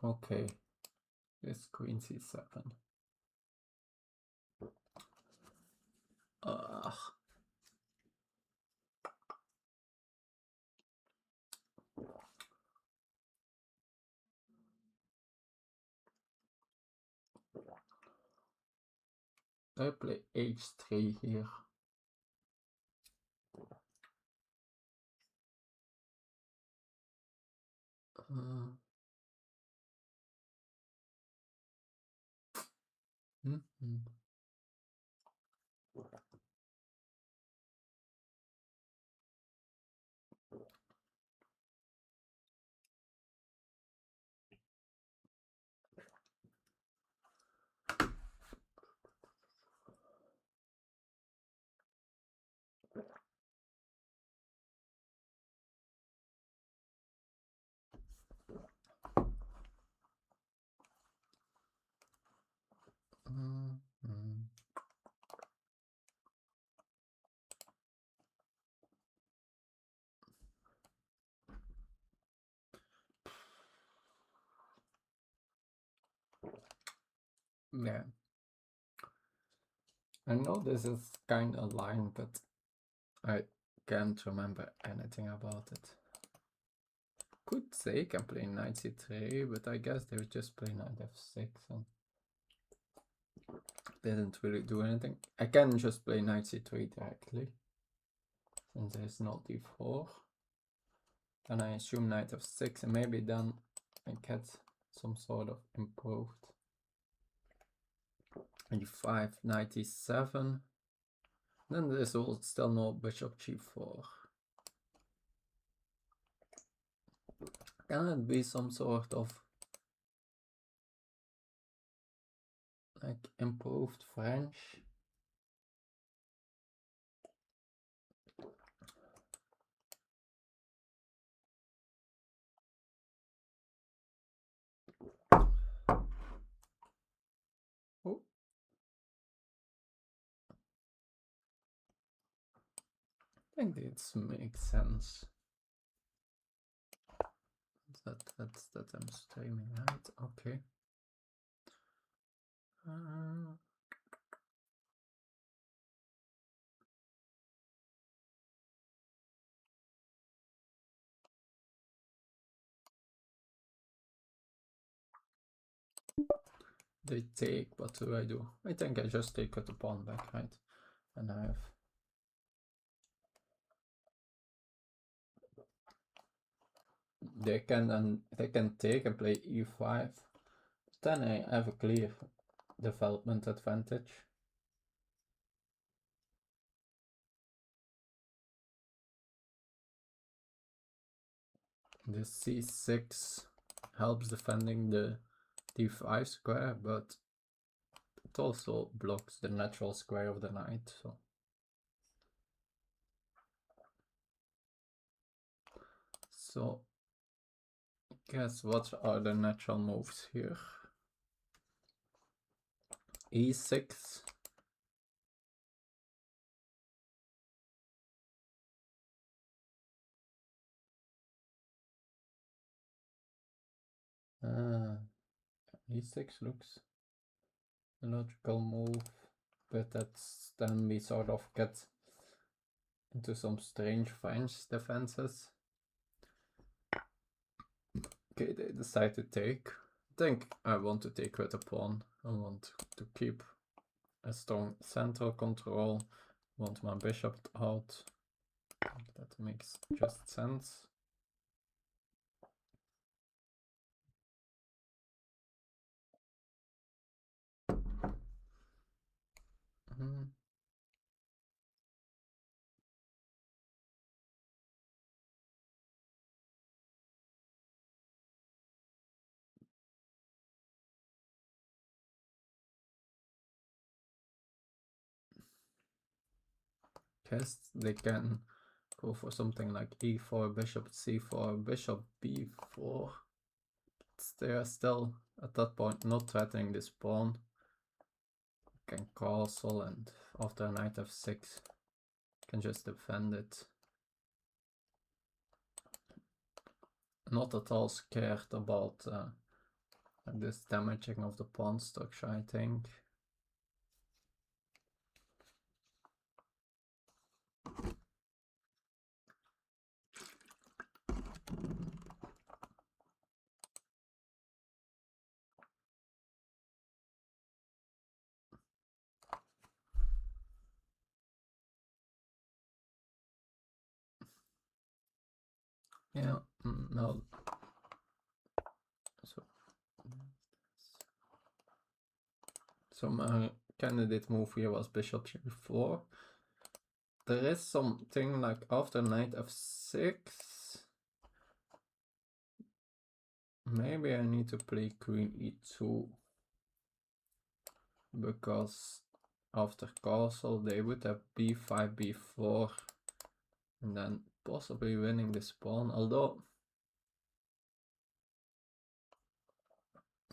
Okay, this queen c7. I play h3 here. Yeah. I know this is kind of line, but I can't remember anything about it. Could say can play knight c3, but I guess they would just play knight f6 and didn't really do anything. I can just play knight c3 directly, since there's no d4. Then I assume knight f6, and maybe then I get some sort of improved. e5, knight e7. Then there's still no bishop g4. Can it be some sort of like improved French? Oh. I think this makes sense. That I'm streaming, right? Okay. They take, what do? I think I just take with the pawn back, right? And I have they can take and play e5. Then I have a clear development advantage. The c6 helps defending the d5 square, but it also blocks the natural square of the knight. So guess what are the natural moves here? e6. E6 looks a logical move, but that's then we sort of get into some strange French defenses. Okay, they decide to take. I think I want to take with a pawn. I want to keep a strong central control. I want my bishop out. I think that makes just sense. Guess they can go for something like e4, bishop c4, bishop b4. They are still at that point not threatening this pawn. Can castle, and after knight f6 can just defend it. Not at all scared about And this damaging of the pawn structure, I think. Yeah, no. So my candidate move here was bishop g4. There is something like after knight f6. Maybe I need to play queen e2. Because after castle they would have b5, b4. And then possibly winning this pawn. Although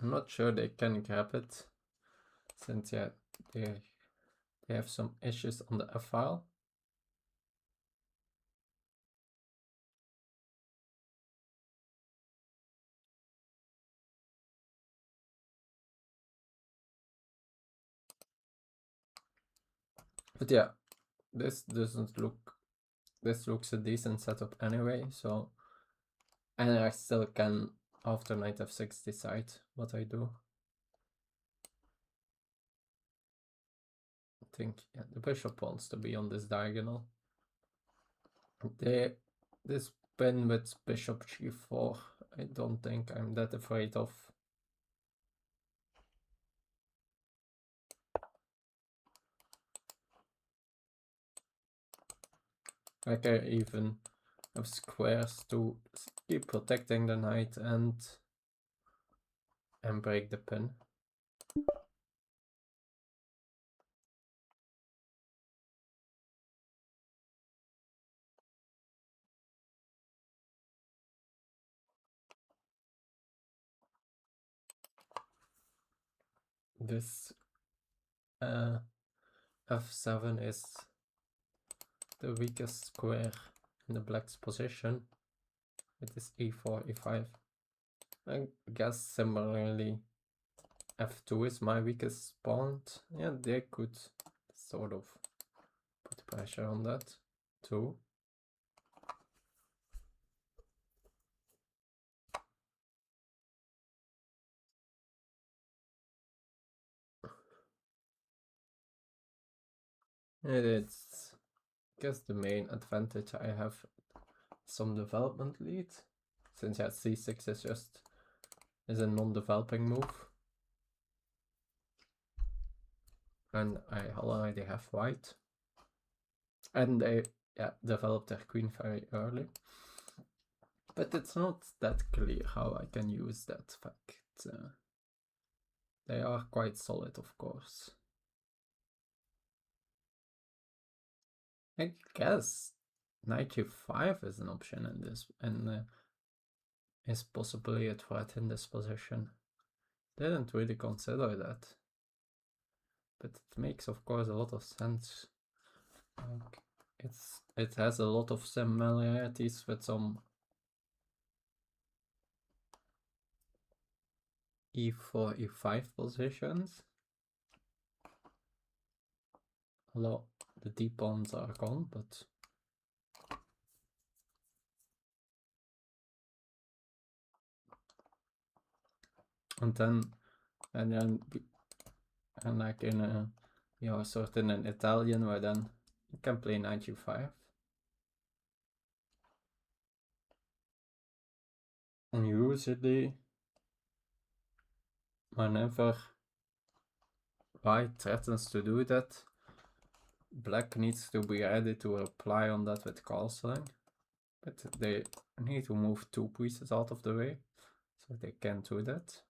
I'm not sure they can grab it. Since yeah, they have some issues on the f-file. But yeah, this doesn't look, this looks a decent setup anyway, so, and I still can after knight f6 decide what I do. I think yeah, the bishop wants to be on this diagonal. This pin with bishop g4, I don't think I'm that afraid of. Like I even have squares to keep protecting the knight and break the pin. This f7 is the weakest square in the black's position. It is e4, e5. I guess similarly f2 is my weakest pawn. Yeah, they could sort of put pressure on that too. It's, I guess, the main advantage I have some development lead, since yeah, c6 is just a non-developing move, and I already have white, and they developed their queen very early, but it's not that clear how I can use that fact. They are quite solid, of course. I guess knight g5 is an option in this, and is possibly a threat in this position. Didn't really consider that, but it makes, of course, a lot of sense. Like, it has a lot of similarities with some e4, e5 positions. Although the d pawns are gone, but and like in a, you know, sort in an Italian where then you can play knight g5. And usually whenever white threatens to do that, black needs to be ready to reply on that with castling. But they need to move 2 pieces out of the way, so they can't do that.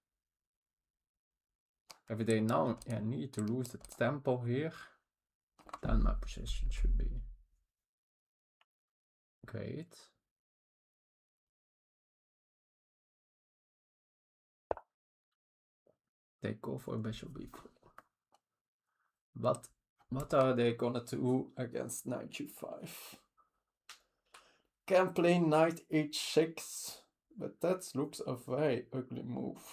If they now need to lose the tempo here, then my position should be great. They go for bishop b4. But what are they gonna do against knight g5? Can play knight h6, but that looks a very ugly move.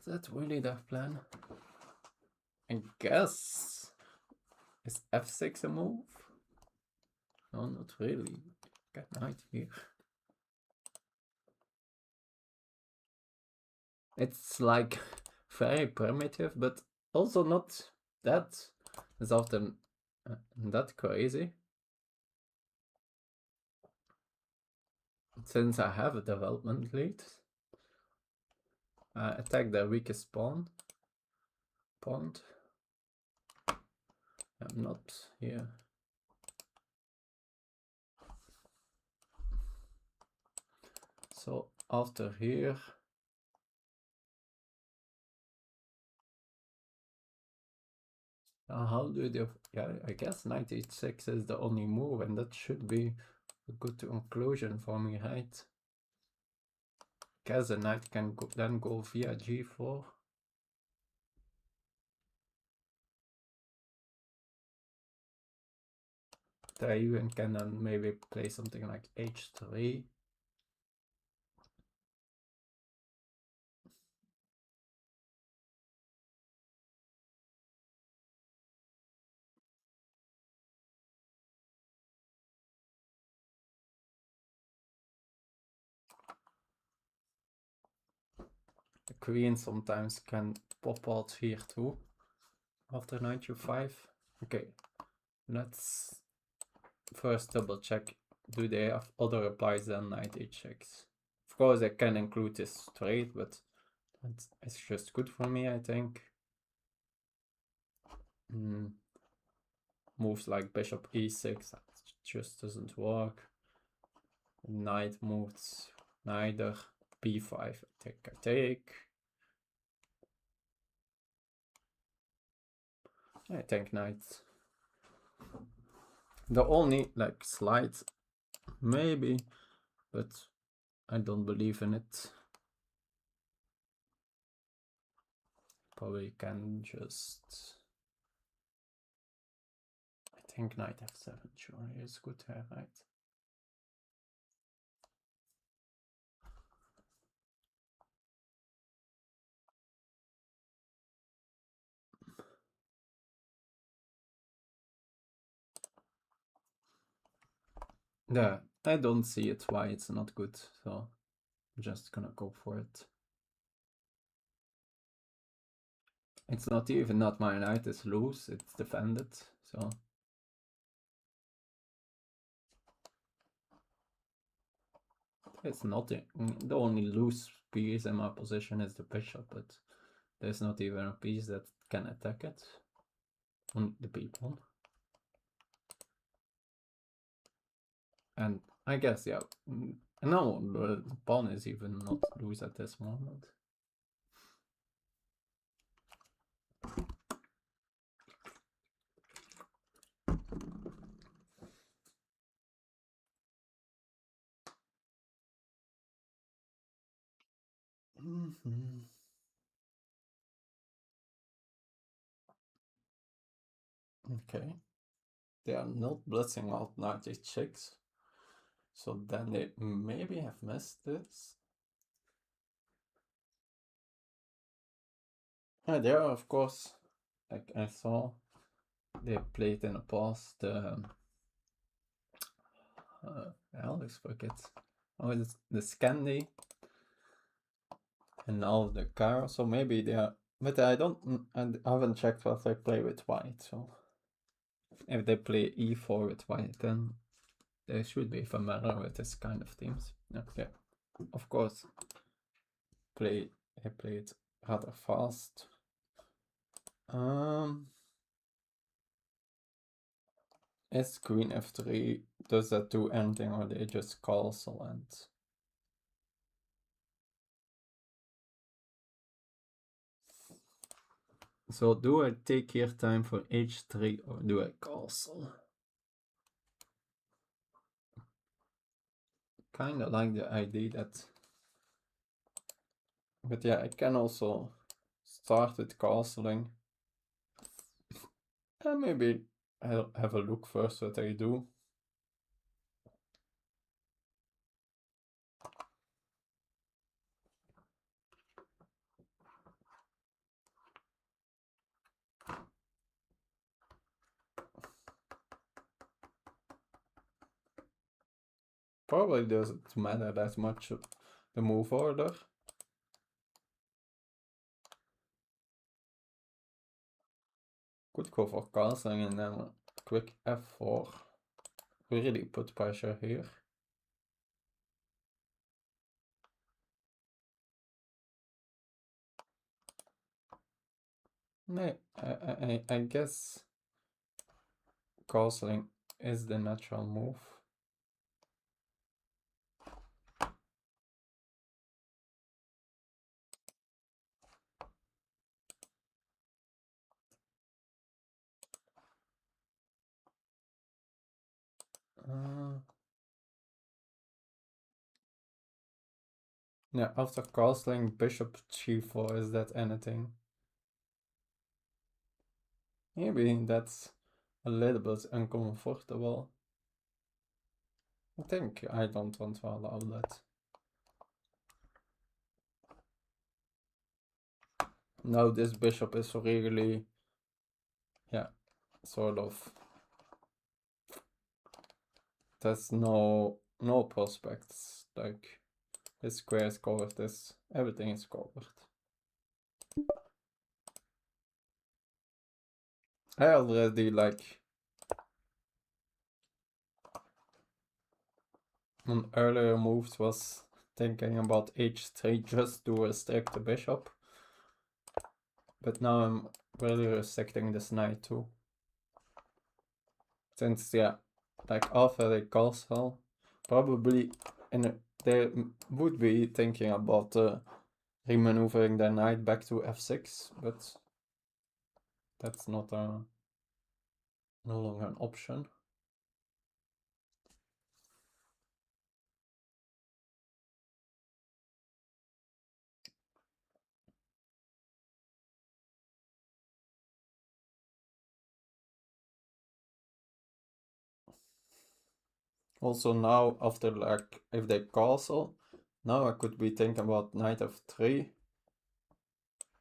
that really their plan? I guess. Is f6 a move? No, not really. Get knight here. It's like very primitive, but also not that is often that crazy. Since I have a development lead, I attack the weakest pawn. I'm not here. So after here, how do you? Yeah, I guess knight h6 is the only move, and that should be a good conclusion for me, right? Guess the knight can then go via g4. I even can then maybe play something like h3. The queen sometimes can pop out here too after knight u5. Okay, let's first double check. Do they have other replies than knight h6? Of course, I can include this trade, but it's just good for me, I think. Moves like bishop e6, that just doesn't work. Knight moves neither. b5, I take. I think knight. The only like slide, maybe, but I don't believe in it. Probably can just. I think knight f7 sure is good here, right? Yeah, I don't see it why it's not good, so I'm just gonna go for it. It's not even not my knight is loose, it's defended, so. It's not the only loose piece in my position is the bishop, but there's not even a piece that can attack it on the b-pawn. And I guess, yeah, no, the pawn is even not loose at this moment. Okay. They are not blitzing out knight h6. So then they maybe have missed this. Yeah, there are, of course, like I saw, they played in the past. I always forget. Oh, it's the Scandi. And now the Caro. So maybe they are. But I haven't checked what they play with white. So if they play e4 with white, then they should be familiar with this kind of teams. Okay. Of course, they played rather fast. Is queen f3, does that do anything, or they just castle and... So do I take here time for h3 or do I castle? Kinda like the idea that... But yeah, I can also start with castling. And maybe I'll have a look first what I do. Probably doesn't matter that much the move order. Could go for castling and then a quick f4. Really put pressure here. No, I guess castling is the natural move. Yeah, after castling, bishop g4, is that anything? Maybe that's a little bit uncomfortable. I think I don't want to allow that. Now this bishop is really, yeah, sort of, there's no prospects, like this square is covered, everything is covered. I already like on earlier moves was thinking about h3 just to restrict the bishop, but now I'm really restricting this knight too. Since, yeah, like after the castle, probably they would be thinking about remaneuvering their knight back to f6, but that's not no longer an option. Also now, after like, if they castle, now I could be thinking about knight f3.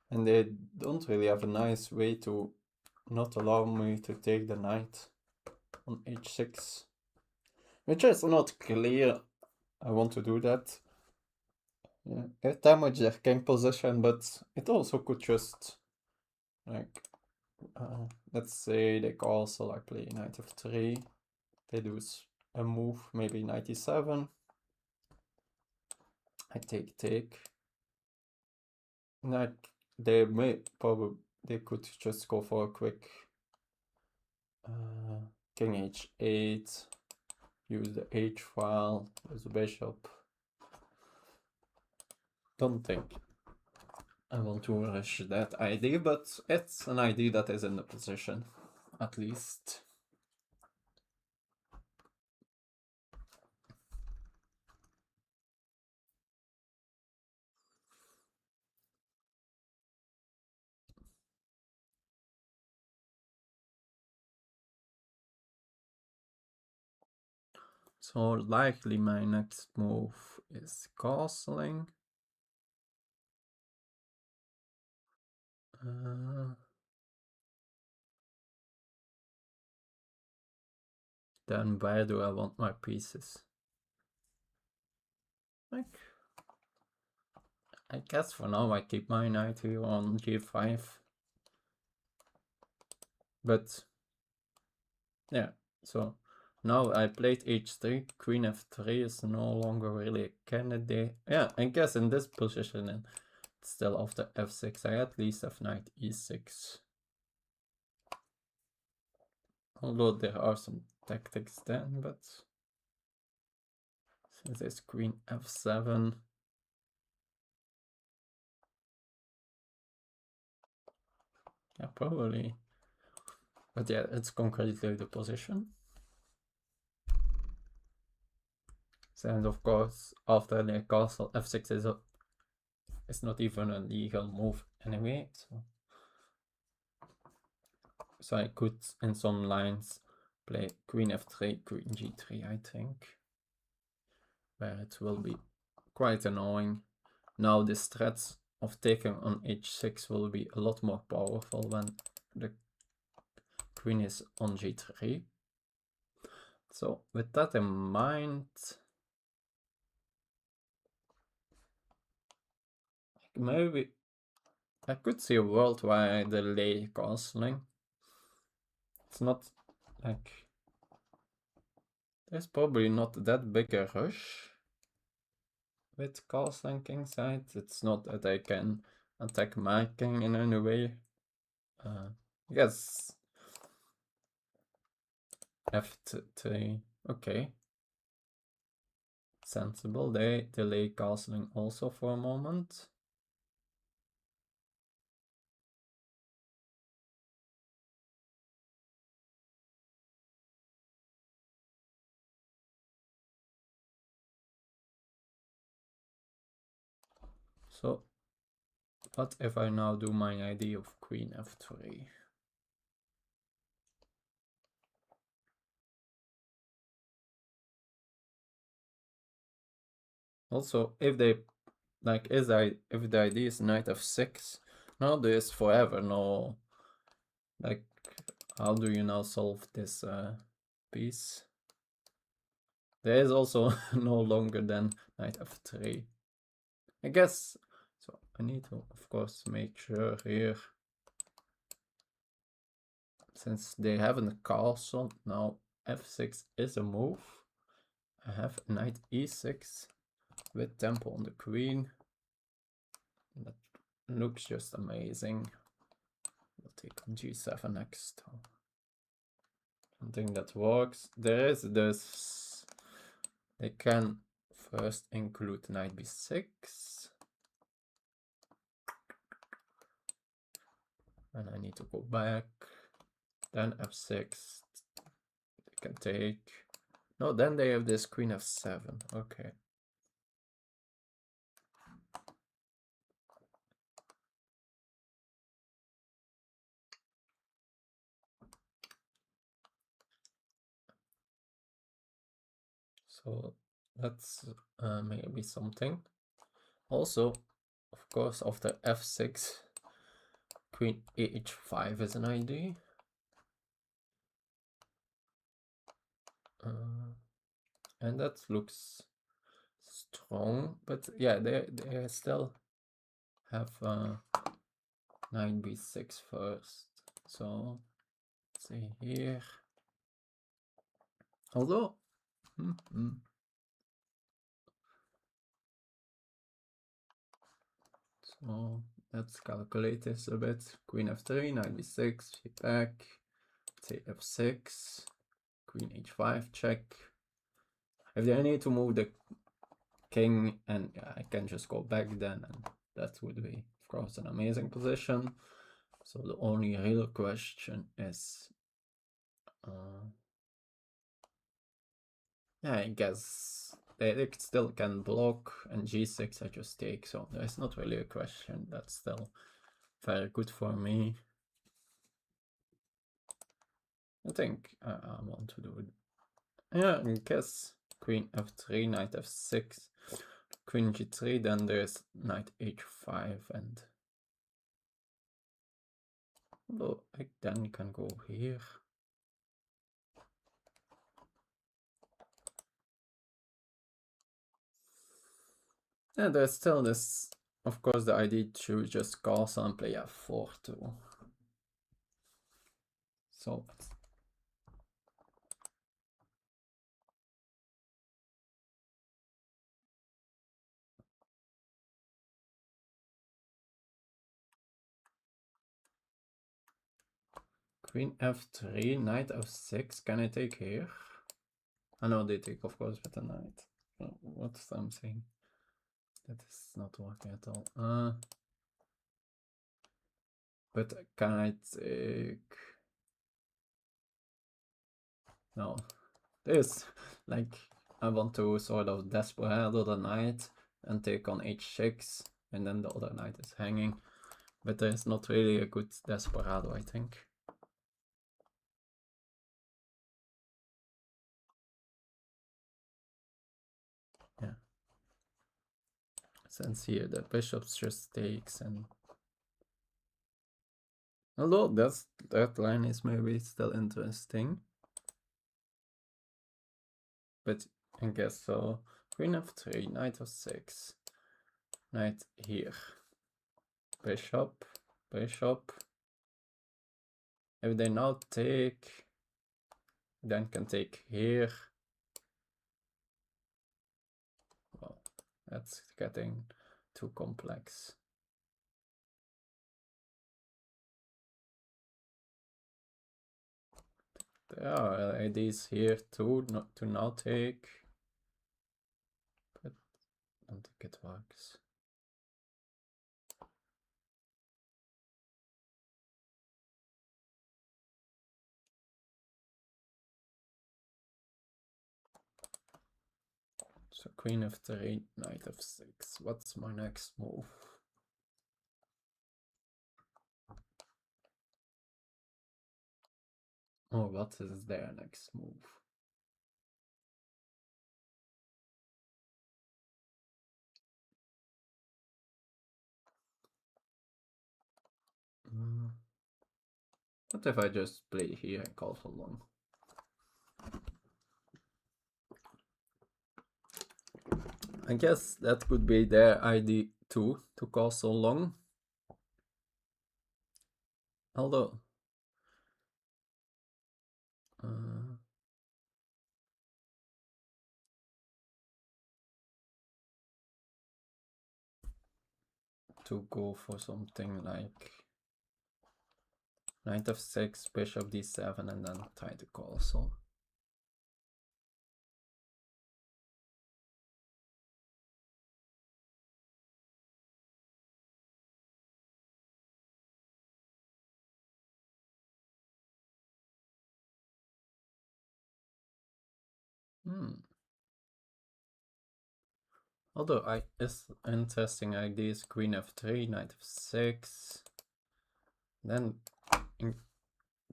And they don't really have a nice way to not allow me to take the knight on h6. Which is not clear. I want to do that. Yeah, it damage their king position, but it also could just, like, let's say they castle, I play knight f3. They do a move, maybe knight e7. I take. Like, they could just go for a quick king h8, use the h file, use the bishop. Don't think I want to rush that idea, but it's an idea that is in the position, at least. So likely my next move is castling. Then where do I want my pieces? Like, I guess for now I keep my knight here on g5. But yeah, so now I played h3, queen f3 is no longer really a candidate. Yeah, I guess in this position and still after f6 I at least have knight e6. Although there are some tactics then, but since it's queen f7, yeah, probably. But yeah, it's concretely the position. And of course, after the castle, f6 is not even a legal move anyway. So I could, in some lines, play queen f3, queen g3, I think, where it will be quite annoying. Now the threats of taking on h6 will be a lot more powerful when the queen is on g3. So with that in mind, maybe I could see a world where I delay castling. It's not like there's probably not that big a rush with castling kingside. It's not that I can attack my king in any way. Yes. F3. Okay. Sensible. They delay castling also for a moment. So, what if I now do my idea of queen f3? Also, if they like, if the idea is knight f6, now this forever. No, like, how do you now solve this piece? There is also no longer than knight f3. I guess. So I need to, of course, make sure here. Since they haven't castled, now f6 is a move. I have knight e6 with tempo on the queen. That looks just amazing. We'll take on g7 next. Something that works. There is this. They can first include knight b6. And I need to go back. Then f6. They can take. No, then they have this queen f7. Okay. So that's maybe something. Also, of course, after f6, queen h5 is an idea. And that looks strong, but yeah, they still have knight b6 first. So let's see here. Although so let's calculate this a bit. Queen f3, knight b6, back, say f6, queen h5 check. If they need to move the king, and yeah, I can just go back then, and that would be, of course, an amazing position. So the only real question is, yeah, I guess they still can block, and g6 I just take, so there's not really a question. That's still very good for me. I think I want to do it. Yeah, I guess queen f3, knight f6, queen g3, then there's knight h5, and although I then can go here. Yeah, there's still this, of course, the idea to just castle and play f4 too. So queen f3, knight f6. Can I take here? I know they take, of course, with the knight. What's I'm saying? That is not working at all. But can I take? No. This, like, I want to sort of desperado the knight and take on h6, and then the other knight is hanging. But there's not really a good desperado, I think. Yeah. Since here the bishops just takes, and although that line is maybe still interesting. But I guess so. Queen f3, knight f6, knight here. bishop, bishop. If they now take, then can take here. Well, that's getting too complex. There are ideas here too, not to now take, but I don't think it works. So queen f3, knight f6. What's my next move? Oh, what is their next move? What if I just play here and call for long? I guess that could be their idea too, to call so long. Although to go for something like knight f6, bishop d7, and then try to call. So although it's interesting ideas, queen f3, knight f6, then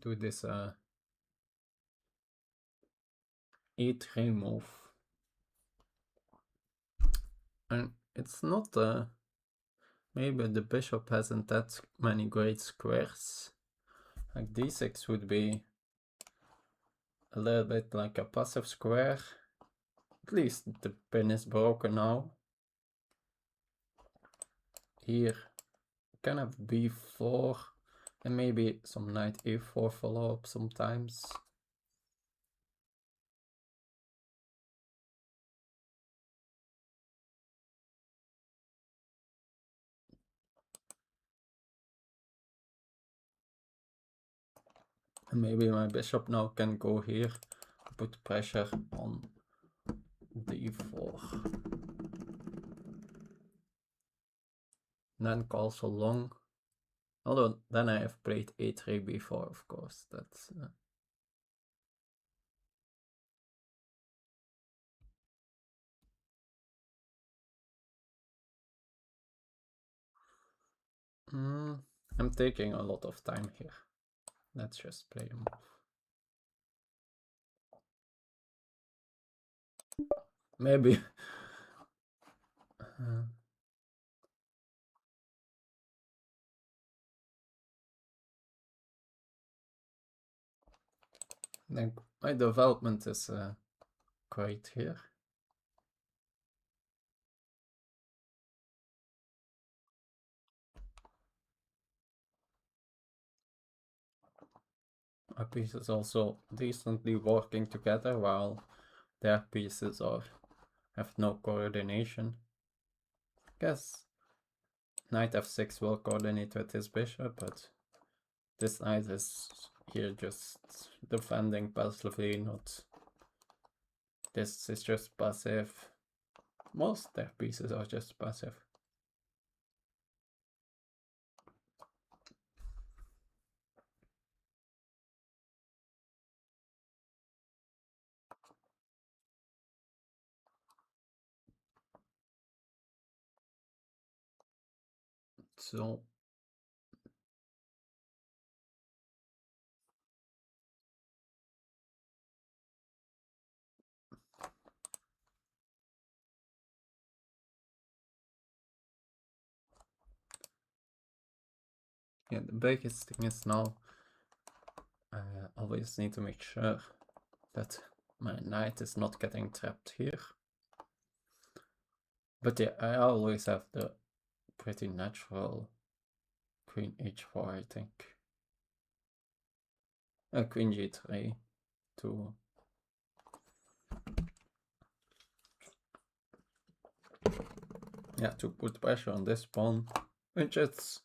do this e3 move. And it's not maybe the bishop hasn't that many great squares. Like d6 would be a little bit like a passive square. At least the pin is broken now. Here can have b4 and maybe some knight a4 follow up sometimes. And maybe my bishop now can go here, put pressure on d4. And then call so long. Although then I have played a3 b4, of course. That's I'm taking a lot of time here. Let's just play a move. Maybe. Then my development is great here. My pieces also decently working together while their pieces have no coordination. I guess knight f6 will coordinate with his bishop, but this knight is here just defending passively, not. This is just passive. Most their pieces are just passive. So yeah, the biggest thing is now I always need to make sure that my knight is not getting trapped here. But yeah, I always have the pretty natural queen h4, I think. Queen g3 to to put pressure on this pawn, which is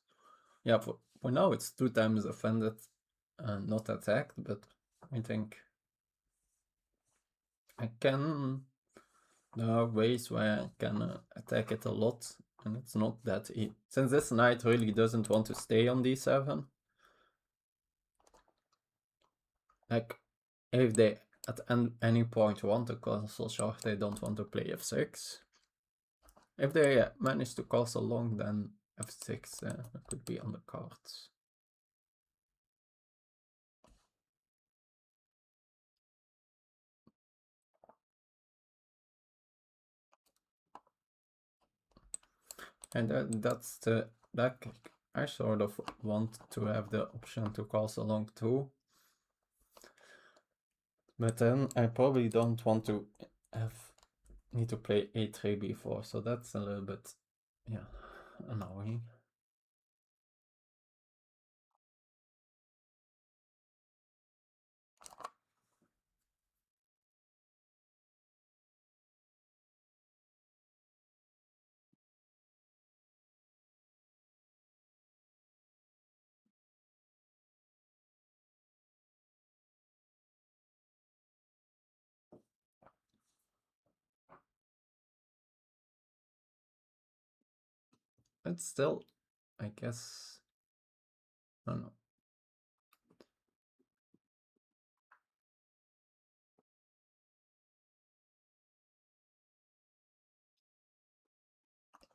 for now it's 2 times defended and not attacked, but I think there are ways where I can attack it a lot, and it's not that easy. Since this knight really doesn't want to stay on d7, like if they at any point want to castle short, they don't want to play f6. If they manage to castle long, then f6 could be on the cards. And that's the deck I sort of want to have the option to castle long too. But then I probably don't want to need to play a3 b4, so that's a little bit annoying. But still, I guess, I don't know.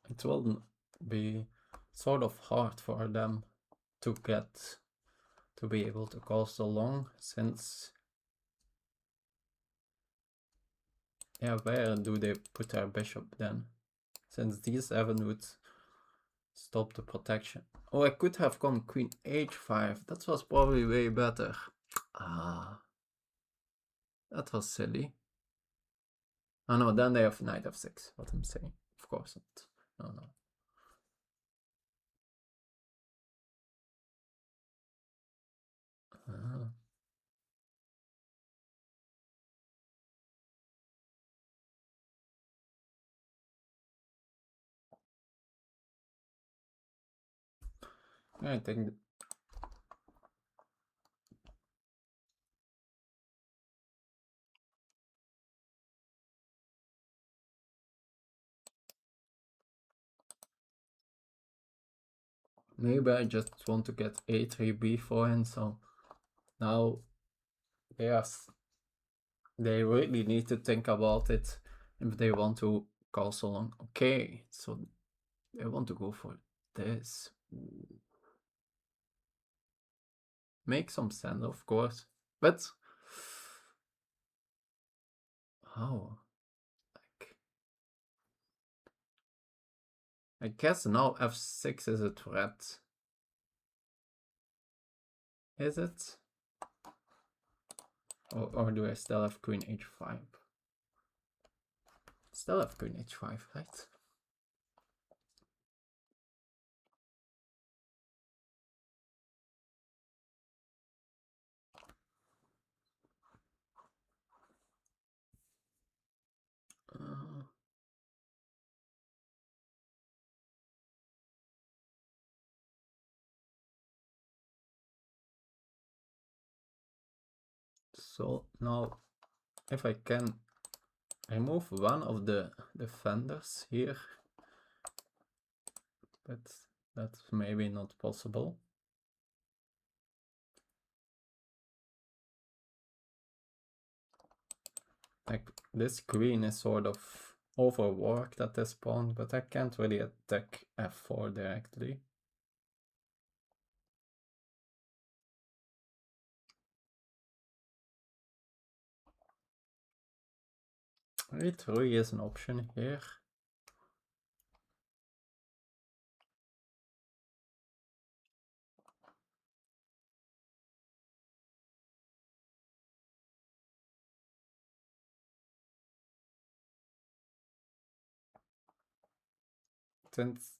It will be sort of hard for them to be able to castle long, since where do they put their bishop then? Since d7 would stop the protection. Oh, I could have gone queen h5. That was probably way better. That was silly. Oh no, then they have knight f6. What I'm saying, of course not. No. I think maybe I just want to get a3 b4 in, so now they really need to think about it if they want to castle long. Okay, so they want to go for this. Make some sense, of course, but how? Like, I guess now f6 is a threat. Is it? Or do I still have queen h5? Still have queen h5, right? So now, if I can remove one of the defenders here, but that's maybe not possible. Like, this queen is sort of overworked at this pawn, but I can't really attack f4 directly. e3 is an option here. Since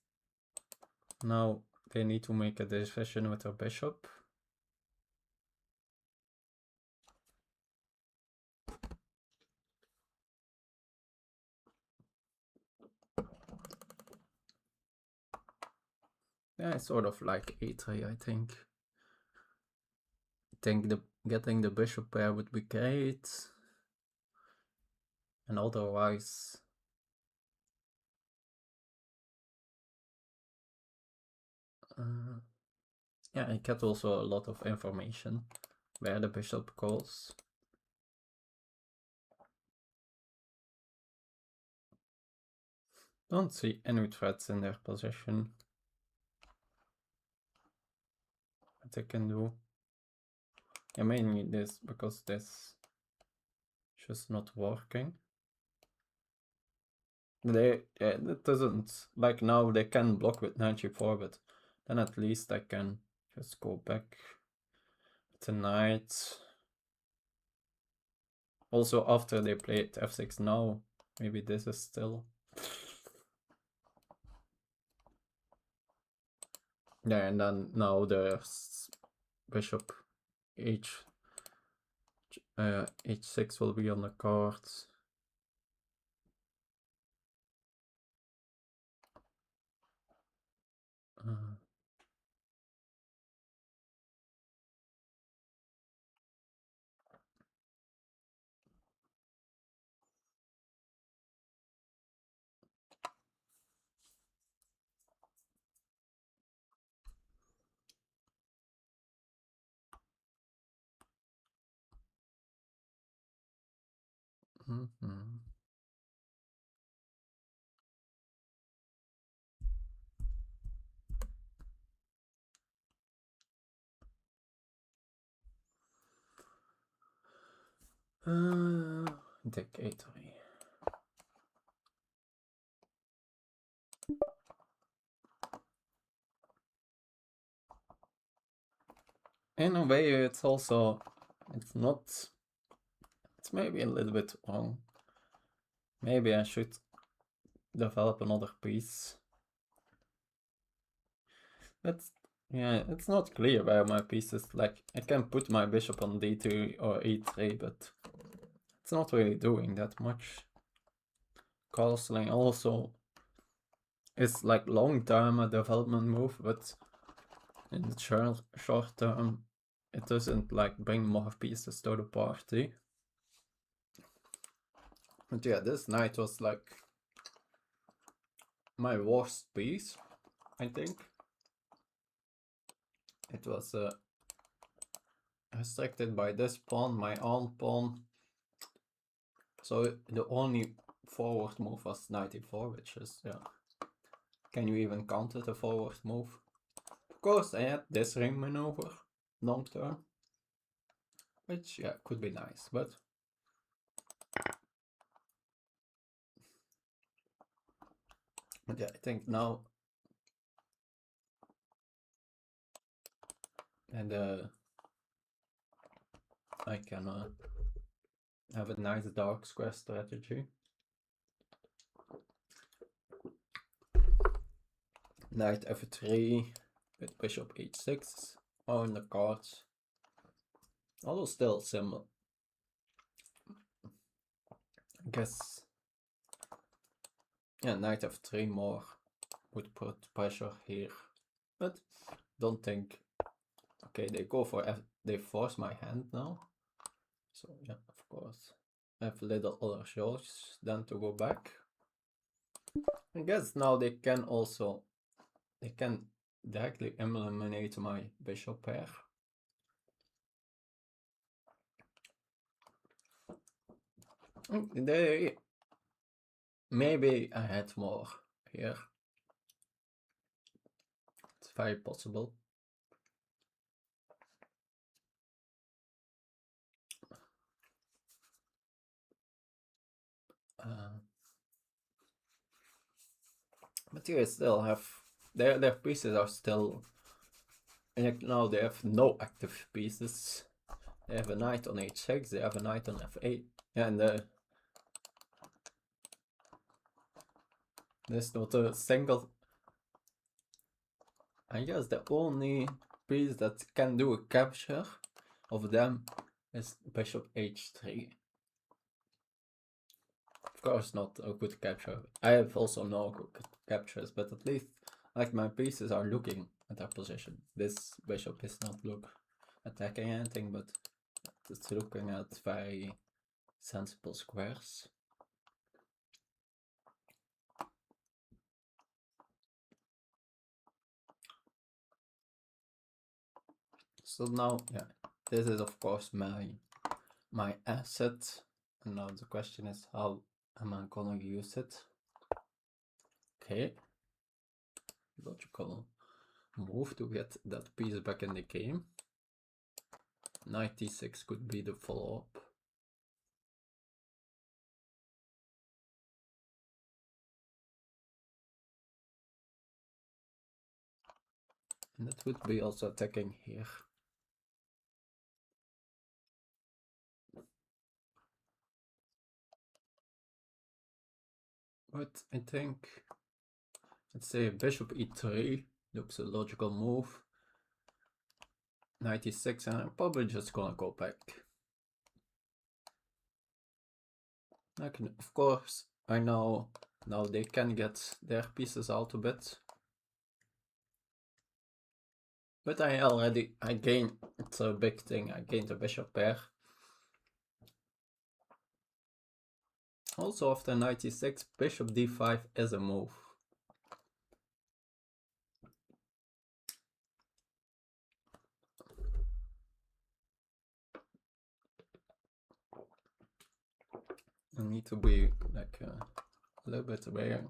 now they need to make a decision with their bishop. Yeah, it's sort of like a3, I think. I think getting the bishop pair would be great. And otherwise, yeah, I get also a lot of information where the bishop goes. Don't see any threats in their position. What they can do. Yeah, mainly this, because this is just not working. It doesn't, like now they can block with knight g4, but then at least I can just go back to knight. Also after they played f6 now, maybe this is still. Yeah, and then now the bishop h6 will be on the cards. Take a3. In a way, it's also, it's maybe a little bit wrong. Maybe I should develop another piece. That's, yeah, it's not clear where my piece is. Like, I can put my bishop on d2 or e3, but it's not really doing that much. Castling also is like long term a development move, but in the short term it doesn't like bring more pieces to the party. But yeah, this knight was like my worst piece, I think. It was restricted by this pawn, my own pawn. So the only forward move was knight e4, which is, yeah. Can you even count it a forward move? Of course, I had this ring maneuver long term, which, yeah, could be nice, but yeah, I think now, and I can have a nice dark square strategy. Knight f3 with bishop h6 on the cards. Although still similar. I guess, yeah, knight f3 more would put pressure here, but don't think. Okay, they go for they force my hand now, so yeah, of course I have little other choice than to go back. I guess now they can directly eliminate my bishop pair. They maybe I had more here. It's very possible. But you still have their pieces are still, and now they have no active pieces. They have a knight on h6, they have a knight on f8, and there's not a single I guess the only piece that can do a capture of them is bishop h3. Of course not a good capture. I have also no good captures, but at least like my pieces are looking at their position. This bishop is not attacking anything, but it's looking at very sensible squares. So now, yeah, this is of course my asset, and now the question is how am I gonna use it? Okay, logical move to get that piece back in the game. Knight d6 could be the follow-up. And that would be also attacking here. But I think, let's say bishop e3 looks a logical move. Knight e6, and I'm probably just gonna go back. Of course, I know now they can get their pieces out a bit. But I gained, it's a big thing, I gained a bishop pair. Also after knight e6, bishop d5 is a move. I need to be like a little bit aware.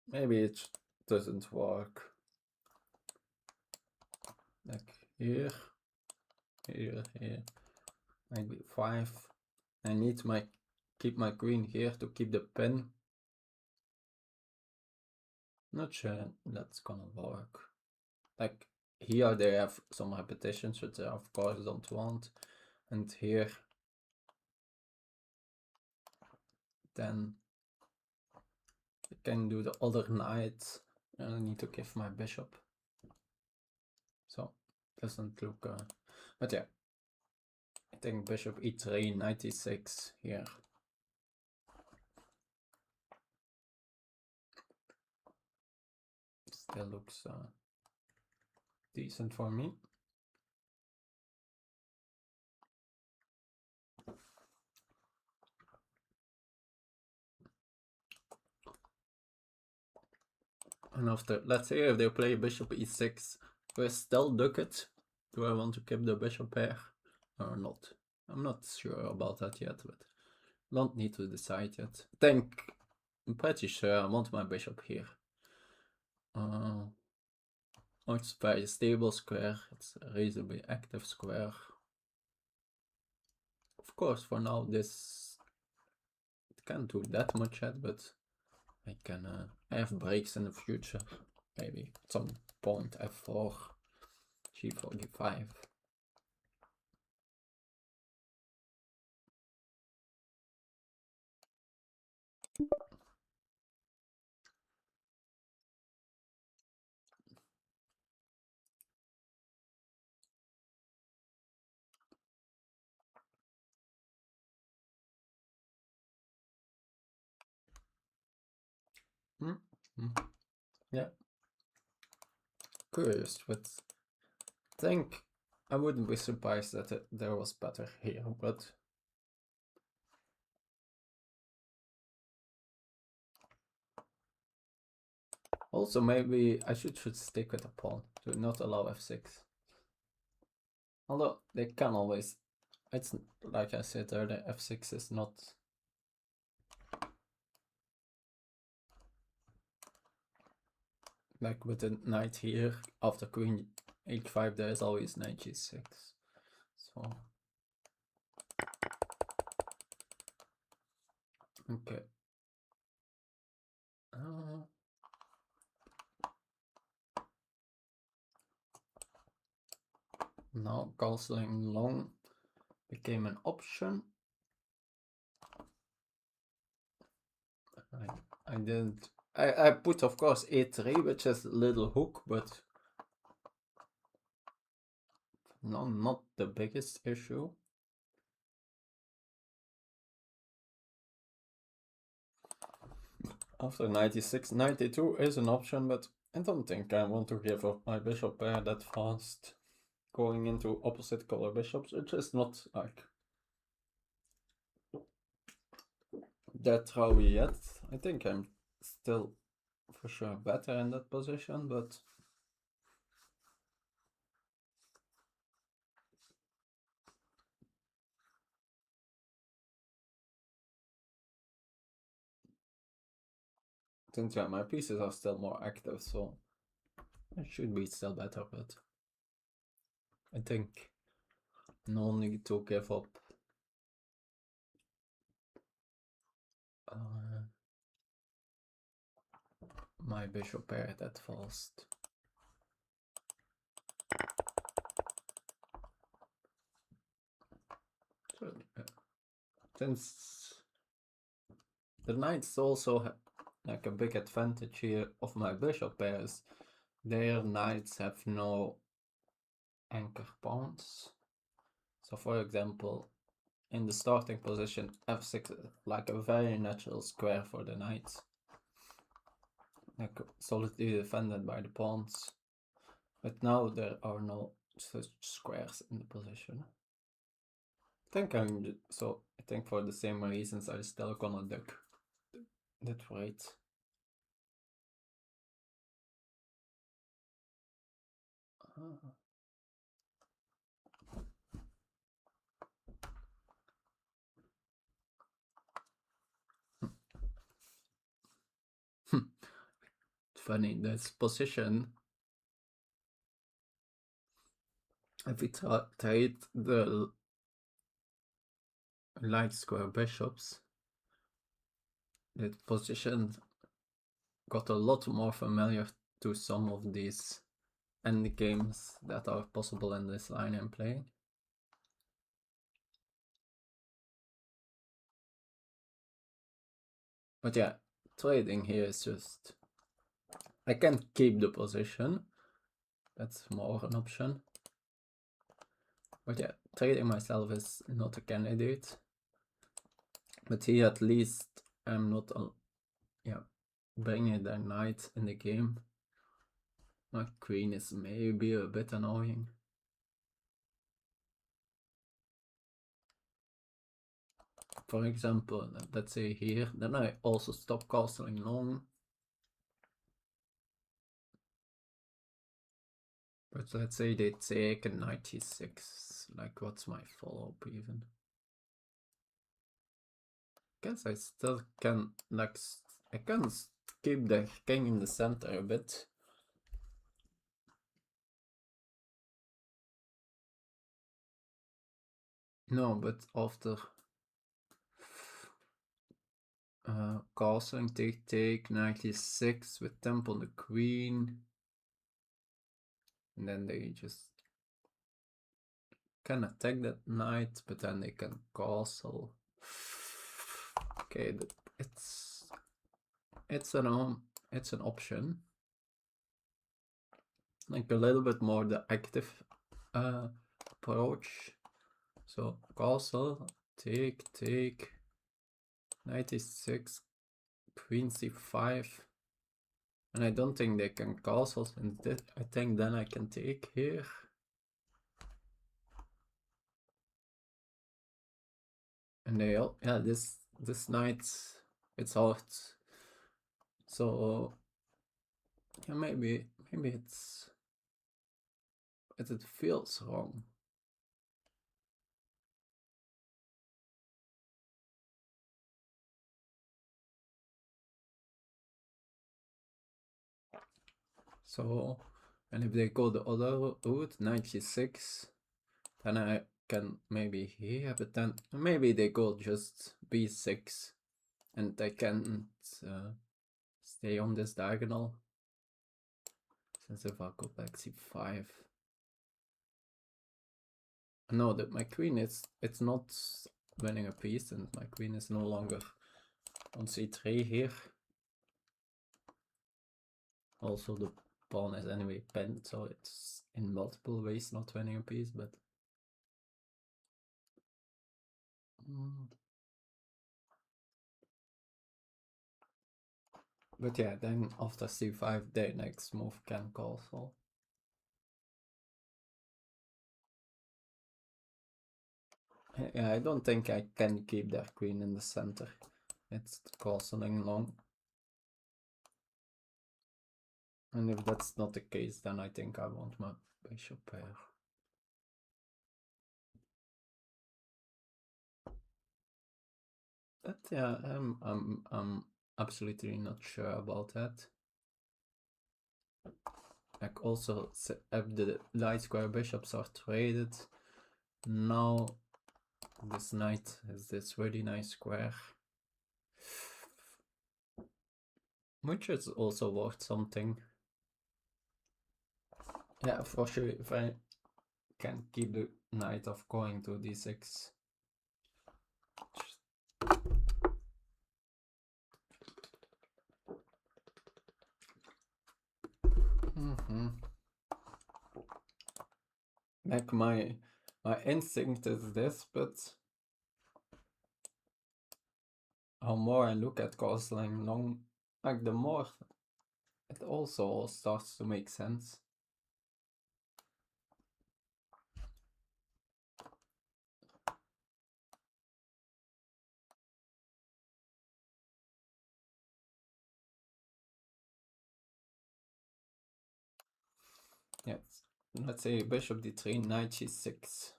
Maybe it doesn't work. Like here, here, here, maybe 5. I need to keep my queen here to keep the pin. Not sure that's gonna work. Like here they have some repetitions which I of course don't want, and here then I can do the other knight, and I need to give my bishop. So doesn't look but yeah, I think bishop e3, knight e6 here. Still looks decent for me. And after, let's say if they play bishop e6, do I still duck it? Do I want to keep the bishop pair or not? I'm not sure about that yet, but don't need to decide yet. I'm pretty sure I want my bishop here. Oh, it's a very stable square, it's a reasonably active square. Of course, for now it can't do that much yet, but I can have breaks in the future. Maybe at some point f4, g4, g5. Yeah. Curious, but I think I wouldn't be surprised that there was better here, but also maybe I should stick with a pawn to not allow f6. Although they can always, it's like I said earlier, f6 is not like with the knight here, after queen h5 there is always knight g6. So okay. Now castling long became an option. I I put of course a3, which is a little hook, but no, not the biggest issue. After 96, 92 is an option, but I don't think I want to give up my bishop pair that fast. Going into opposite color bishops, which is not like that rowy yet. I think I'm still for sure better in that position, but since yeah, my pieces are still more active, so it should be still better, but I think no need to give up my bishop pair that fast. So, since the knights also have like a big advantage here of my bishop pairs, their knights have no anchor pawns. So for example, in the starting position, f6 is like a very natural square for the knights, like solidly defended by the pawns. But now there are no such squares in the position. I think for the same reasons I still gonna duck that right. Funny, this position, if we trade the light square bishops, that position got a lot more familiar to some of these endgames that are possible in this line I'm playing. But yeah, trading here is just, I can keep the position, that's more an option. But yeah, trading myself is not a candidate. But here at least I'm not, bringing the knight in the game. My queen is maybe a bit annoying. For example, let's say here, then I also stop castling long. But let's say they take a 96, like what's my follow-up even? Guess I still can, like, I can keep the king in the center a bit. No, but after castling, take 96 with temp on the queen. And then they just can attack that knight, but then they can castle. Okay, it's an option. Like a little bit more the active approach. So castle, take, 96, queen c5. And I don't think they can castle, and I think then I can take here. And they all, yeah, this knight, it's hard. So yeah, maybe it feels wrong. So, and if they go the other route, 96, then I can maybe here, but then maybe they go just b6, and I can't stay on this diagonal. Since if I go back c5, no, that my queen it's not winning a piece, and my queen is no longer on c3 here. Also, the pawn is anyway pinned, so it's in multiple ways not winning a piece, but but yeah, then after c5, the next move can castle. Yeah, I don't think I can keep their queen in the center. It's castling long. And if that's not the case, then I think I want my bishop here. But yeah, I'm absolutely not sure about that. Like also, if the light square bishops are traded, now this knight is this really nice square, which is also worth something. Yeah, for sure, if I can keep the knight of going to d6. Like my instinct is this, but how more I look at castling long, like the more it also starts to make sense. Yes, let's say bishop d3, knight g6.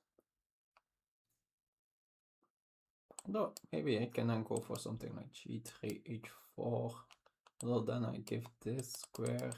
No, maybe I can then go for something like g3, h4. Well, then I give this square.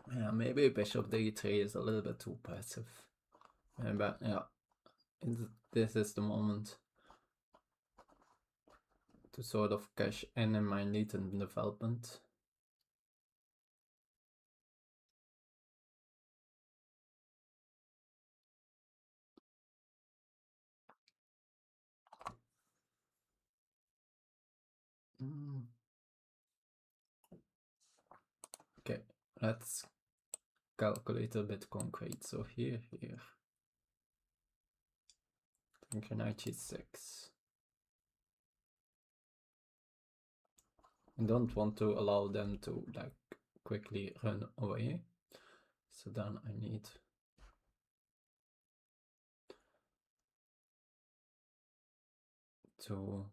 Yeah, maybe bishop d3 is a little bit too passive. But yeah, this is the moment to sort of cash in my lead in development. Okay, let's calculate a bit concrete. So here, I think knight g6. I don't want to allow them to like quickly run away. So then I need to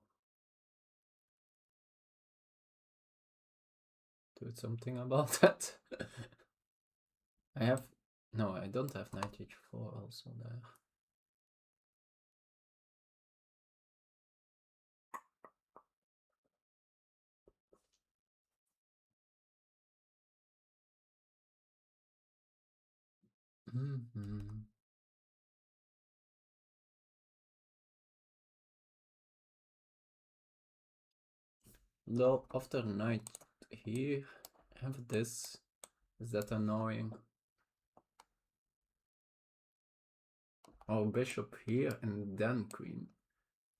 do something about that. I don't have knight h4 also there. Though after knight here, I have this. Is that annoying? Oh, bishop here and then queen.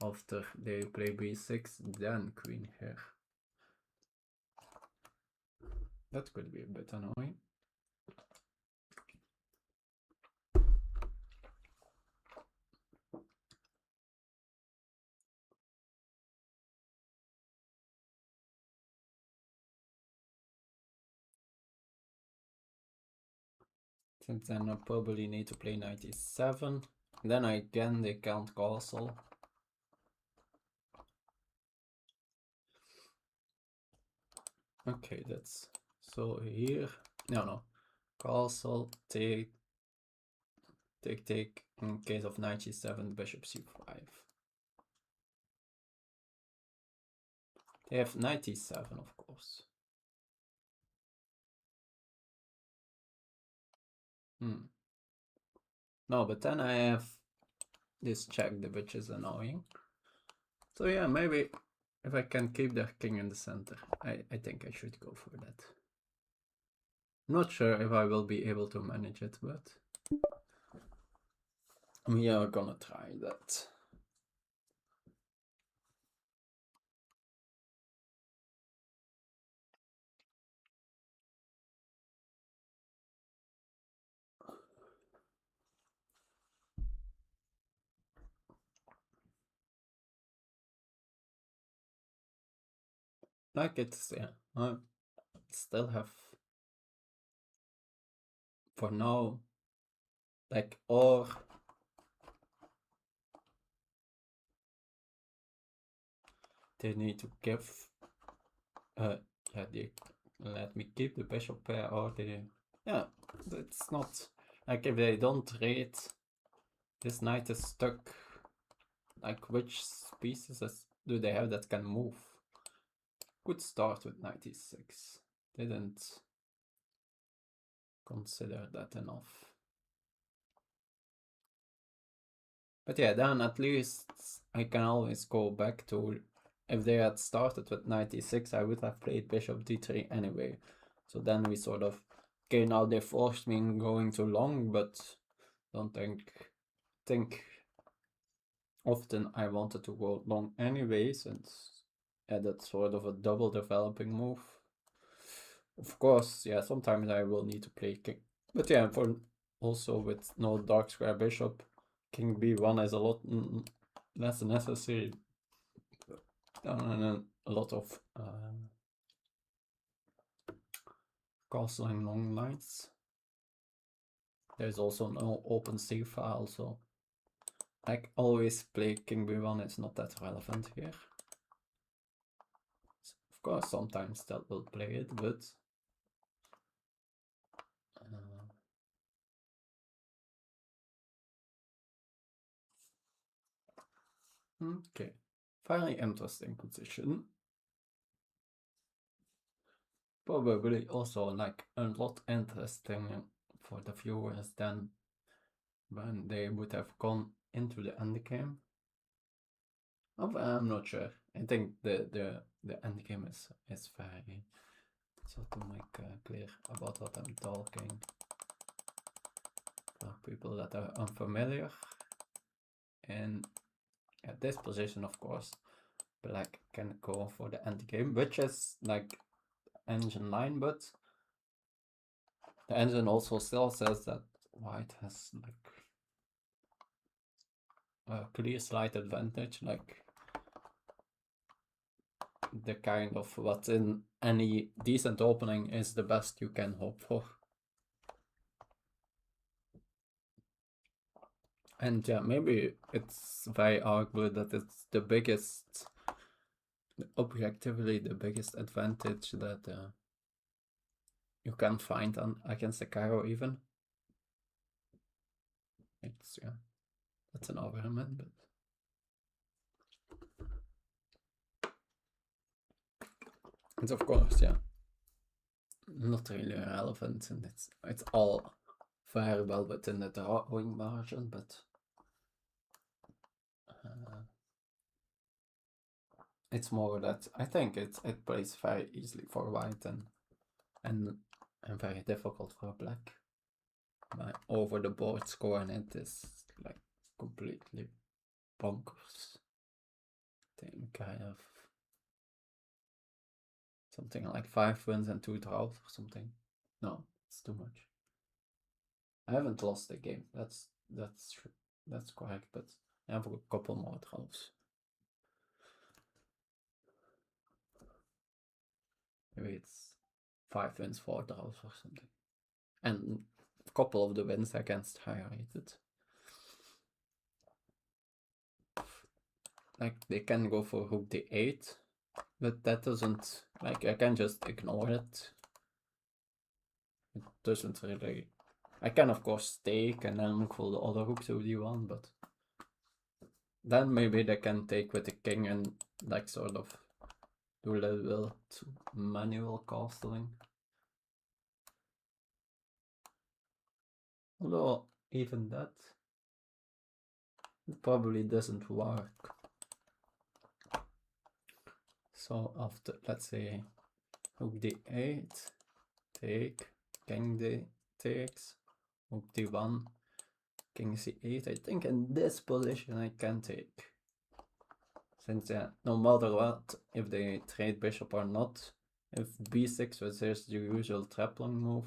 After they play b6, then queen here. That could be a bit annoying. Since then I probably need to play knight e7. Then again they can't castle. Okay, that's so here. No. Castle, take. In case of knight g7, bishop c5. They have knight e7, of course. No, but then I have this check, which is annoying. So yeah, maybe if I can keep the king in the center, I think I should go for that. Not sure if I will be able to manage it, but we are gonna try that. Like it's, yeah, I still have, for now, like, or they need to give, yeah, they let me keep the bishop pair, or they, yeah, it's not, like if they don't trade, this knight is stuck. Like which pieces do they have that can move? Good start with 96. Didn't consider that enough. But yeah, then at least I can always go back to, if they had started with 96, I would have played bishop d3 anyway. So then we sort of, okay, now they forced me in going too long, but don't think often I wanted to go long anyways, and yeah, that's sort of a double developing move. Of course, yeah, sometimes I will need to play king. But yeah, for also with no dark square bishop, king b1 is a lot less necessary. And a lot of castling long lines. There's also no open c file, so I always play king b1 is not that relevant here. Of course, sometimes that will play it, but okay, very interesting position. Probably also like a lot interesting for the viewers than when they would have gone into the endgame. I'm not sure. I think the endgame is very, so to make clear about what I'm talking for people that are unfamiliar. And at this position, of course, black can go for the endgame, which is like engine 9, but the engine also still says that white has like a clear slight advantage, like the kind of what's in any decent opening is the best you can hope for. And yeah, maybe it's very arguable that it's the biggest, objectively the biggest advantage that you can find on against the Caro even. It's, yeah, that's an argument, but it's of course, yeah, not really relevant, and it's all very well within the drawing margin, but it's more that I think it plays very easily for white and very difficult for black. My over the board score and it is like completely bonkers. I think I have something like 5 wins and 2 draws or something. No, it's too much. I haven't lost the game. That's correct, but I have a couple more draws. Maybe it's 5 wins, 4 draws or something. And a couple of the wins against higher rated. Like they can go for rook d8, but that doesn't, like I can just ignore it. It doesn't really, I can of course take and then look for the other rook to d1, but then maybe they can take with the king and like sort of do a little bit manual castling. Although even that, it probably doesn't work. So after, let's say, rook d8, take, king d takes, rook d1, king c8. I think in this position I can take. Since no matter what, if they trade bishop or not, if b6 was there's the usual trapling move,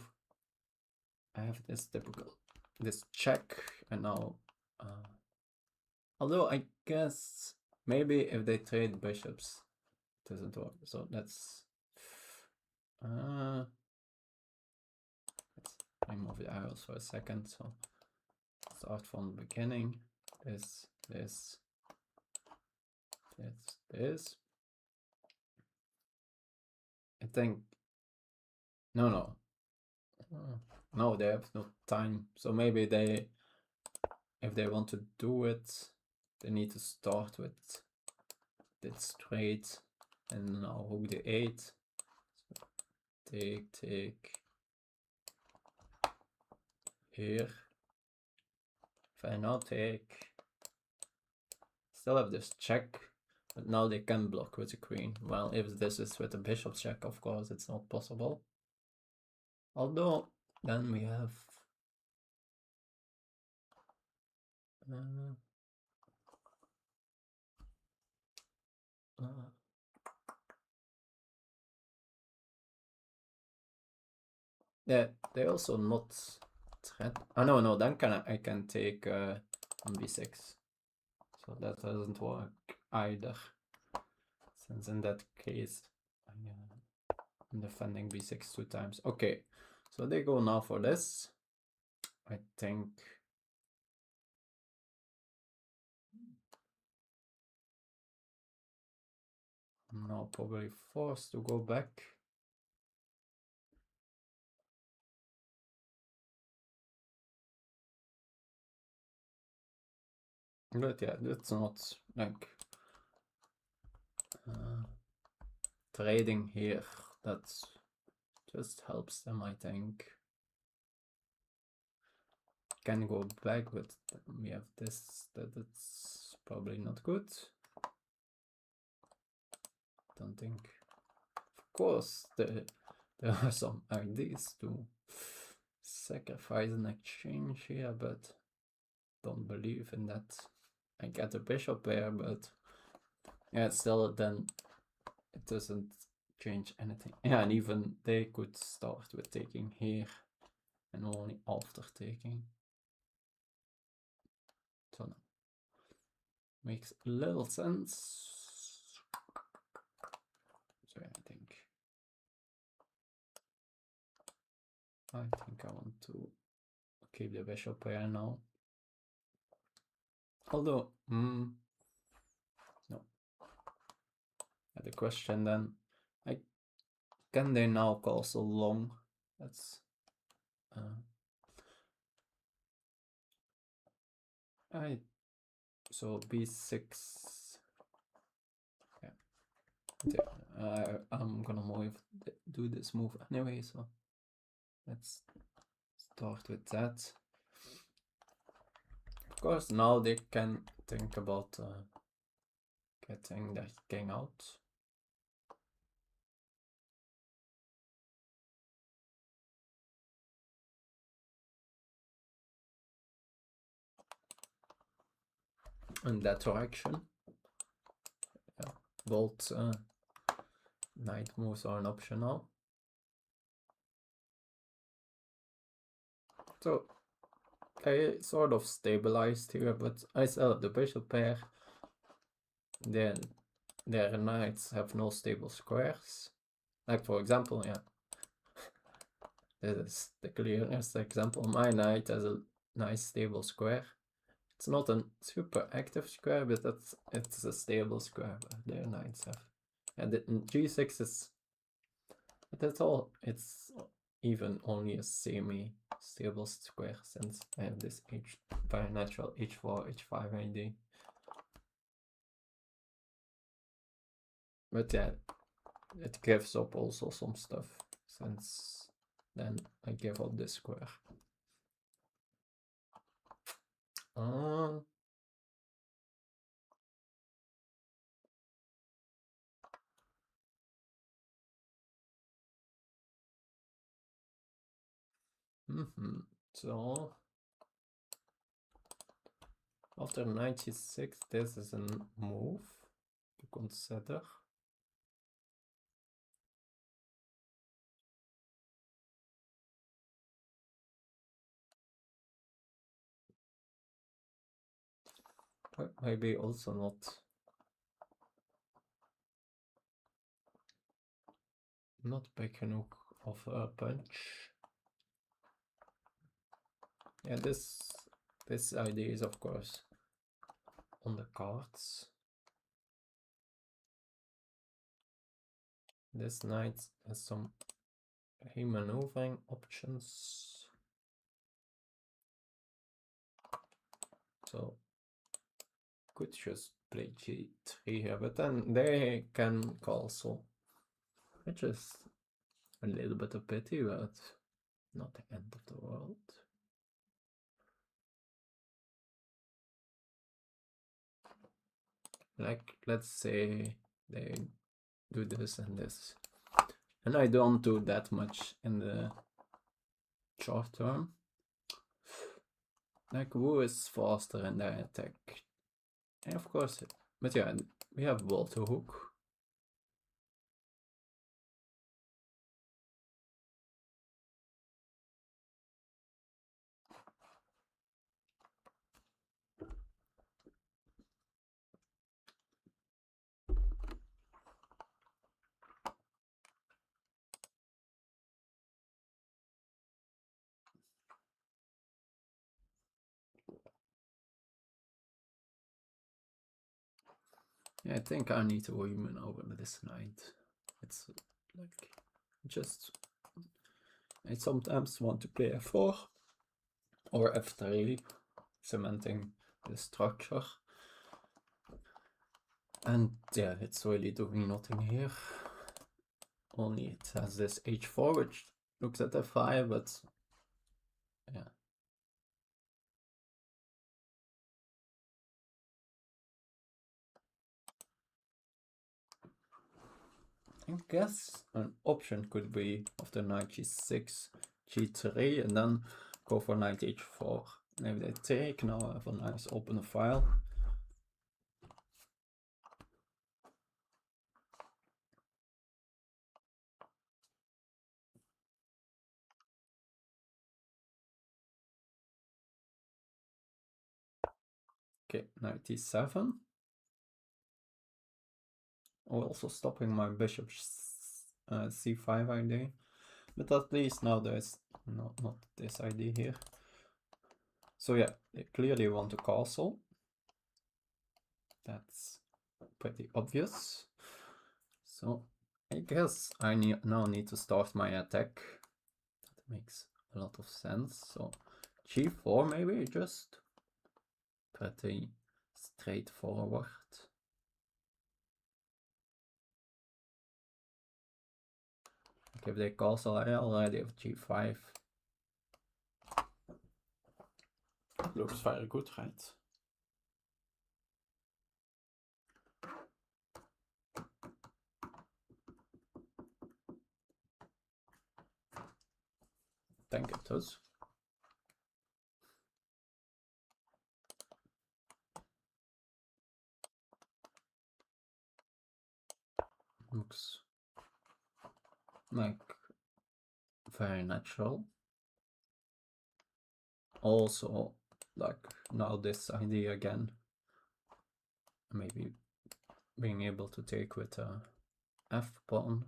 I have this typical, this check, and now, although I guess maybe if they trade bishops, it doesn't work. So let's remove the arrows for a second. So start from the beginning. This. I think no, they have no time. So maybe they, if they want to do it, they need to start with this straight, and now rook d8. So take here. If I now take, still have this check, but now they can block with the queen. Well, if this is with a bishop check, of course, it's not possible. Although, then we have yeah, they also not threat. Oh no, then I can take on b6. So that doesn't work either. Since in that case I'm defending b6 2 times. Okay, so they go now for this. I think I'm now probably forced to go back. But yeah, that's not like trading here. That just helps them, I think. Can go back, but we have this, that's probably not good. Don't think. Of course, there are some ideas to sacrifice an exchange here, but don't believe in that. I get a bishop there, but yeah, still then it doesn't change anything. Yeah, and even they could start with taking here and only after taking. So no. Makes little sense. So yeah, I think I want to keep the bishop here now. Although, no. The question then, can they now call so long? That's so b6. Yeah, I'm gonna do this move anyway. So let's start with that. Of course, now they can think about getting that king out. In that direction. Yeah, both knight moves are an option now. So I sort of stabilized here, but I still have the bishop pair. Then their knights have no stable squares. Like for example, yeah, this is the clearest example. My knight has a nice stable square. It's not a super active square, but it's a stable square. Their knights have, and g6 is, but that's all. It's even only a semi-stable square since I have this very natural h4, h5 idea. But yeah, it gives up also some stuff, since then I give up this square. So after 96, this is a move to consider. But maybe also not big enough of a punch. Yeah, this idea is of course on the cards. This knight has some maneuvering options. So could just play g3 here, but then they can castle, which is a little bit of pity, but not the end of the world. Like, let's say they do this and this, and I don't do that much in the short term. Like, who is faster in their attack? And of course, but yeah, we have ball to hook. Yeah, I think I need to win over this knight. It's like just I sometimes want to play f4 or f3, cementing the structure. And yeah, it's really doing nothing here. Only it has this h4, which looks at f5, but yeah. I guess an option could be after knight g6, g3, and then go for knight h4. Maybe they take, now I have a nice open file. Okay, knight e7. Also stopping my bishop c5 idea. But at least now there's not this idea here. So yeah, they clearly want to castle. That's pretty obvious. So I guess I now need to start my attack. That makes a lot of sense. So g4 maybe, just pretty straightforward. Like if they castle, I already have g5. Looks very good, right? Think it does. Looks like very natural. Also, like now this idea again, maybe being able to take with a f pawn.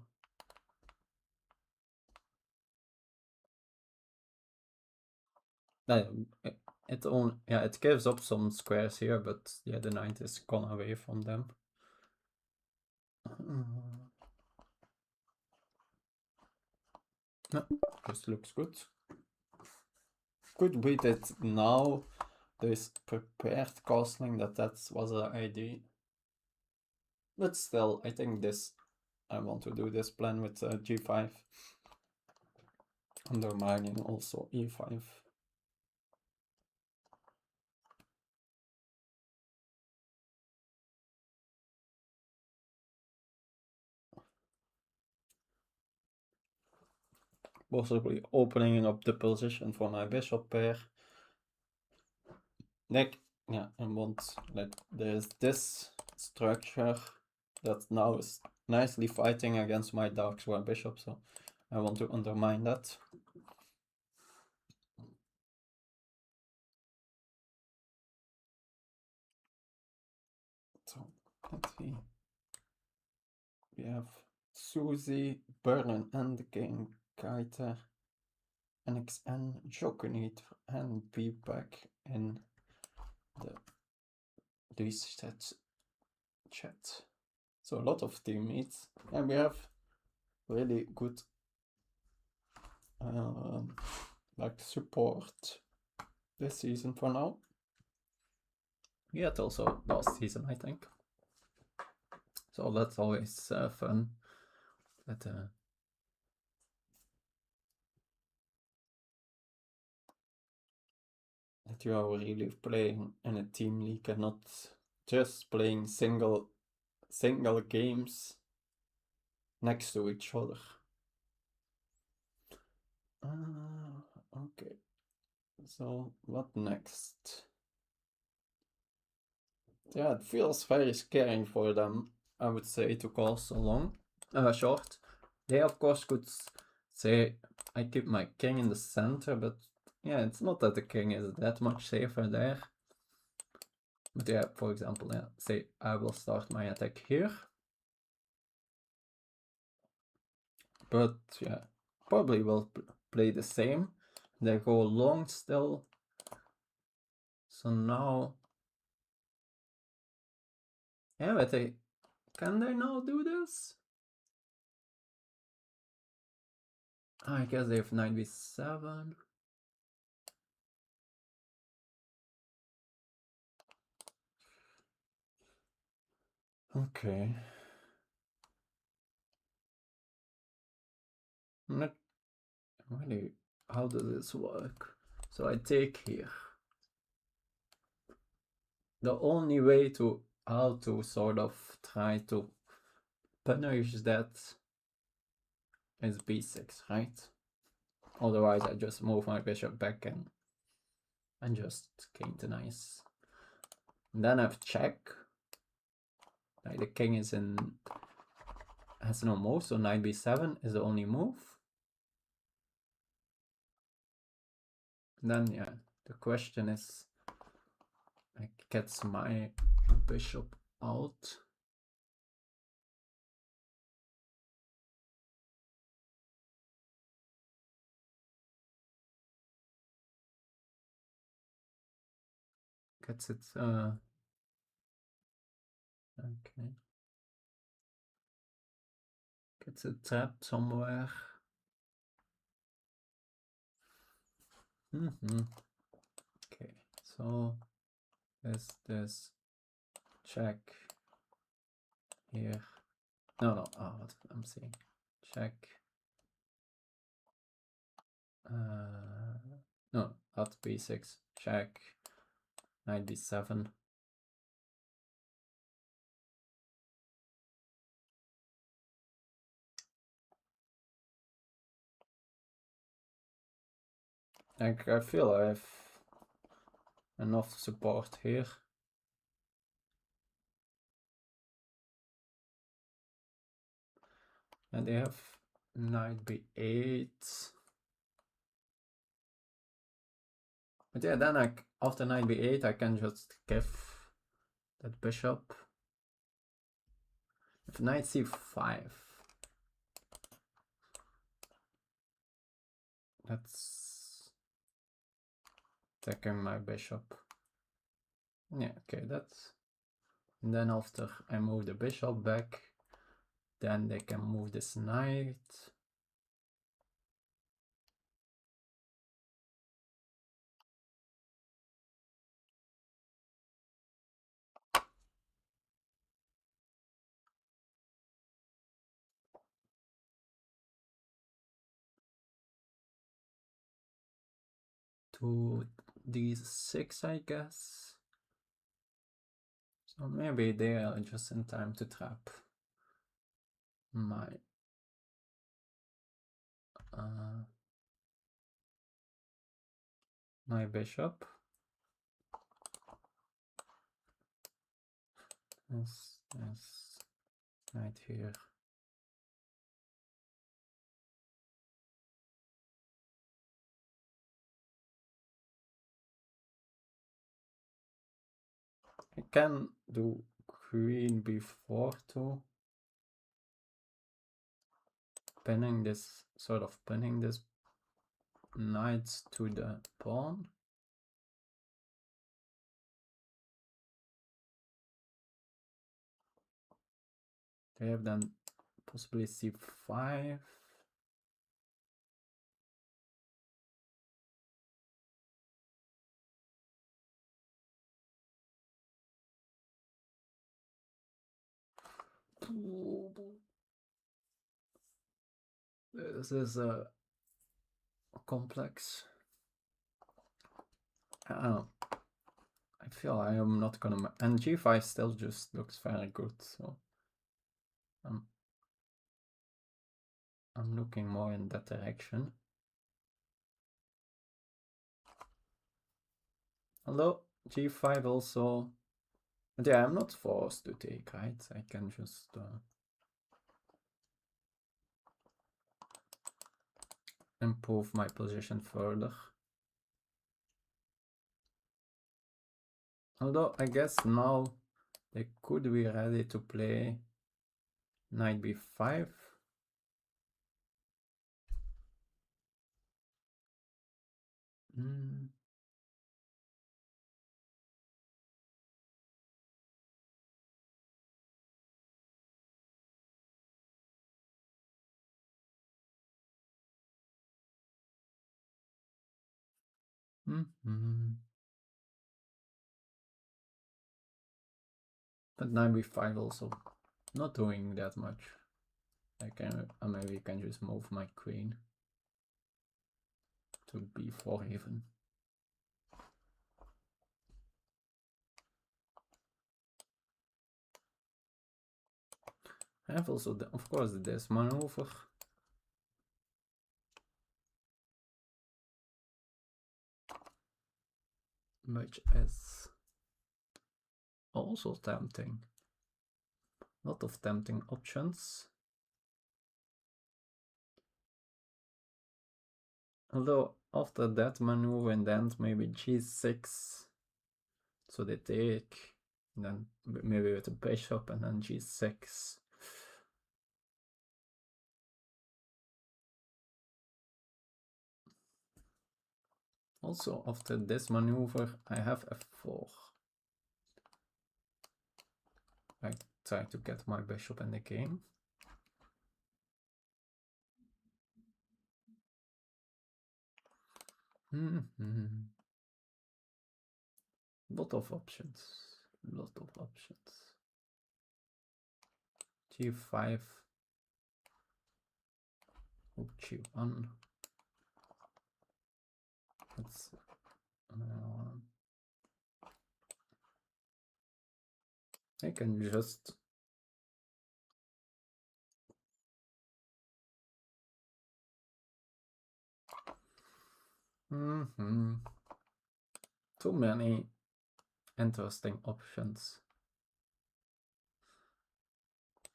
It only, yeah, it gives up some squares here, but yeah, the knight is gone away from them. No, this looks good. Could be that now there's prepared castling that was the idea. But still, I think this, I want to do this plan with g5, undermining also e5. possibly opening up the position for my bishop pair. Like, yeah, and once like there's this structure that now is nicely fighting against my dark square bishop, so I want to undermine that. So let's see. We have Susie, Berlin, Endgame, Keiter, NXN, Jokenit, and Beepak in the Lichess chat. So a lot of teammates, and we have really good like support this season for now. We had also last season, I think. So that's always fun. That you are really playing in a team league and not just playing single games next to each other. Okay, so what next? Yeah, it feels very scary for them, I would say, to call so long, short. They of course could say I keep my king in the center, but yeah, it's not that the king is that much safer there. But yeah, for example, yeah, say I will start my attack here. But yeah, probably will play the same. They go long still. So now, yeah, but can they now do this? I guess they have knight b7. Okay. I'm not really. How does this work? So I take here. The only way to how to sort of try to punish that is b6, right? Otherwise, I just move my bishop back and just gain the nice. And then I have check. Like the king is has no move, so knight b7 is the only move. And then yeah, the question is, I gets my bishop out. Gets it okay. Gets it trapped somewhere. Okay, so this check here. No, what I'm saying. Check. No, not b6. Check. Knight b7. Like I feel I have enough support here. And they have knight b8. But yeah, then after knight b8 I can just give that bishop. If knight c5, that's attacking my bishop. Yeah, okay, that's. And then after I move the bishop back, then they can move this knight. To d6, I guess. So maybe they are just in time to trap my my bishop. Yes, right here. I can do queen b4 too. Pinning this knights to the pawn. They have then possibly c5. This is a complex. I feel I am not gonna, and g5 still just looks very good, so I'm looking more in that direction. Although g5 also, but yeah, I'm not forced to take, right? I can just improve my position further. Although I guess now they could be ready to play knight b5. But knight b5 also not doing that much. I maybe can just move my queen to b4 even. I have also, of course, this maneuver. Which is also tempting. A lot of tempting options. Although after that maneuver and then maybe g6. So they take, and then maybe with a bishop and then g6. Also, after this maneuver, I have f4. I try to get my bishop in the game. Lot of options. g5. Rook g1. Let's I can just too many interesting options.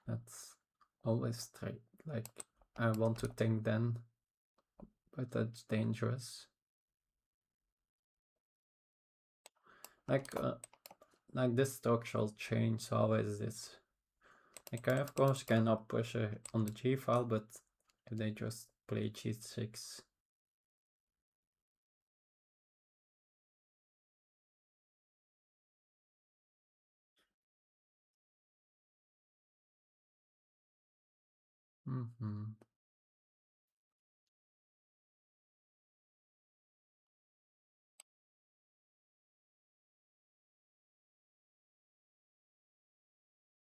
That's always straight. Like I want to think then, but that's dangerous. Like this structural change. How is this? Like I of course cannot push on the g file, but if they just play g6.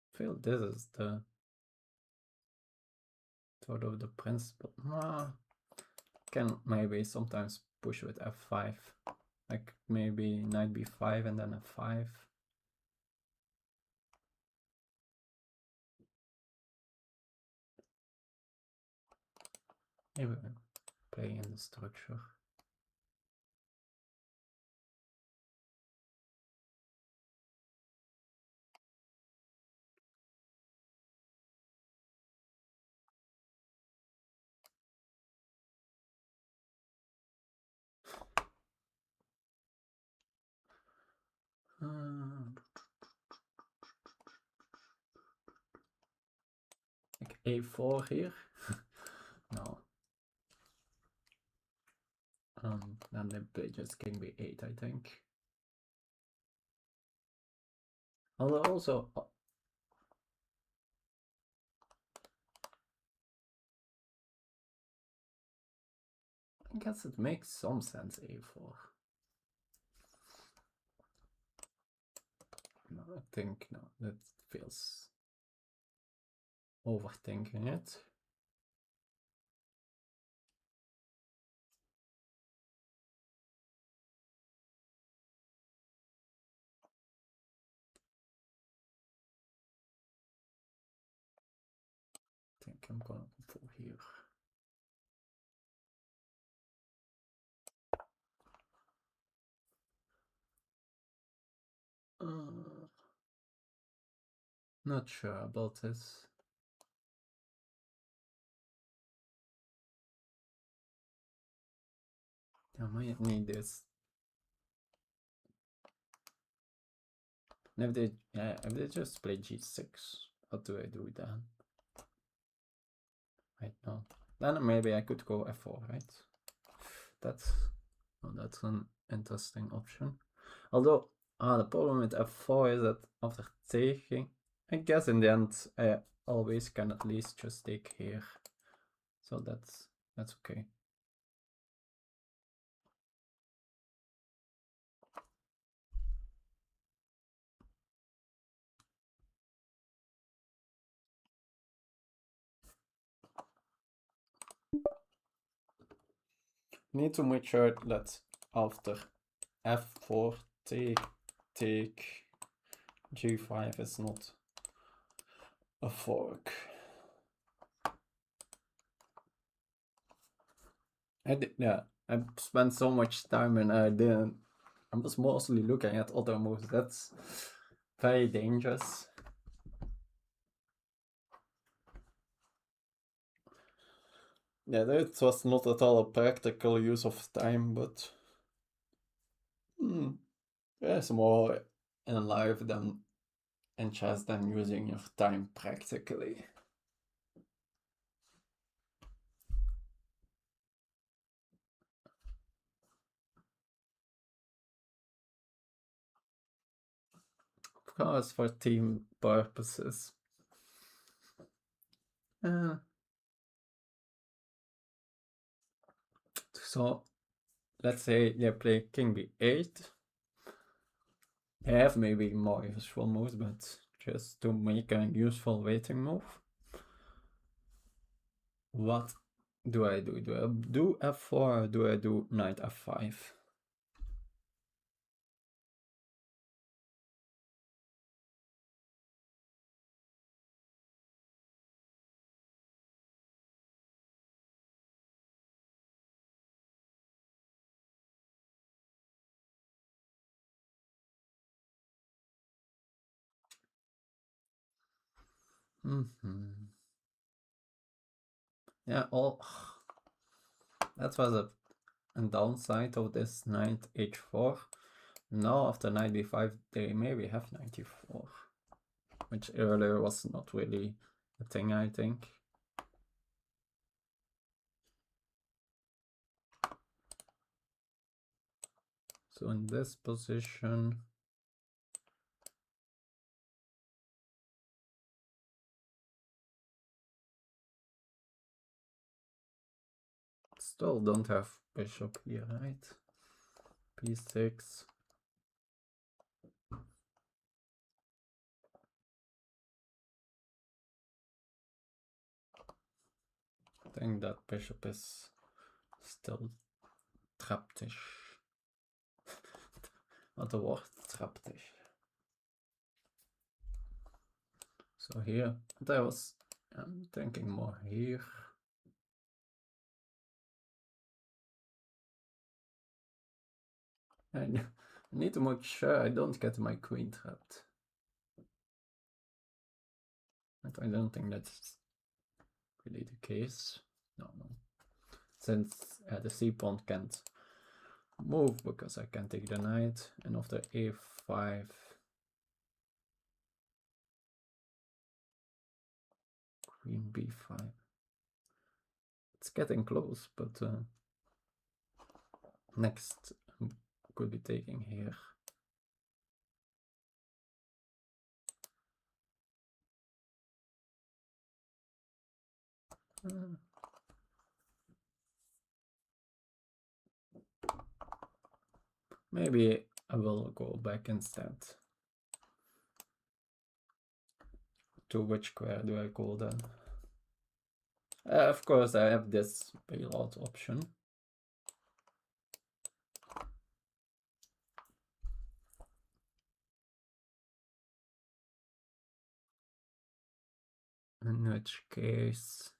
I feel this is the sort of the principle. Can maybe sometimes push with f5, like maybe knight b5 and then f5. Maybe play in the structure. Like a4 here. No. Then they play just king b8, I think. Although also, I guess it makes some sense a4. No, I think no, that feels overthinking it. I think I'm gonna go for here. Not sure about this. I might need this. And if they just play g6, what do I do then? Right now, then maybe I could go f4, right? That's an interesting option. Although, the problem with f4 is that after taking, I guess in the end I always can at least just take here. So that's okay. Need to make sure that after f4 take g5 is not a fork. I spent so much time and I was mostly looking at other moves. That's very dangerous. Yeah, that was not at all a practical use of time, but there's more in life than in chess than using your time practically. Of course, for team purposes. So let's say they play king b8. They have maybe more useful moves, but just to make a useful waiting move. What do I do? Do I do f4 or do I do knight f5? Yeah, that was a downside of this knight h4. Now after knight b5 they maybe have knight e4, which earlier was not really a thing, I think. So in this position, still don't have bishop here, right? p6. I think that bishop is still traptisch. What the word, traptisch. So here, I'm thinking more here. I need to make sure I don't get my queen trapped. But I don't think that's really the case. No. Since the c pawn can't move because I can take the knight, and after h5. Queen b5. It's getting close, but next could be taking here. Maybe I will go back instead. To which square do I go then? Of course, I have this bailout option. In which case,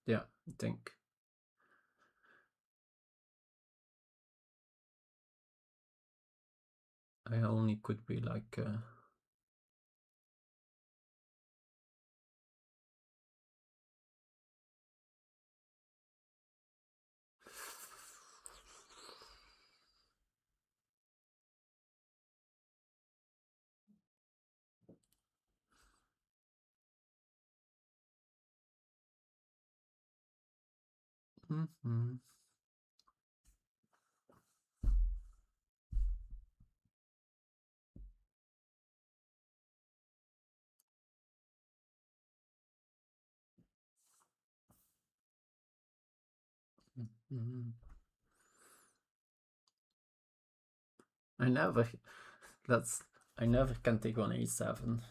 yeah, I think I only could be like I never I never can take on a7.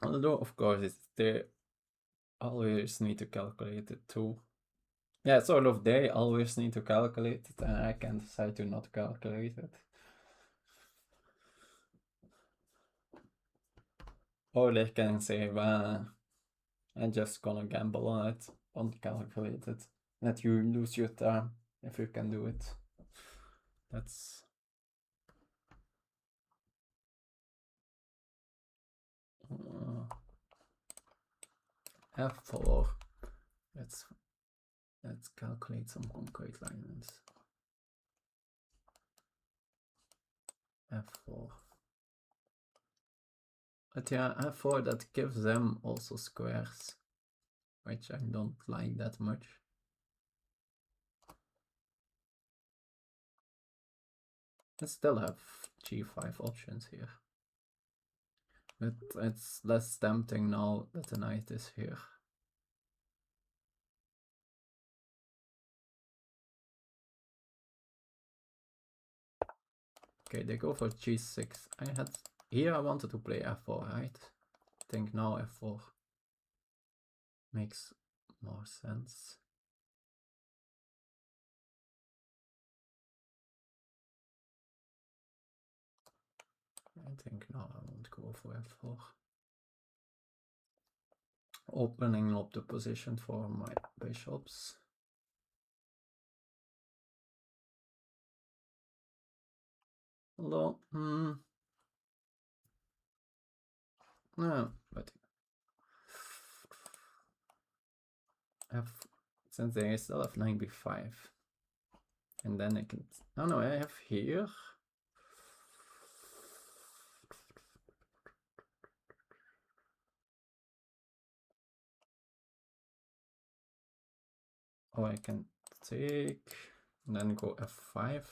Although of course they always need to calculate it too. Yeah, sort of they always need to calculate it and I can decide to not calculate it. Or they can say, well, I'm just gonna gamble on it, uncalculate it. Let you lose your time if you can do it. That's f4. Let's calculate some concrete lines. f4. But yeah, f4 that gives them also squares, which I don't like that much. I still have g5 options here. But it's less tempting now that the knight is here. Okay, they go for g6. Here I wanted to play f4, right? I think now f4 makes more sense. I think now I won't go for f4. Opening up the position for my bishops. Although, no, but since they still have 9b5, and then I can. Oh no, I have here. Oh, I can take and then go f5.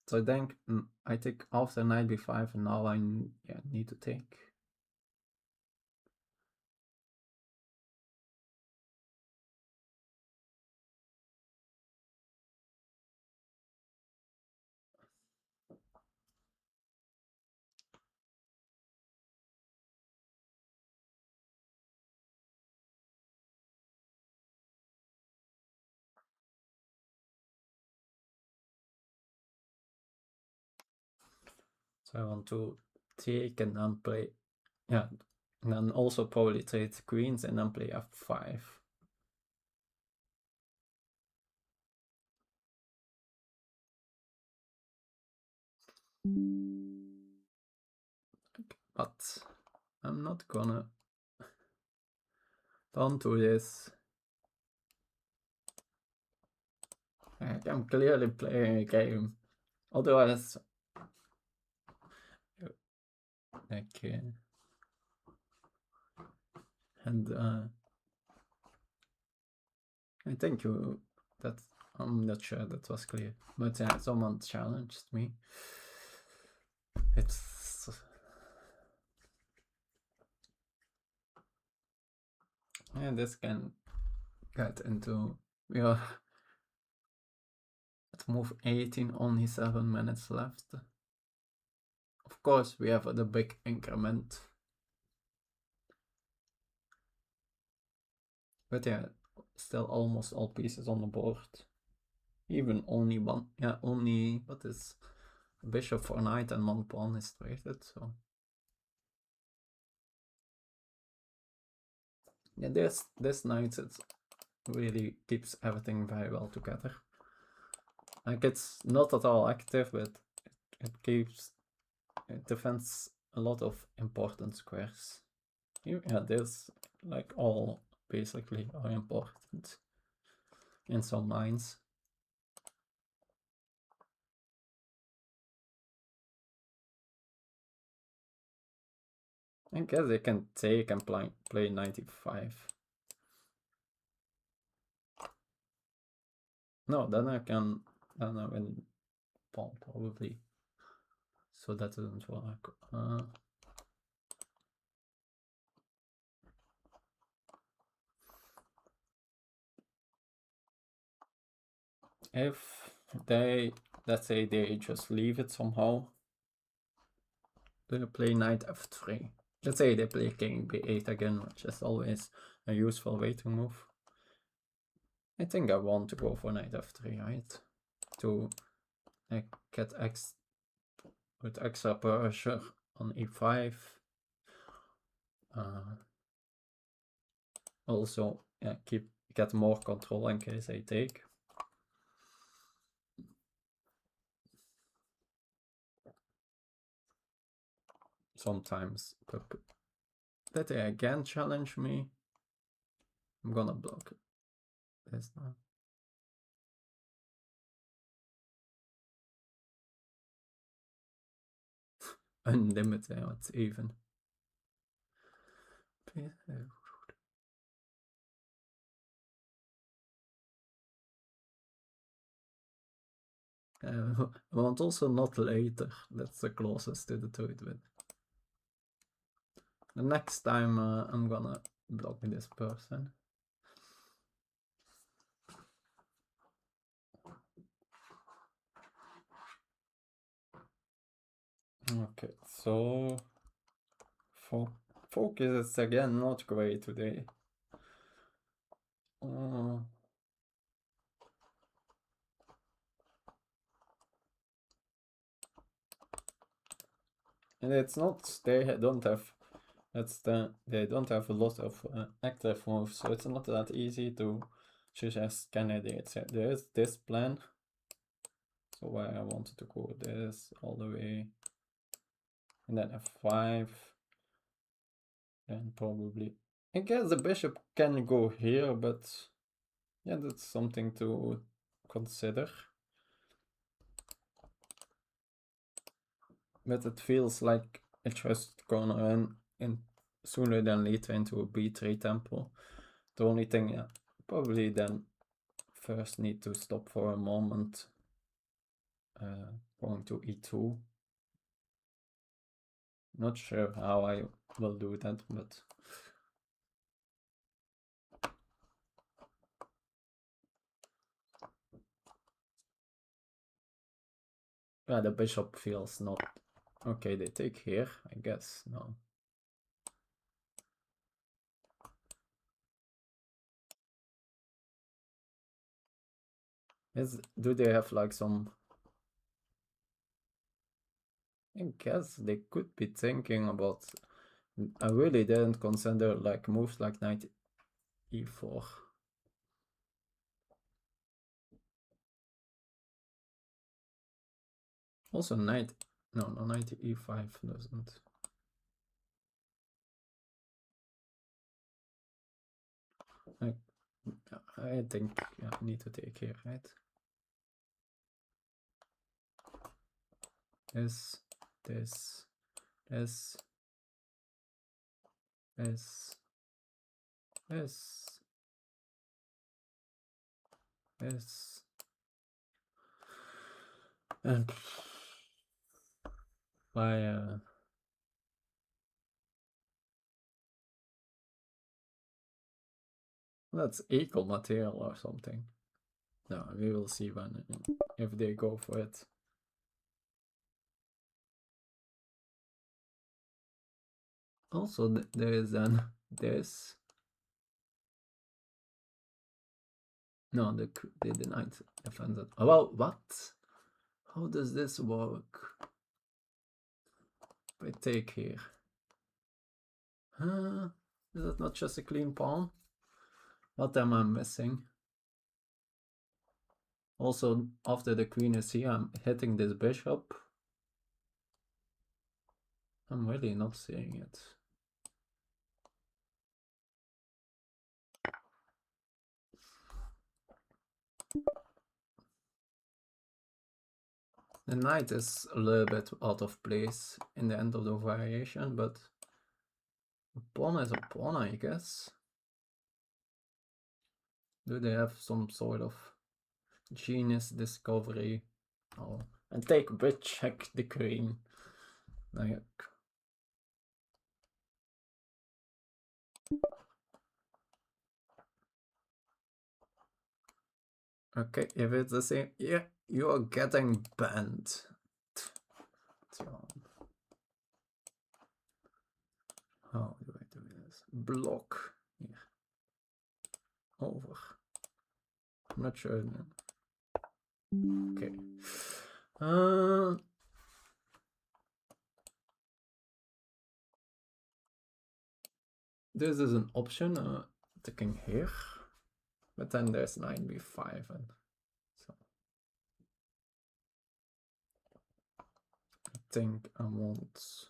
So I think I take after knight b5, and now I need to take. So I want to take and then play, yeah, and then also probably trade queens and then play f5. But I'm not gonna don't do this. I'm clearly playing a game. Otherwise, like, and I think that I'm not sure that was clear, but yeah, someone challenged me. It's and this can get into we are at move 18, only 7 minutes left. Of course, we have the big increment, but yeah, still almost all pieces on the board. Even only one, yeah, only what is bishop for knight and one pawn is traded. So yeah, this knight it really keeps everything very well together. Like it's not at all active, but it defends a lot of important squares. Yeah, this like all basically are important in some lines. I guess I can take and play 95. No, then I win pawn probably. So that doesn't work. If they, let's say they just leave it somehow, they play knight f3. Let's say they play king b8 again, which is always a useful way to move. I think I want to go for knight f3, right? To get with extra pressure on e5. Also, yeah, get more control in case I take. Sometimes, but that they again challenge me. I'm gonna block this now. Unlimited, it's even. I want also not later. That's the closest to the tweet with. The next time I'm gonna block this person. Okay, so focus is again not great today. And it's not they don't have they don't have a lot of active moves, so it's not that easy to suggest candidates. There is this plan, so where I wanted to go this all the way, and then f5, and probably I guess the bishop can go here, but yeah, that's something to consider. But it feels like it's just gonna run in sooner than later into a b3 tempo. The only thing, yeah, probably then first need to stop for a moment, going to e2. Not sure how I will do that, but yeah, the bishop feels not okay. They take here, I guess. No. Do they have like some I guess they could be thinking about. I really didn't consider like moves like knight e4. Also knight, no, knight e5 doesn't. I think yeah, I need to take here, right? This, this, this, this, this, and by that's equal material or something. No, we will see when if they go for it. Also, there is then this. No, they denied defense. Well, what? How does this work? If I take here. Is it not just a clean pawn? What am I missing? Also, after the queen is here, I'm hitting this bishop. I'm really not seeing it. The knight is a little bit out of place in the end of the variation, but a pawn is a pawn, I guess. Do they have some sort of genius discovery? Oh, and take bit check the queen. Like, okay, if it's the same, yeah, you are getting banned. How do I do this? Block here. Over. I'm not sure. Okay. This is an option, taking here. But then there's 9b5 and so I think I want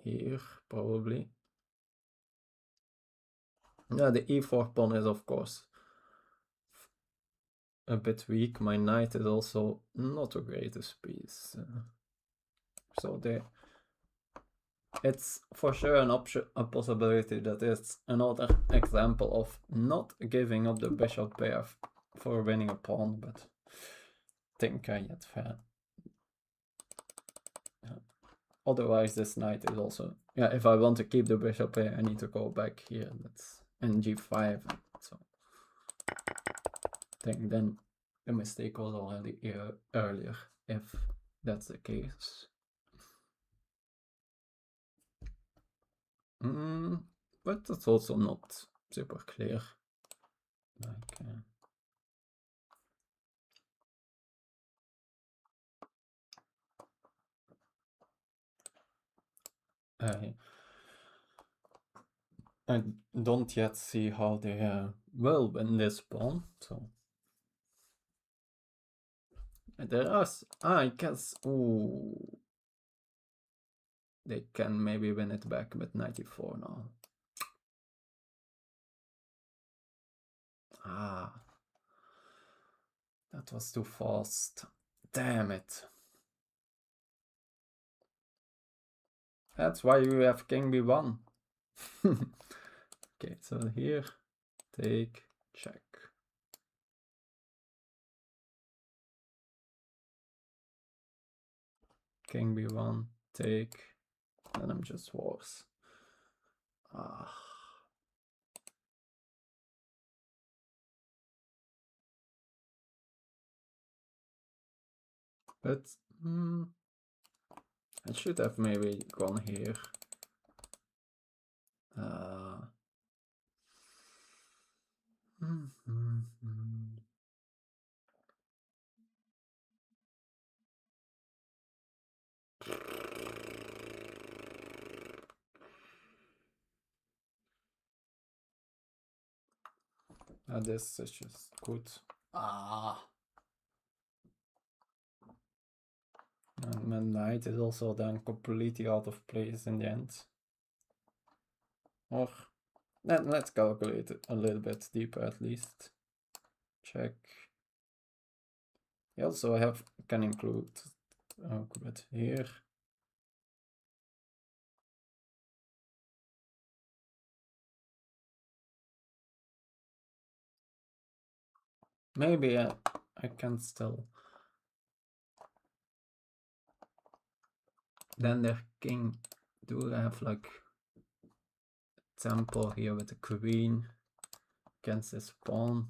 here probably. Yeah, the e4 pawn is of course a bit weak. My knight is also not the greatest piece. So it's for sure an option, a possibility that is another example of not giving up the bishop pair for winning a pawn, but I think I get fair. Otherwise, this knight is also, yeah, if I want to keep the bishop here, I need to go back here. That's in g5. So I think then the mistake was already earlier, if that's the case. But that's also not super clear. Like, I don't yet see how they will win this pawn, so there are, I guess, ooh, they can maybe win it back with 94 now. That was too fast. Damn it. That's why you have king b1. Okay, so here, take, check. King b1, take, and I'm just worse. But I should have maybe gone here. This is just good. And my knight is also then completely out of place in the end. Or let's calculate it a little bit deeper at least. Check. You also can include it here. Maybe I can still. Then their king do have like tempo here with the queen against this pawn.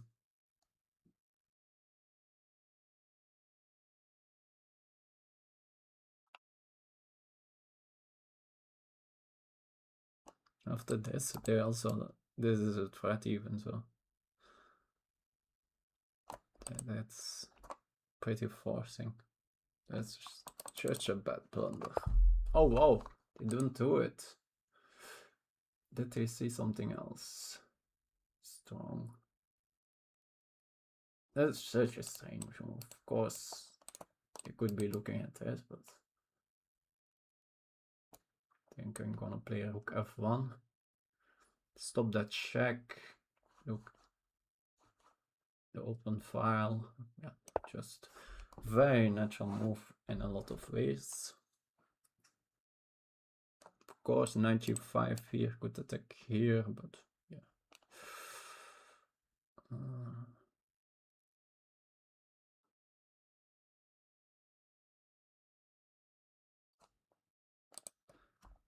After this, they also this is a threat even, so that's pretty forcing. That's such a bad blunder. Oh wow, they didn't do it. Did they see something else? Strong. That's such a strange move. Of course, you could be looking at this, but I think I'm gonna play rook f1. Stop that check. Look, the open file. Yeah, just very natural move in a lot of ways. Of course, knight g5 here could attack here, but yeah.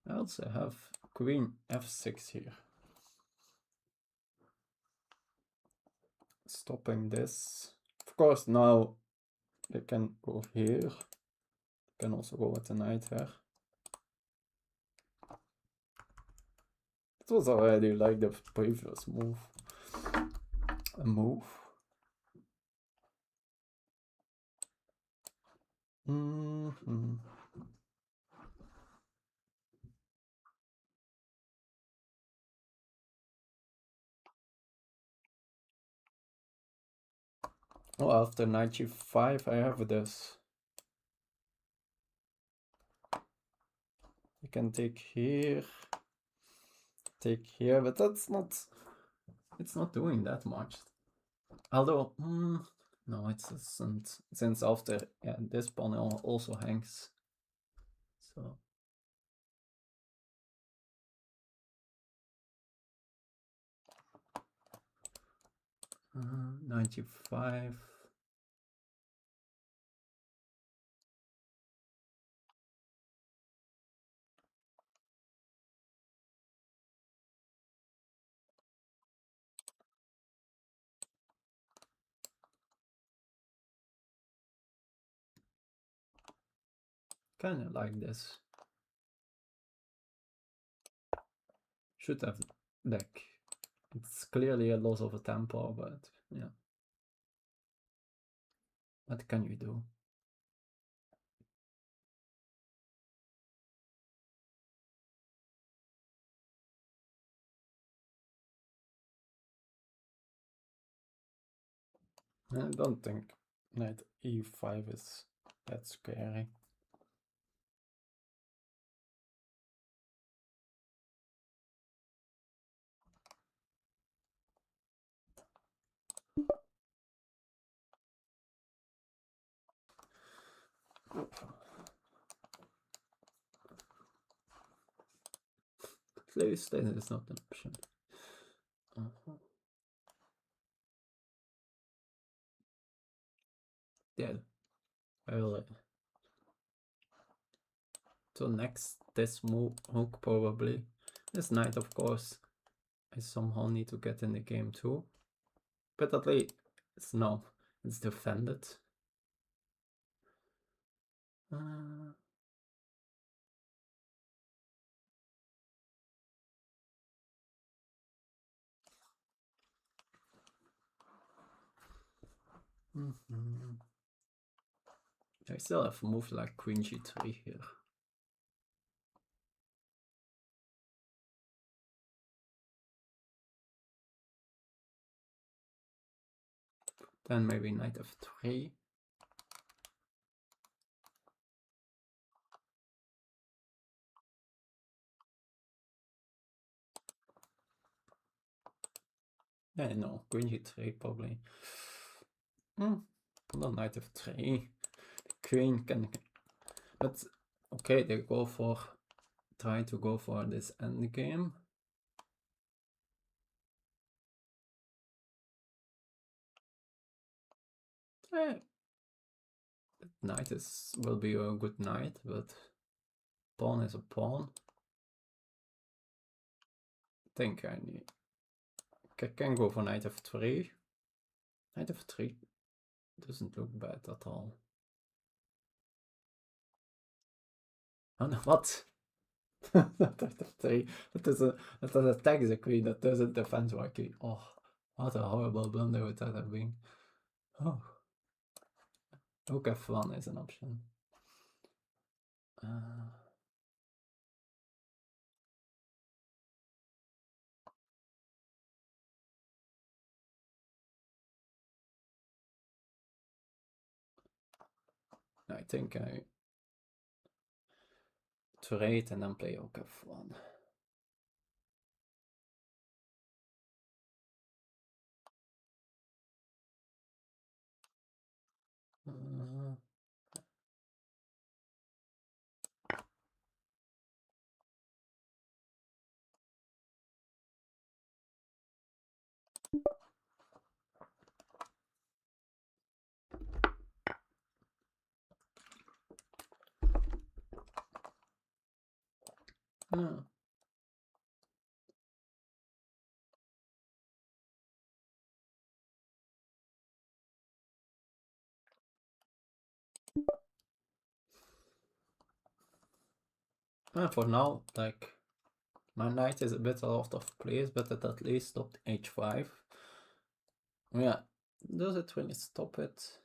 I also have queen f6 here. Stopping this. Of course, now they can go here. Can also go with the knight here. It was already like the previous move. A move. Oh, after knight g5, I have this. You can take here, but that's not. It's not doing that much. Although, no, it doesn't. Since after, yeah, this pawn also hangs. So. Knight g5. Kind of like this. Should have deck. It's clearly a loss of a tempo, but yeah. What can you do? I don't think knight e5 is that scary. At least that is not an option. Yeah, well, so next this move hook probably. This knight, of course, I somehow need to get in the game too. But at least it's defended. I still have moved like queen g3 here. Then maybe knight f3. Yeah, no, queen g3 probably. No, knight f3. Queen can, but okay, they go for, try to go for this endgame. Knight will be a good knight, but pawn is a pawn. I think I can go for knight f3. Knight f3 doesn't look bad at all. Oh no, what? Knight f3. That attacks the queen, that doesn't defend my queen. Oh, what a horrible blunder would that have been. Oh. Rook f1 is an option. I think I trade and then play Rook f1. For now, like, my knight is a bit out of place, but it at least stopped h5. Yeah, does it really stop it?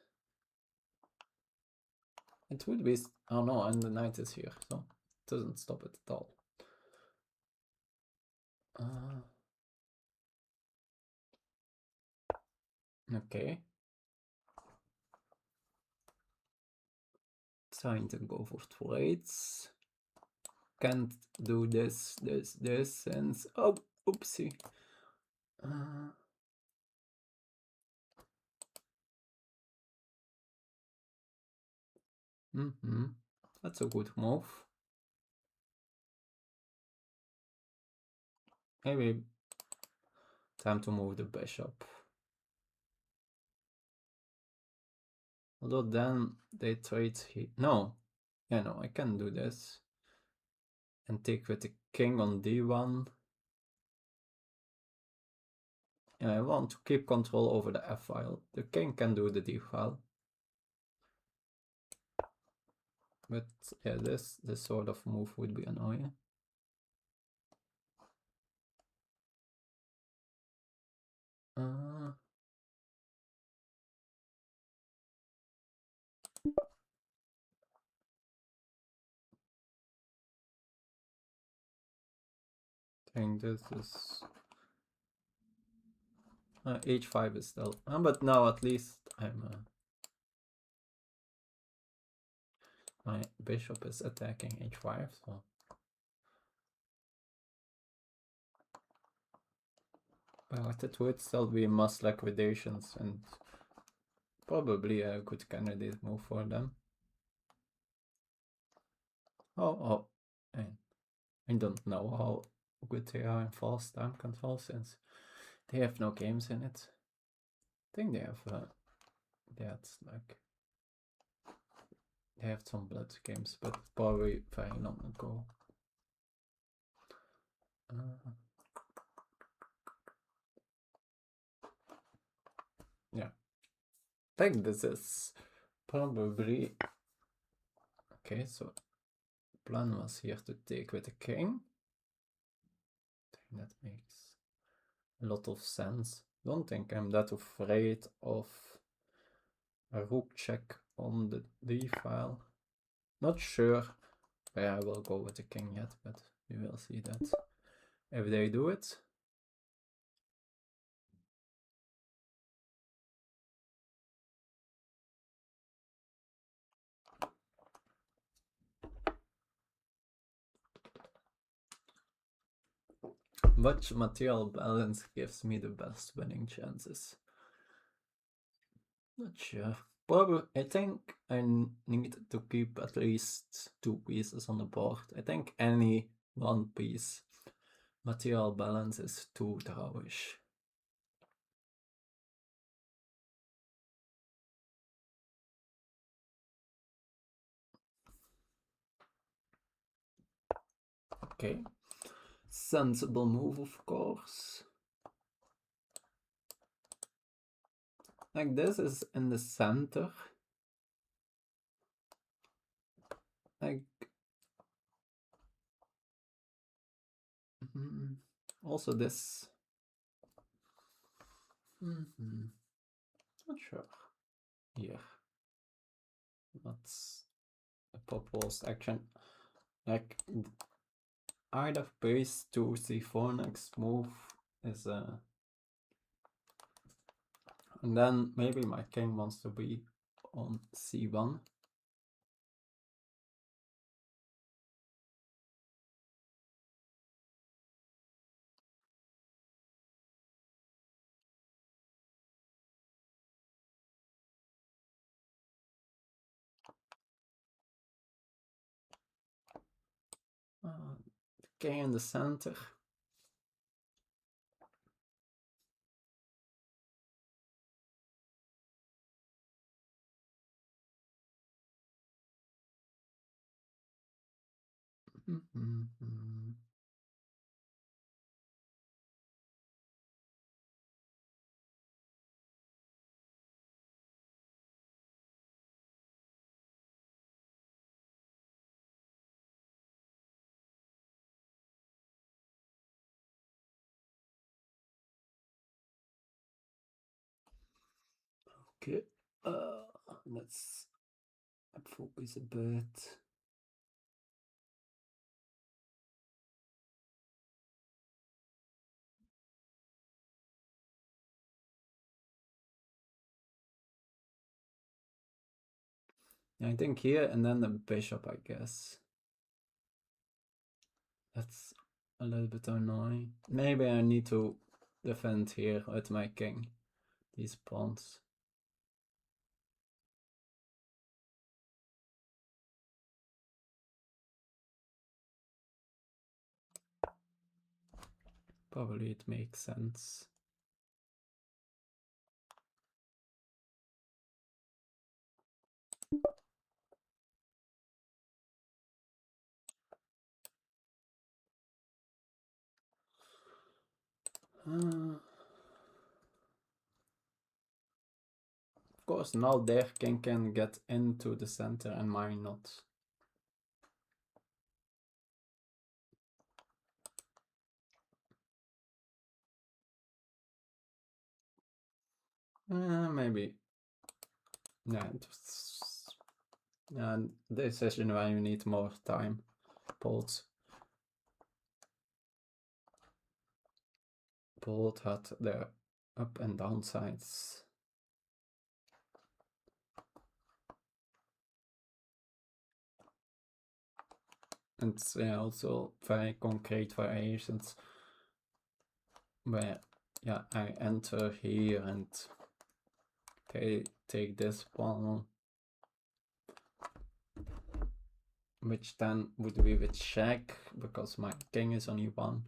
It would be, oh no, and the knight is here, so it doesn't stop it at all. Okay. Trying to go for trades. Can't do this, since, oh, oopsie. That's a good move. Maybe time to move the bishop. Although then they trade here. No. Yeah, no, I can do this. And take with the king on d1. And I want to keep control over the f file. The king can do the d file. But yeah, this sort of move would be annoying. I think this is h5 is still, but now at least I'm my bishop is attacking h5, so but it would still be mass liquidations and probably a good candidate move for them. Oh, I don't know how good they are in fast time control since they have no games in it. I think they have that's like they have some blood games, but probably very long ago. Yeah, I think this is probably okay. So plan was here to take with the king. I think that makes a lot of sense. Don't think I'm that afraid of a rook check on the d file. Not sure where I will go with the king yet, but we will see that if they do it. Which material balance gives me the best winning chances? Not sure. Probably, I think I need to keep at least 2 pieces on the board. I think any 1 piece material balance is too drawish. Okay. Sensible move, of course. Like this is in the center. Like also this. Not sure. Here. What's a proposed action? Like I'd have base to c4 next move is and then maybe my king wants to be on c1. King in the center. Okay, let's focus a bit. I think here and then the bishop, I guess. That's a little bit annoying. Maybe I need to defend here with my king. These pawns. Probably it makes sense. Of course, now their king can get into the center and mine not. Maybe. Yeah, decision where you need more time. Both had their up and down sides. And yeah, also very concrete variations where I enter here and they take this pawn, which then would be with check because my king is only 1.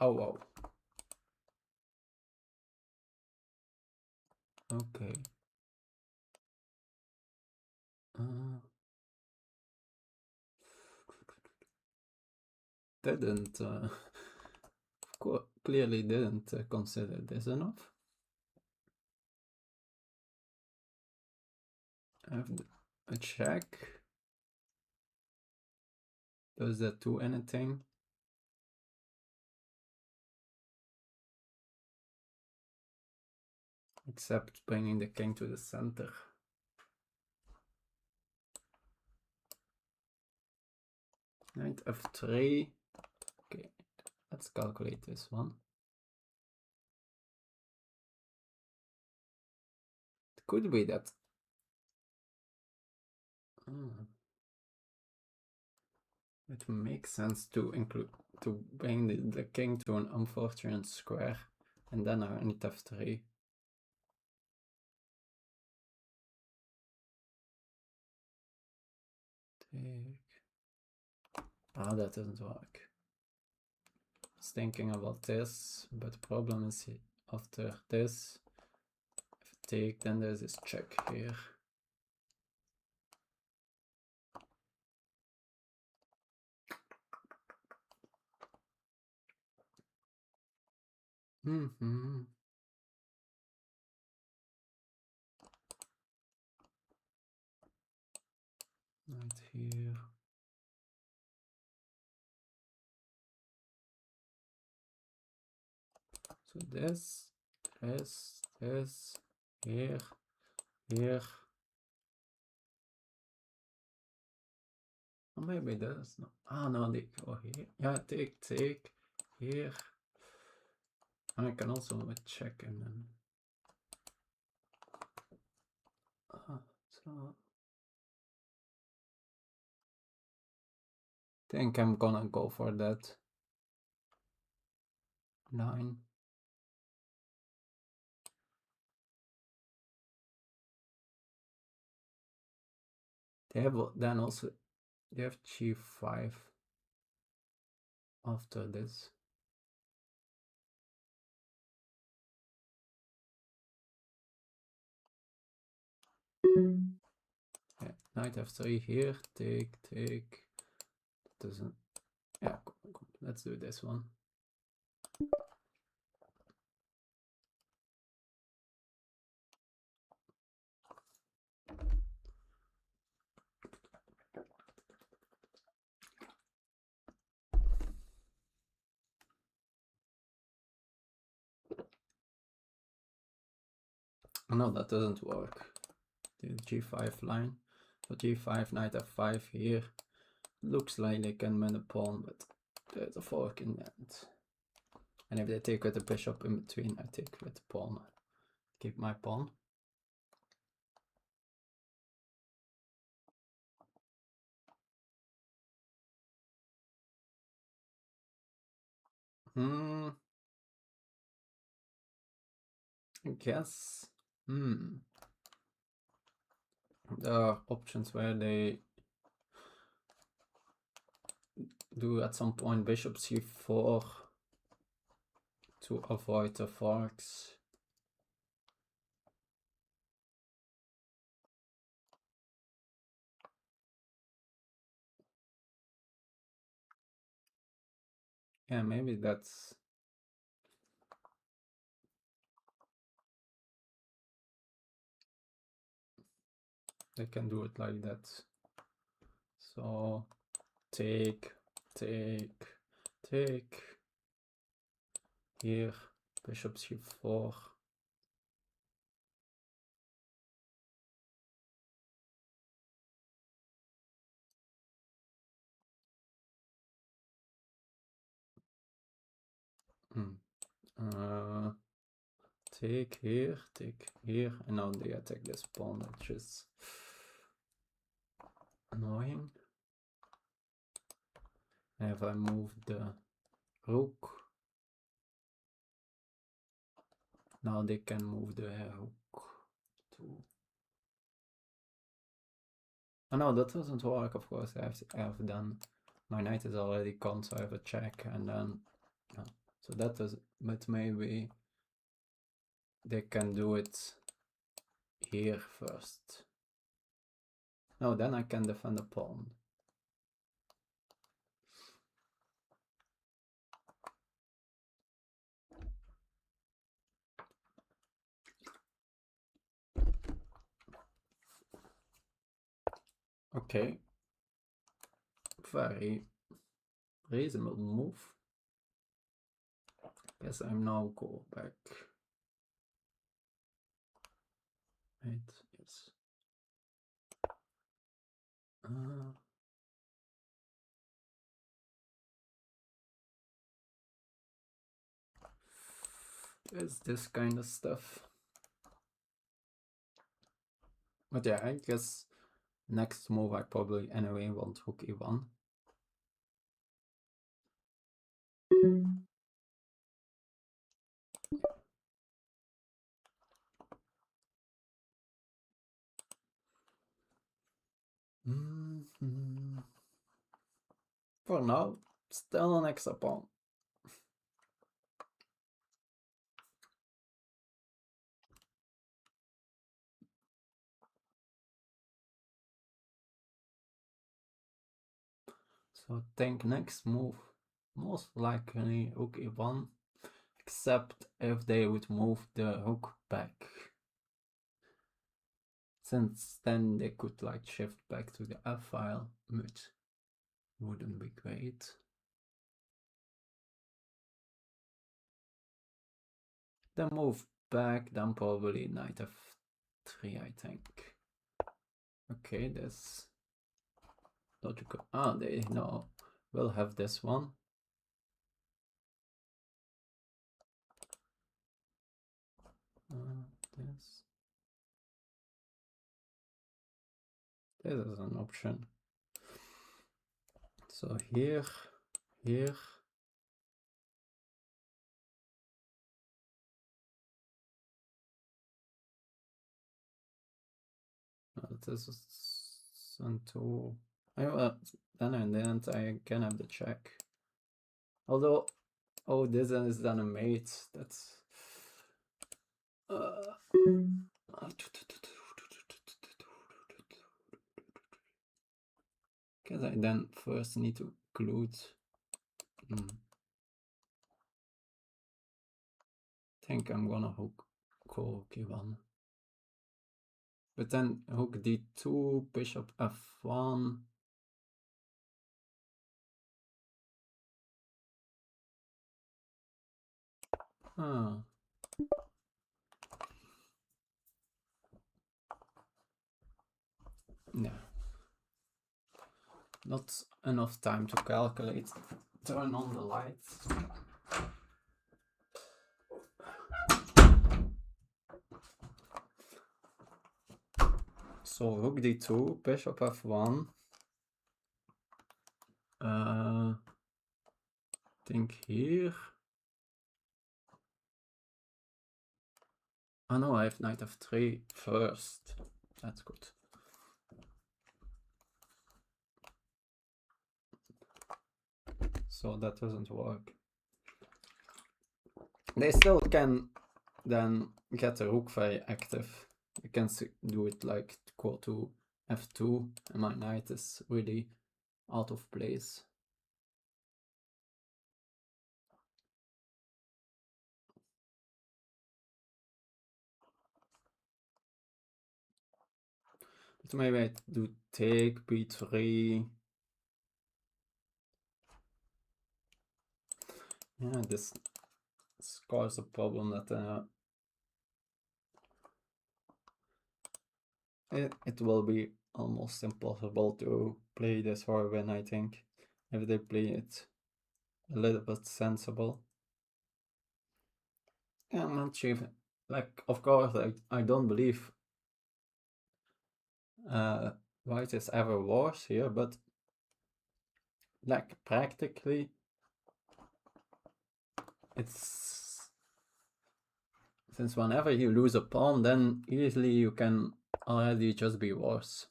Oh wow. Okay. Didn't clearly didn't consider this enough. I have a check. Does that do anything? Except bringing the king to the center. Knight f3. Let's calculate this one. It could be that. It makes sense to bring the king to an unfortunate square, and then I need F3. Ah, that doesn't work. I was thinking about this, but the problem is after this, if I take, then there's this check here. Right here. So this, here, here. Or maybe this. No. Ah, no, they go here. Yeah, take, here. And I can also check and then. So. I think I'm gonna go for that line. They have then also they have g5 after this. Yeah, knight f3 here, take. Doesn't. Yeah, let's do this one. No, that doesn't work. The g5 line. So g5, knight f5 here. Looks like they can win a pawn, but there's a fork in the end. And if they take with the bishop in between, I take with the pawn. Keep my pawn. I guess. There are options where they do at some point bishop c4 to avoid the forks. Yeah, maybe that's. They can do it like that. So take. Here, bishop c4. Take here, and now they attack this pawn, which is annoying. And if I move the rook, now they can move the rook to. Oh no, that doesn't work, of course. I have done. My knight is already gone, so I have a check, and then. No. So that does. But maybe they can do it here first. No, then I can defend the pawn. Okay. Very reasonable move. Guess I'm now go back. Right, yes. is this kind of stuff. But yeah, I guess next move I probably anyway want rook e1. For now, still an extra pawn. So I think next move, most likely rook e1, except if they would move the rook back. Since then they could like shift back to the f file, which wouldn't be great. Then move back, then probably knight f3, I think. Okay, that's logical. Ah, they know we'll have this one. This is an option. So here. This is on two. Then in the end I can have the check. Although, oh, this is then a mate. That's because I then first need to include. Think I'm gonna hook rook e1. But then rook d2, bishop f1. Ah. Yeah. Not enough time to calculate. Turn on the lights. So rook d2, bishop f1. Think here. Oh no, I have knight f3 first. That's good. So that doesn't work. They still can then get the rook very active. You can do it like go to f2 and my knight is really out of place. But maybe I do take b3. Yeah, this causes a problem that it will be almost impossible to play this for a win, I think, if they play it a little bit sensible. Yeah, I'm not sure. Like, of course, I don't believe White is ever worse here, but like practically, it's since whenever you lose a pawn, then easily you can already just be worse.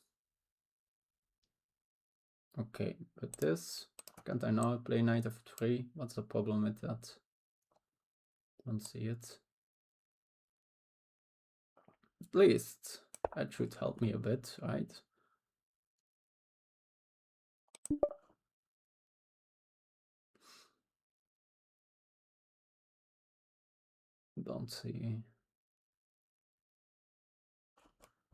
Okay, but this, can't I now play knight f3? What's the problem with that? Don't see it. At least that should help me a bit, right? Don't see.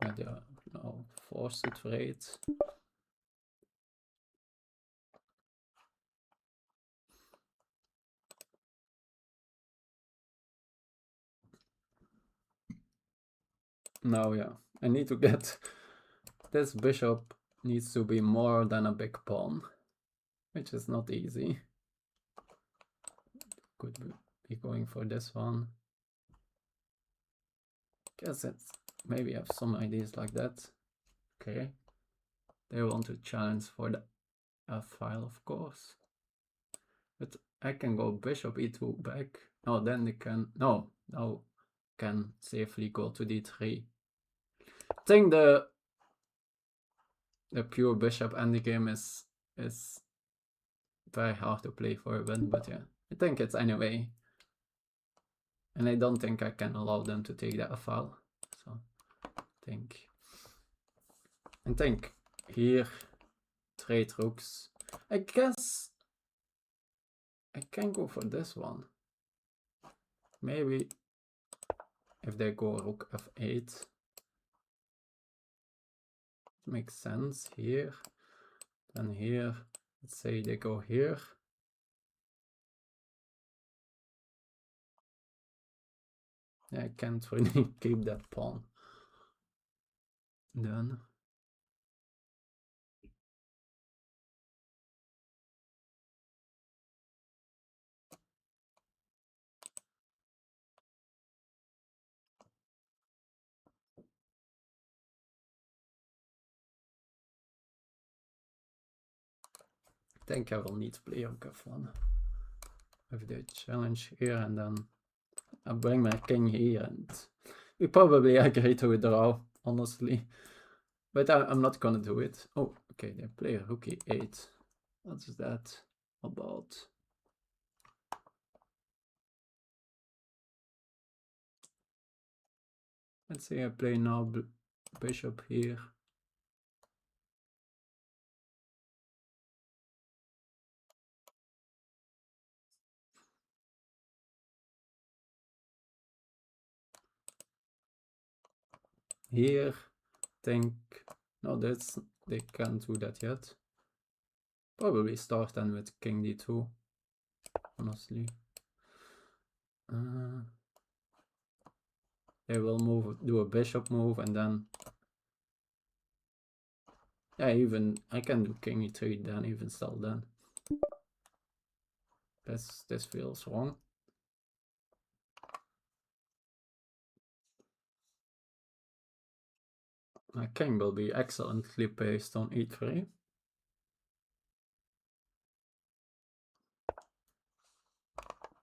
Yeah, they are now forced to trade. Now, yeah, I need to get this bishop needs to be more than a big pawn, which is not easy. Could be going for this one. Guess it's maybe I have some ideas like that. Okay. They want to challenge for the F file, of course. But I can go bishop e2 back. Oh, then they can. No, now can safely go to d3. I think the pure bishop endgame is very hard to play for a win, but yeah, I think it's anyway. And I don't think I can allow them to take the F file. So I think here trade rooks. I guess I can go for this one. Maybe if they go rook f8, it makes sense here. Then here, let's say they go here. I can't really keep that pawn. Then I think I will need to play rook f1 if they challenge here, and then I bring my king here, and we probably agree to a draw, honestly. But I'm not gonna do it. Oh, okay, they play rook e8. What's that about? Let's say I play now bishop here. Here, think, no, that's, they can't do that yet. Probably start then with king d2, honestly. They will move, do a bishop move, and then, yeah, even I can do king e3 then, even still then. This feels wrong. My king will be excellently placed on e3.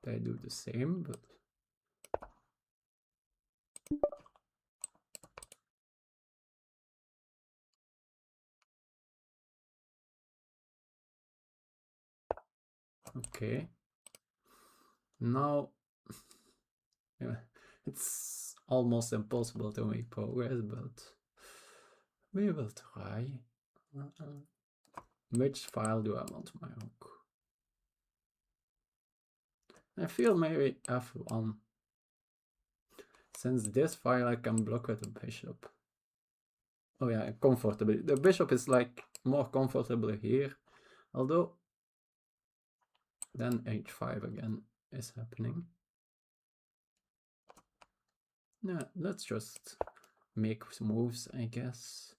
They do the same, but okay. Now, yeah, it's almost impossible to make progress, but we will try. Which file do I want my rook? I feel maybe f1. Since this file I can block with the bishop. Oh yeah, comfortably. The bishop is like more comfortable here. Although then h5 again is happening. Yeah, let's just make moves, I guess.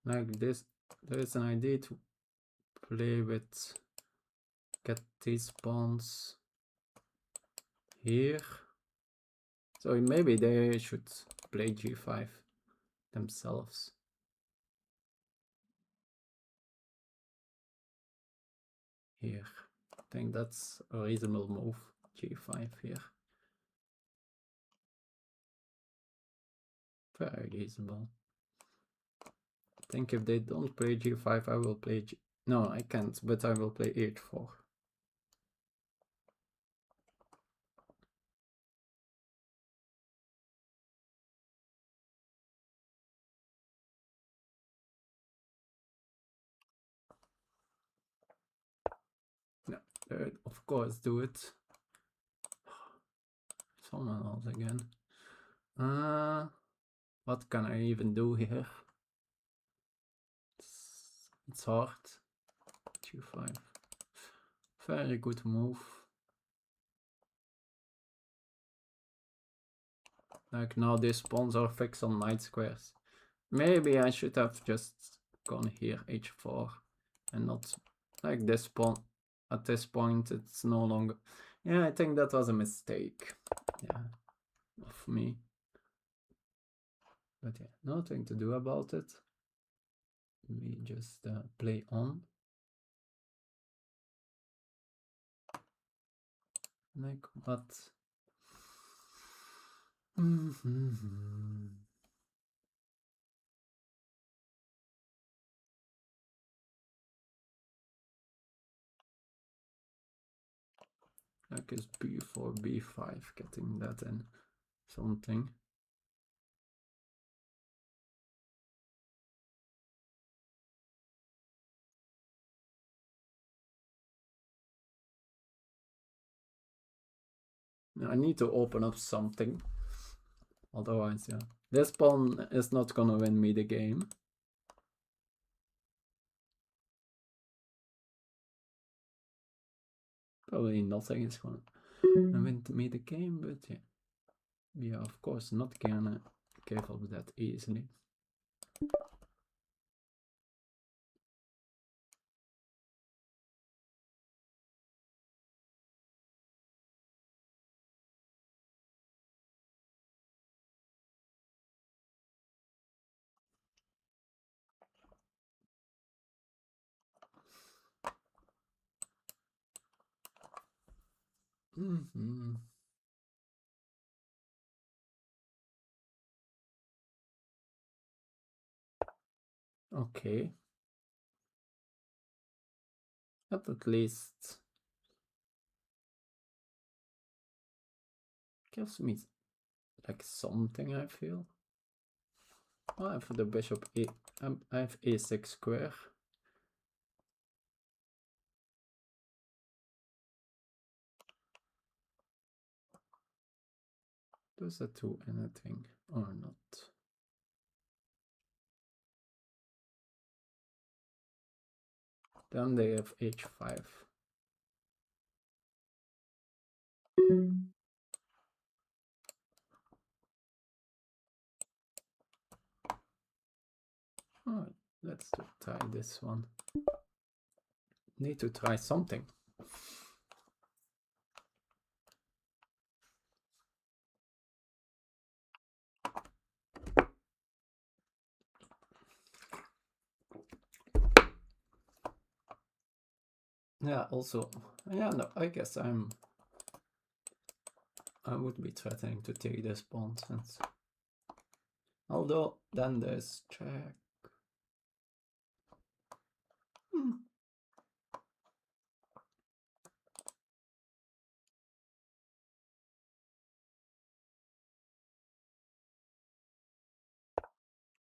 Like this, there is an idea to play with, get these pawns here. So maybe they should play g5 themselves. Here, I think that's a reasonable move, g5 here. Very reasonable. I think if they don't play g5, I will play no, I can't, but I will play h4. No, of course do it. Someone else again. What can I even do here? It's hard. g5. Very good move. Like now these pawns are fixed on knight squares. Maybe I should have just gone here h4 and not like this pawn. At this point it's no longer. Yeah, I think that was a mistake. Yeah, of me. But yeah, nothing to do about it. We just play on. Like what? Like is b4, b5, getting that in something. I need to open up something. Otherwise, yeah. This pawn is not gonna win me the game. Probably nothing is gonna win me the game, but yeah. We are of course not gonna give up that easily. Okay. But at least gives me like something, I feel. Oh, I have the bishop a. I have a6 square. Does that do anything or not? Then they have h5. Alright, let's try this one. Need to try something. Yeah, also, yeah, no, I guess I would be threatening to take this pawn since. Although, then there's check.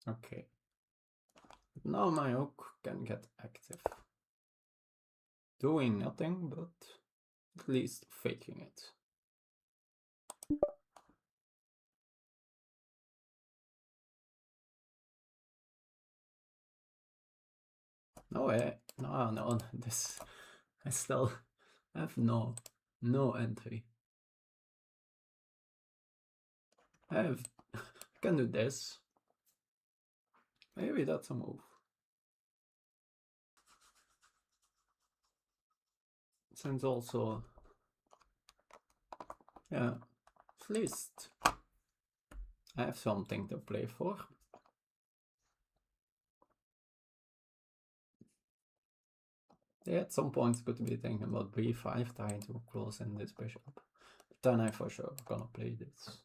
Okay. Now my hook can get active. Doing nothing, but at least faking it. No way. No, this, I still have no entry. I can do this. Maybe that's a move. Since also, yeah, at least I have something to play for. They at some point could be thinking about b5, trying to close in this bishop. But then I for sure gonna play this.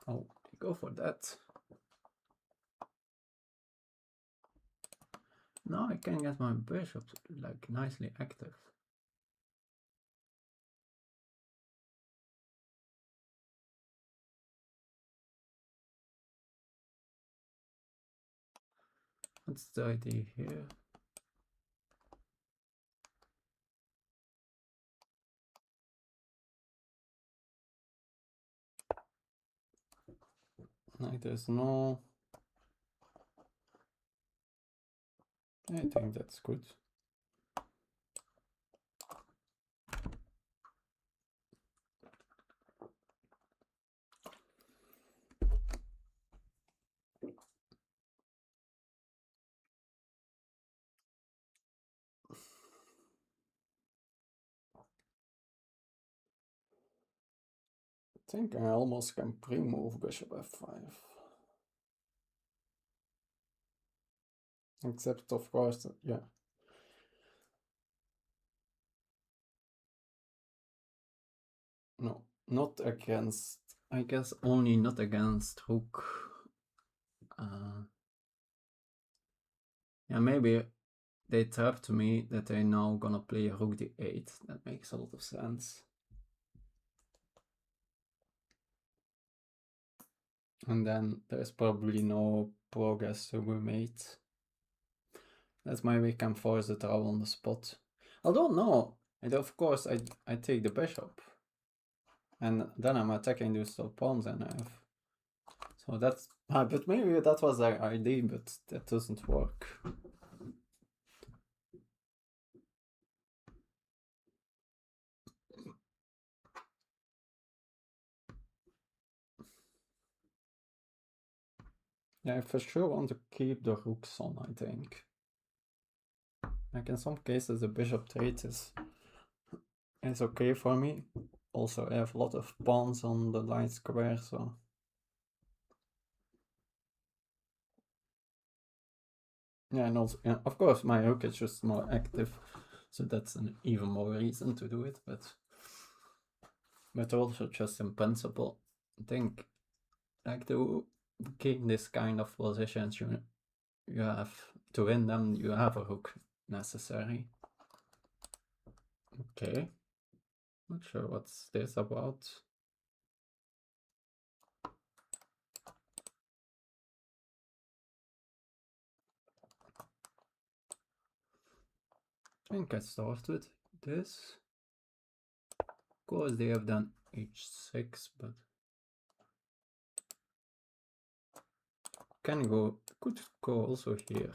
Oh, go for that. Now I can get my bishop like nicely active. What's the idea here? Like there's no... I think that's good. I think I almost can pre-move bishop f5. Except of course, yeah. No, not against, I guess only not against rook. Yeah, maybe they trapped me that they're now gonna play rook d8. That makes a lot of sense. And then there's probably no progress to be made. That's why we can force the draw on the spot. Although no, and of course I take the bishop. And then I'm attacking those top pawns and I have... So that's... but maybe that was their idea, but that doesn't work. Yeah, I for sure want to keep the rooks on, I think. Like in some cases the bishop trade is okay for me. Also I have a lot of pawns on the light square, so... Yeah, and also, yeah, of course my rook is just more active, so that's an even more reason to do it, but also just in principle, I think, like to gain this kind of positions, you have to win them, you have a hook necessary. Okay, not sure what's this about. I think I started this. Of course they have done h6, but could go also here.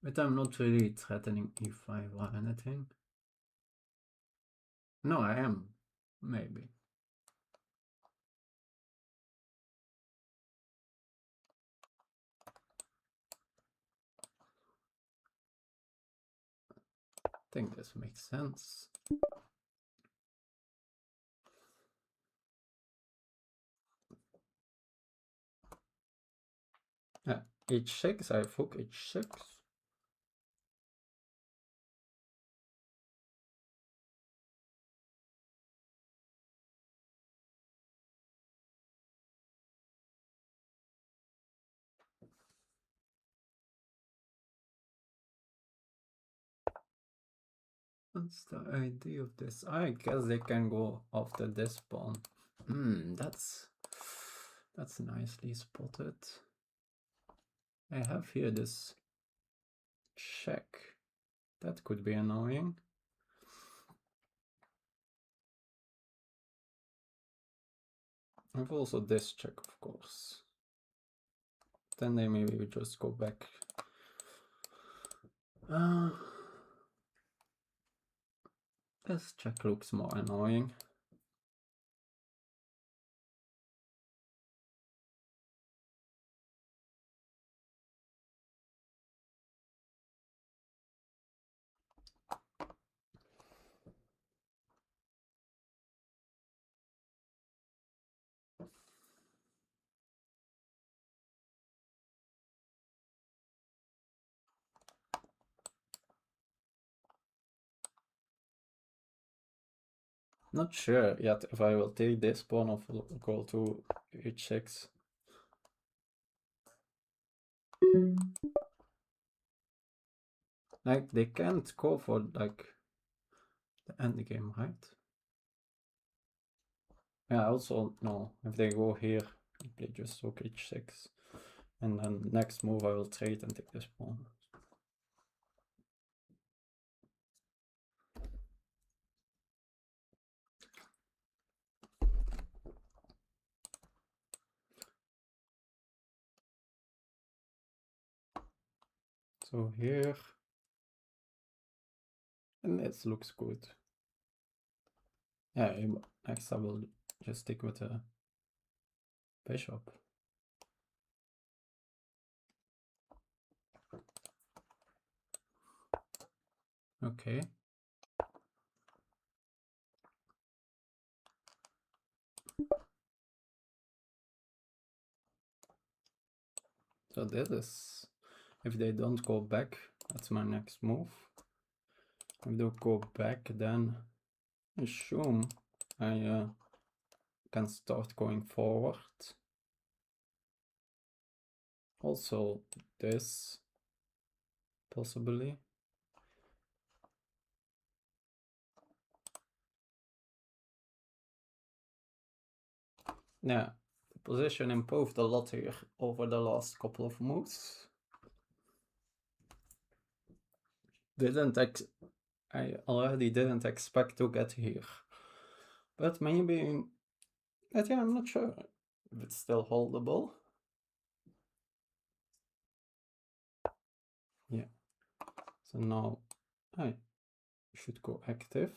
But I'm not really threatening e5 or anything. No, I am. Maybe. I think this makes sense. h6, I have rook h6. What's the idea of this? I guess they can go after this pawn. That's nicely spotted. I have here this check. That could be annoying. I have also this check, of course. Then they maybe just go back. This check looks more annoying. Not sure yet if I will take this pawn or go to h6. Like they can't go for like the endgame, right? Yeah, also no. If they go here, they just took h6, and then next move I will trade and take this pawn. So here, and it looks good. Yeah, next I will just stick with the bishop. Okay. So this is, if they don't go back, that's my next move. If they go back, then I assume I can start going forward. Also this, possibly. Yeah, the position improved a lot here over the last couple of moves. I already didn't expect to get here. But maybe, but yeah, I'm not sure if it's still holdable. Yeah. So now I should go active.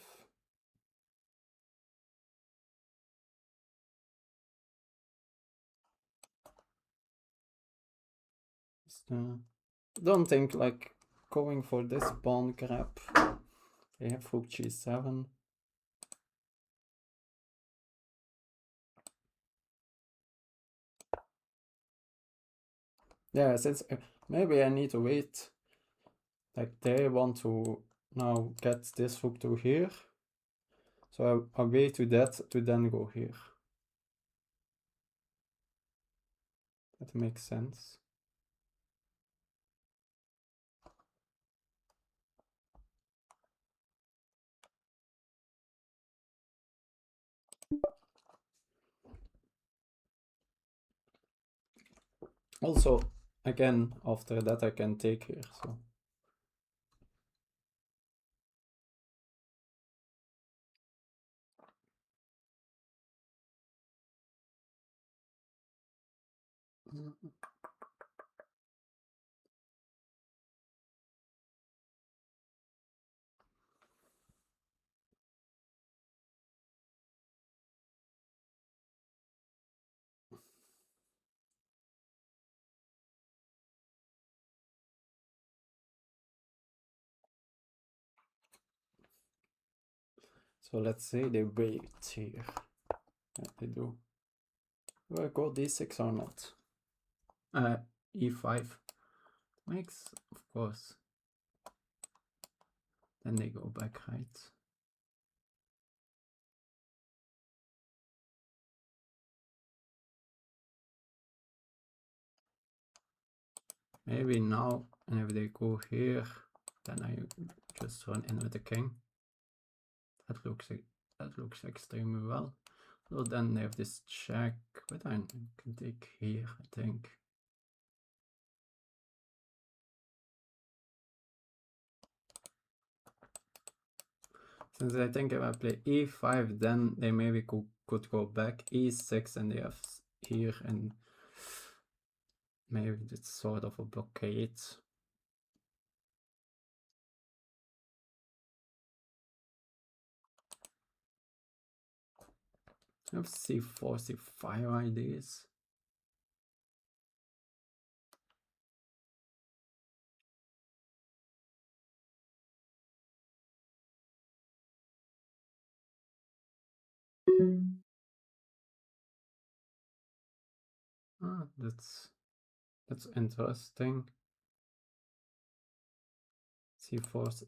Don't think like going for this pawn grab. They have rook g7. Yeah, since maybe I need to wait. Like they want to now get this rook to here. So I wait to that to then go here. That makes sense. Also, again, after that I can take here, so. So let's say they wait here. Yeah, they do. Do I go d6 or not? E5 makes, of course. Then they go back, right? Maybe now, and if they go here, then I just run in with the king. That looks extremely well. So then they have this check, but I can take here, I think. Since I think if I play e5, then they maybe could go back e6, and they have here, and maybe it's sort of a blockade. I have c4, c5 ideas. Ah, that's interesting. c4,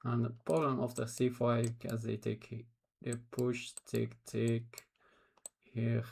and the problem of the c4, I guess they push, take here.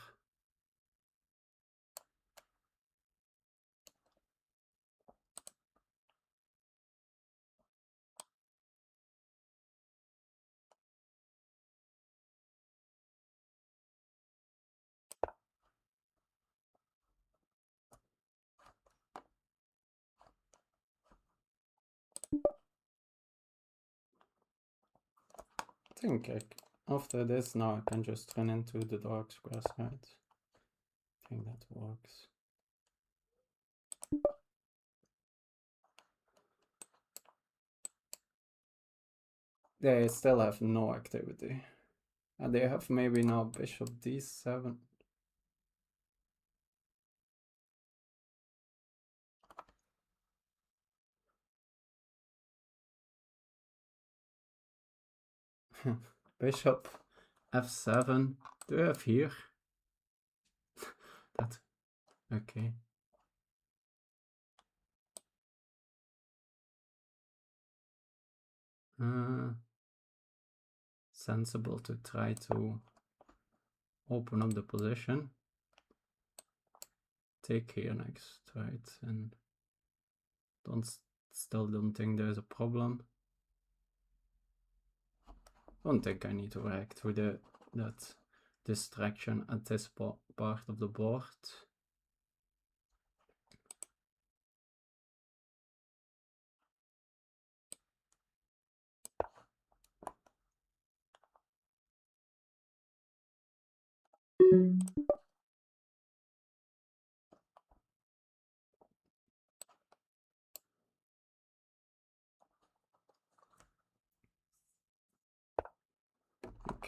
think after this now I can just run into the dark squares, right? I think that works. They still have no activity. And they have maybe now bishop d7. Bishop f7. Do you have here? That okay. Sensible to try to open up the position. Take here next, right? And still don't think there's a problem. Don't think I need to react to that distraction at this part of the board.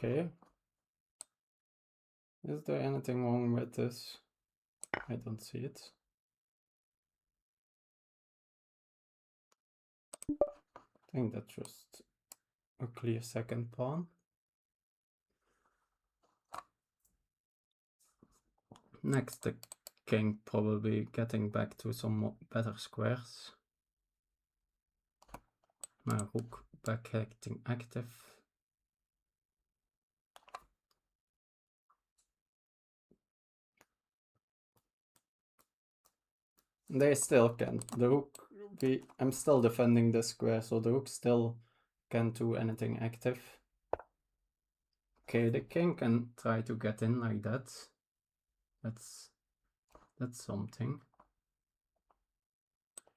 Okay. Is there anything wrong with this? I don't see it. I think that's just a clear second pawn. Next, the king probably getting back to some better squares. My rook back acting active. They still can. The rook, I'm still defending the square, so the rook still can't do anything active. Okay, the king can try to get in like that. That's something.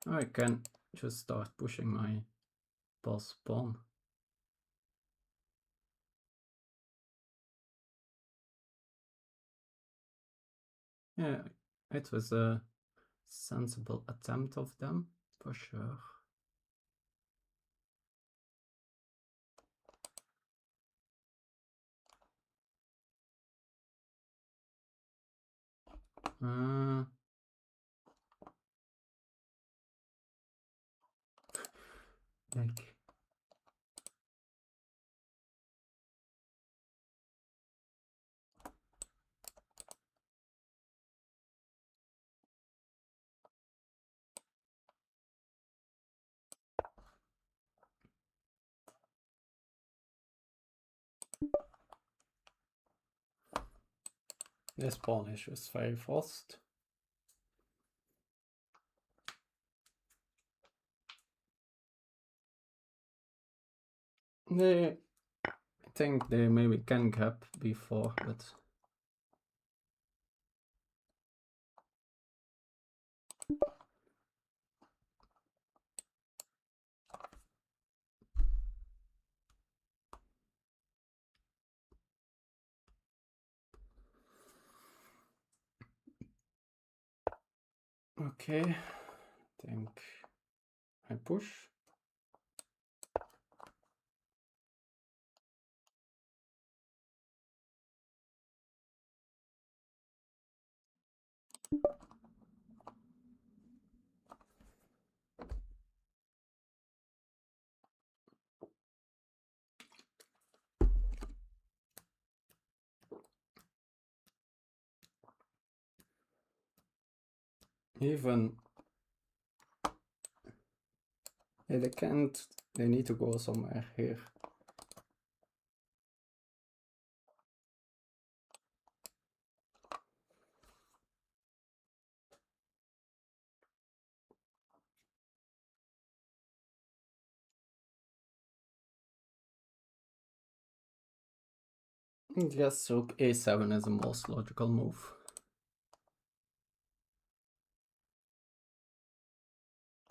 I can just start pushing my boss pawn. Yeah, it was a sensible attempt of them, for sure. Like this pawn is just very fast. I think they maybe can gap before, but okay, I think I push. Even they can't, they need to go somewhere here. I guess rook a7 is the most logical move.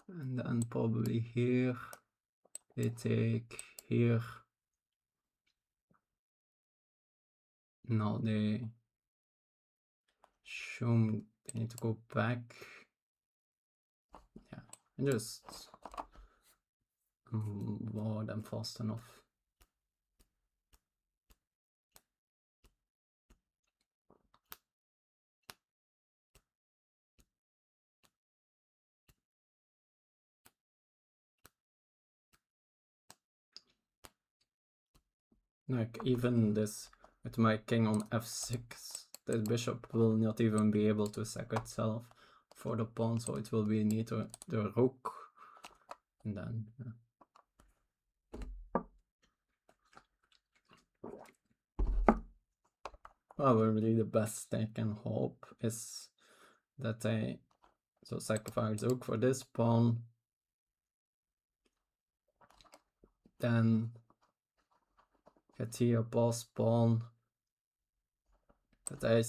And then probably here, they take here. Now they show they need to go back. Yeah, and just more than fast enough. Like even this with my king on f6, the bishop will not even be able to sack itself for the pawn, so it will be neither the rook, and then probably the best I can hope is that I sacrifice rook for this pawn, then get here boss pawn, that I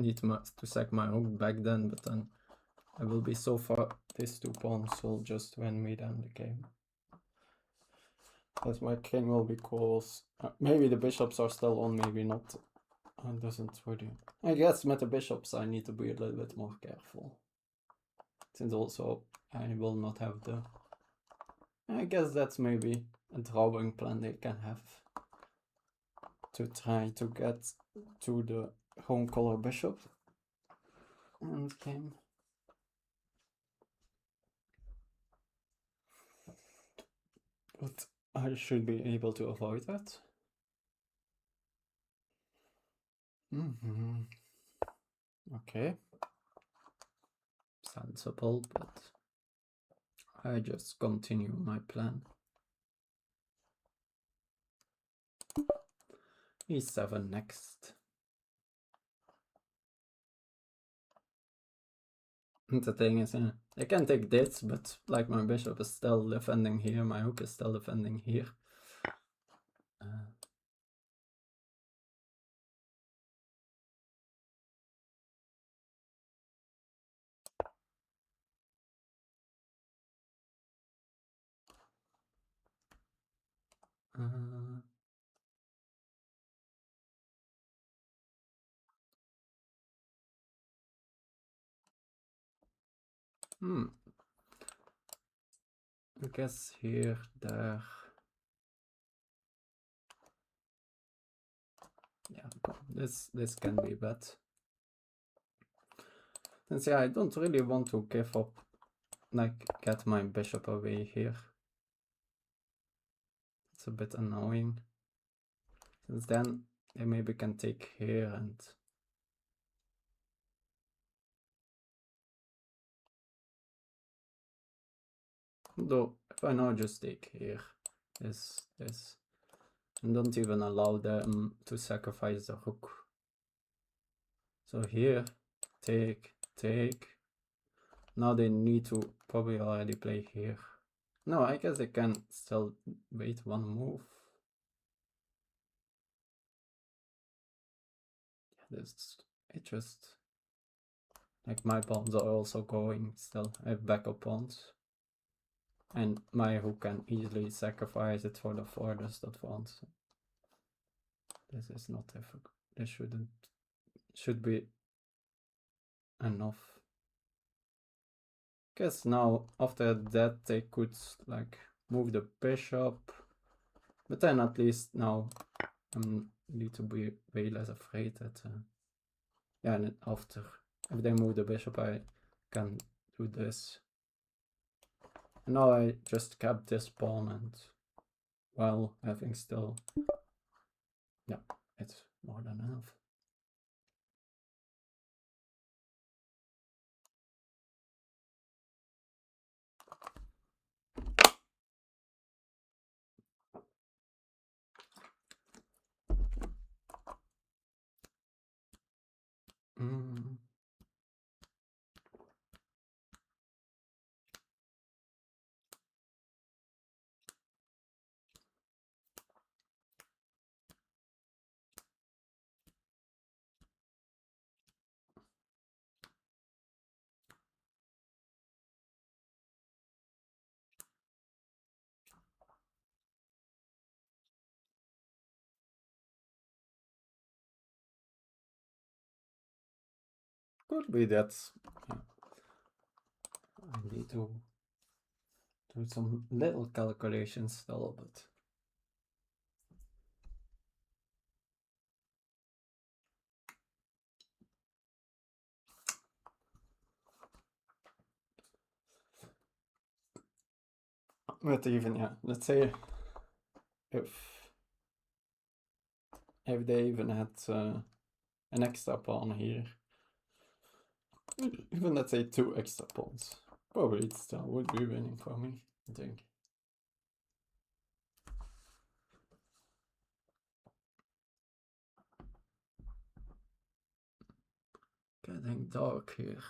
need to sack my rook back then, but then I will be so far, these two pawns will just win me then the game. As my king will be close. Maybe the bishops are still on, maybe not. It doesn't really. I guess with the bishops I need to be a little bit more careful. Since also I will not have the... I guess that's maybe a drawing plan they can have. To try to get to the home color bishop. Endgame. But I should be able to avoid that. Okay. Sensible, but I just continue my plan. E7 next. The thing is, I can take this, but like my bishop is still defending here, my rook is still defending here. I guess here, there. Yeah, this can be bad. Since yeah, I don't really want to give up, like get my bishop away here. It's a bit annoying. Since then they maybe can take here and though if I now just take here, this, and don't even allow them to sacrifice the rook. So here, take. Now they need to probably already play here. No, I guess they can still wait one move. It just like my pawns are also going still. I have backup pawns. And my rook can easily sacrifice it for the furthest advance. This is not difficult. This should be enough. Guess now after that they could like move the bishop, but then at least now I need to be way less afraid that yeah, and after if they move the bishop I can do this. And now I just kept this pawn and while having still, yeah, it's more than enough. Could be that I need to do some little calculations still, but even, yeah, let's say if they even had an extra pawn here, even let's say 2 extra pawns, probably it still would be winning for me, I think. Getting dark here.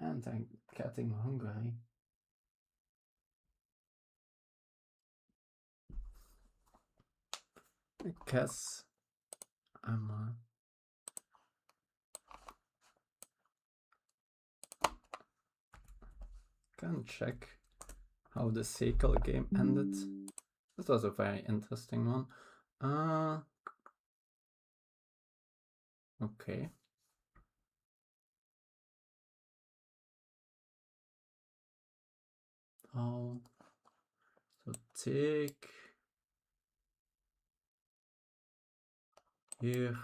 And I'm getting hungry. I guess I'm can check how the Sekel game ended. This was a very interesting one. Okay. Oh, so take here.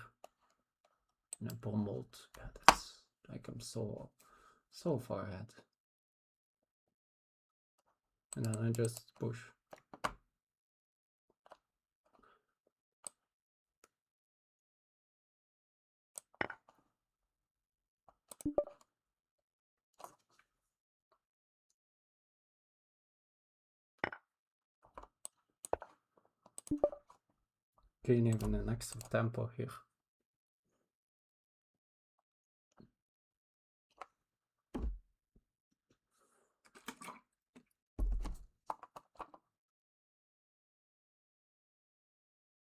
And a bombled. Yeah, that's like I'm so far ahead. And then I just push. Gain even an extra tempo here.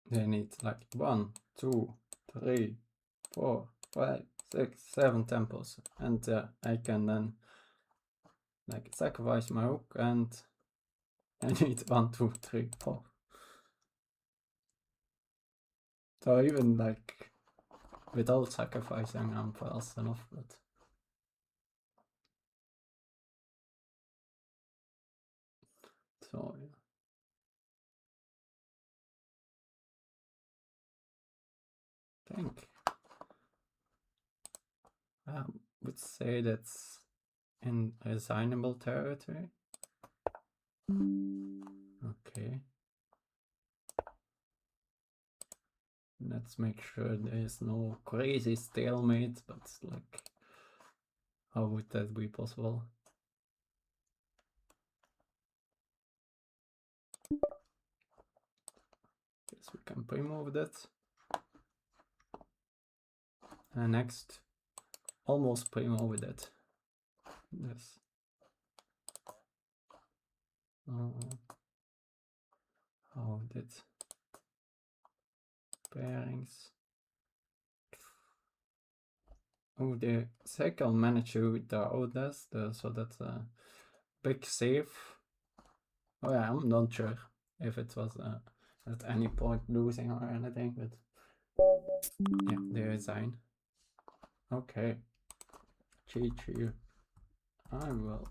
They need like 1, 2, 3, 4, 5, 6, 7 tempos, and I can then like sacrifice my rook, and I need 1, 2, 3, 4. So even like without sacrificing, I'm fast enough, but so yeah. I think I would say that's in resignable territory. Okay. Let's make sure there is no crazy stalemate, but like, how would that be possible? Guess we can pre-move that. And next, almost pre-move that. Yes. How did pairings? Oh, the Sekel managed to draw this, so that's a big save. Oh yeah, I'm not sure if it was at any point losing or anything, but yeah, they resign. Okay, GG. I will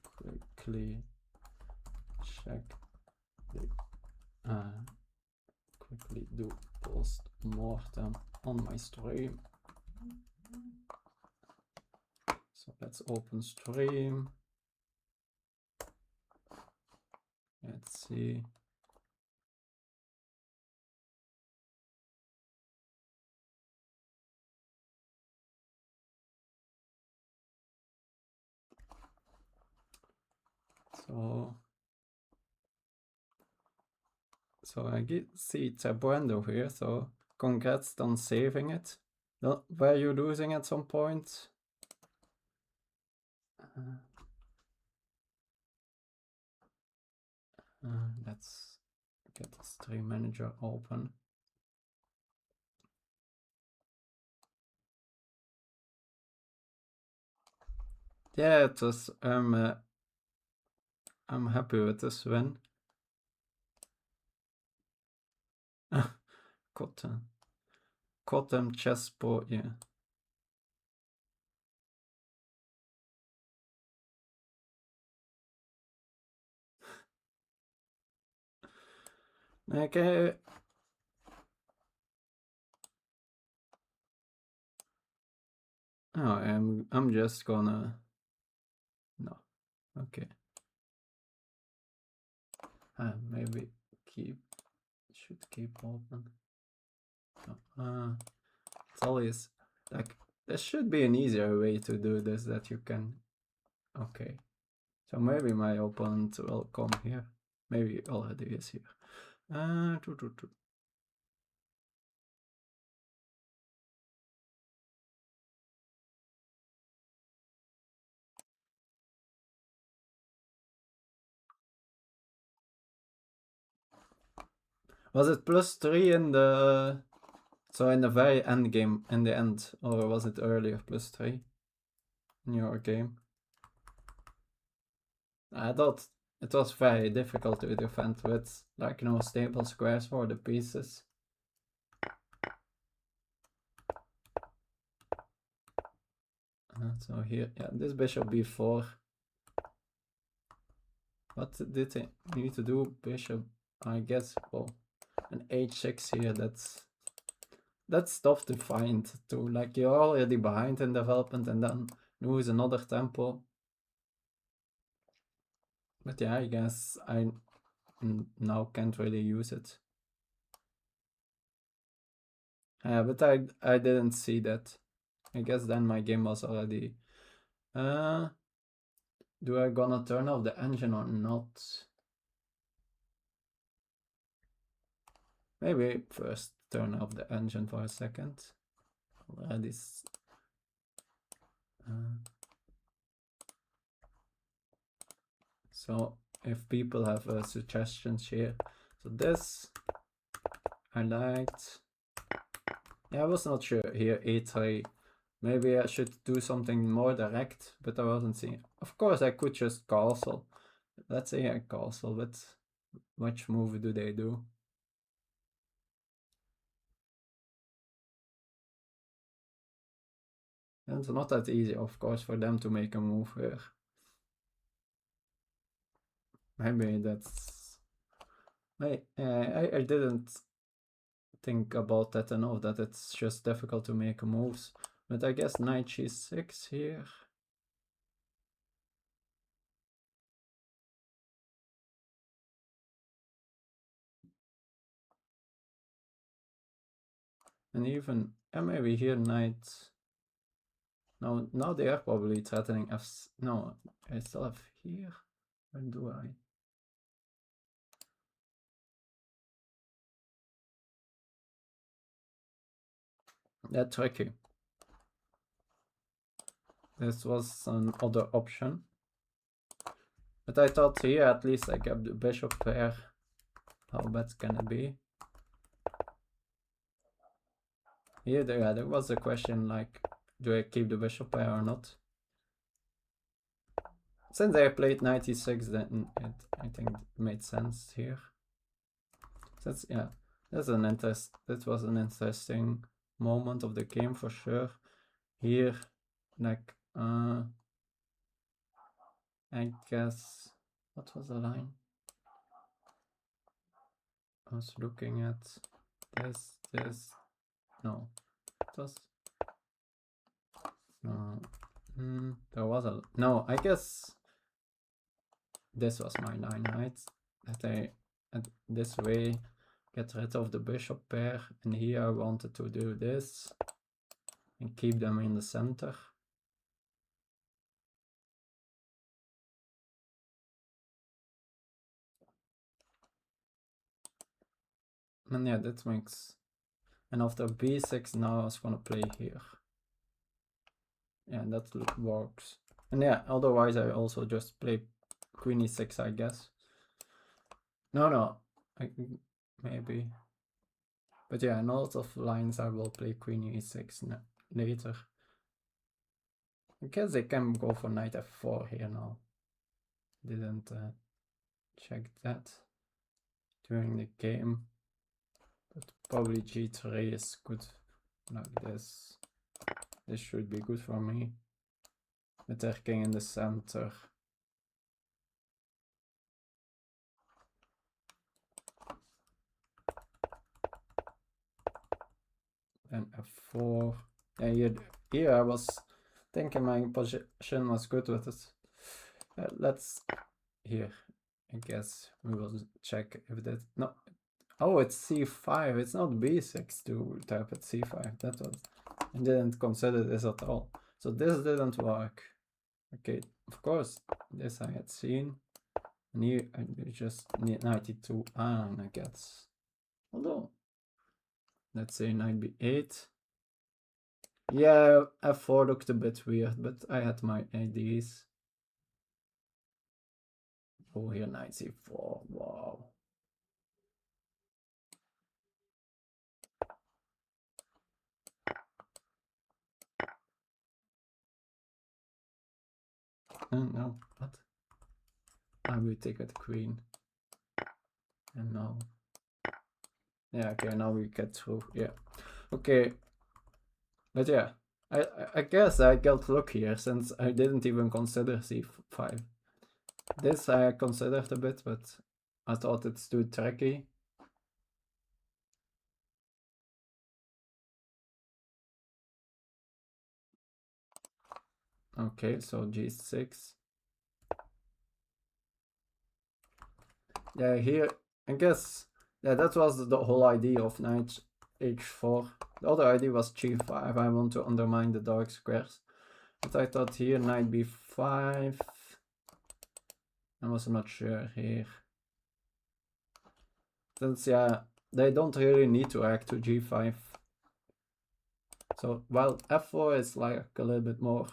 quickly check the quickly do post-mortem on my stream. So let's open stream. Let's see. So I see Tabuendo here, so congrats on saving it. Were you losing at some point? Let's get the stream manager open. Yeah, it was. I'm happy with this win. Cotton chessboard, yeah. Okay. Oh, I'm just gonna no. Okay. Maybe should keep open. No. It's always like there should be an easier way to do this that you can. Okay. So maybe my opponent will come here. Maybe already is here. Was it +3 in the so in the very end game in the end, or was it earlier +3 in your game? I thought it was very difficult to defend with like no stable squares for the pieces. So here, yeah, this bishop b4. What did they need to do? Bishop, I guess, well, an h6 here, that's tough to find too. Like you're already behind in development and then lose another tempo. But yeah, I guess I now can't really use it. Yeah, but I didn't see that. I guess then my game was already. Do I gonna turn off the engine or not? Maybe first turn off the engine for a second. Already. So if people have suggestions here, so this I liked. Yeah, I was not sure here a3. Maybe I should do something more direct, but I wasn't seeing. Of course, I could just castle. Let's say I castle, but which move do they do? And it's not that easy, of course, for them to make a move here. Maybe that's. I didn't think about that enough, that it's just difficult to make moves. But I guess knight g6 here. And even, maybe here knight. No, now they are probably threatening f. No, I still have here. Where do I? That's tricky. This was another option. But I thought here at least I kept the bishop pair. How bad can it be? Here there was a question like, do I keep the bishop pair or not? Since I played 96, then I think it made sense here. That's yeah, that was an interesting moment of the game for sure. Here, like I guess what was the line? I was looking at this. No, it was no. There was a no. I guess this was my line, right? That I this way get rid of the bishop pair, and here I wanted to do this and keep them in the center. And yeah, that makes. And after b6, now I was gonna play here. Yeah, that works. And yeah, otherwise I also just play queen e6, I guess. No, maybe. But yeah, in a lot of lines I will play queen e6 later. I guess they can go for knight f4 here now. Didn't check that during the game. But probably g3 is good like this. This should be good for me. With their king in the center. And f4. Yeah, here I was thinking my position was good with it. Let's here. I guess we will check if that no. Oh, it's c5. It's not b6 to type at c5. That was I didn't consider this at all. So this didn't work. Okay, of course this I had seen. And here I just need 92 on, I guess. Although let's say knight b8. Yeah, f4 looked a bit weird, but I had my ideas. Oh, here knight c4. Wow. No, what? I will take with the queen. And now. Yeah, okay, now we get through. Yeah. Okay. But yeah, I guess I got lucky here since I didn't even consider c5. This I considered a bit, but I thought it's too tricky. Okay, so g6. Yeah, here, I guess, yeah, that was the whole idea of knight h4. The other idea was g5. I want to undermine the dark squares. But I thought here knight b5. I was not sure here. Since, yeah, they don't really need to react to g5. So while f4 is like a little bit more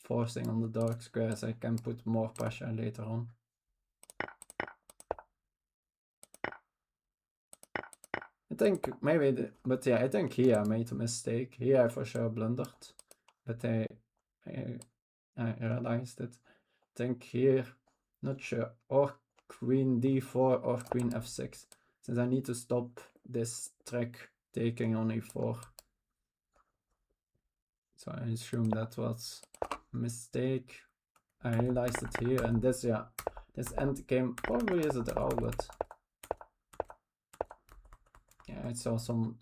forcing on the dark squares, I can put more pressure later on. I think maybe, but yeah, I think here I made a mistake. Here I for sure blundered, but I realized it. I think here, not sure, or queen d4 or queen f6, since I need to stop this trick taking on e4. So I assume that was a mistake. I realized it here, and this, yeah, this endgame probably is a draw, but yeah, I saw some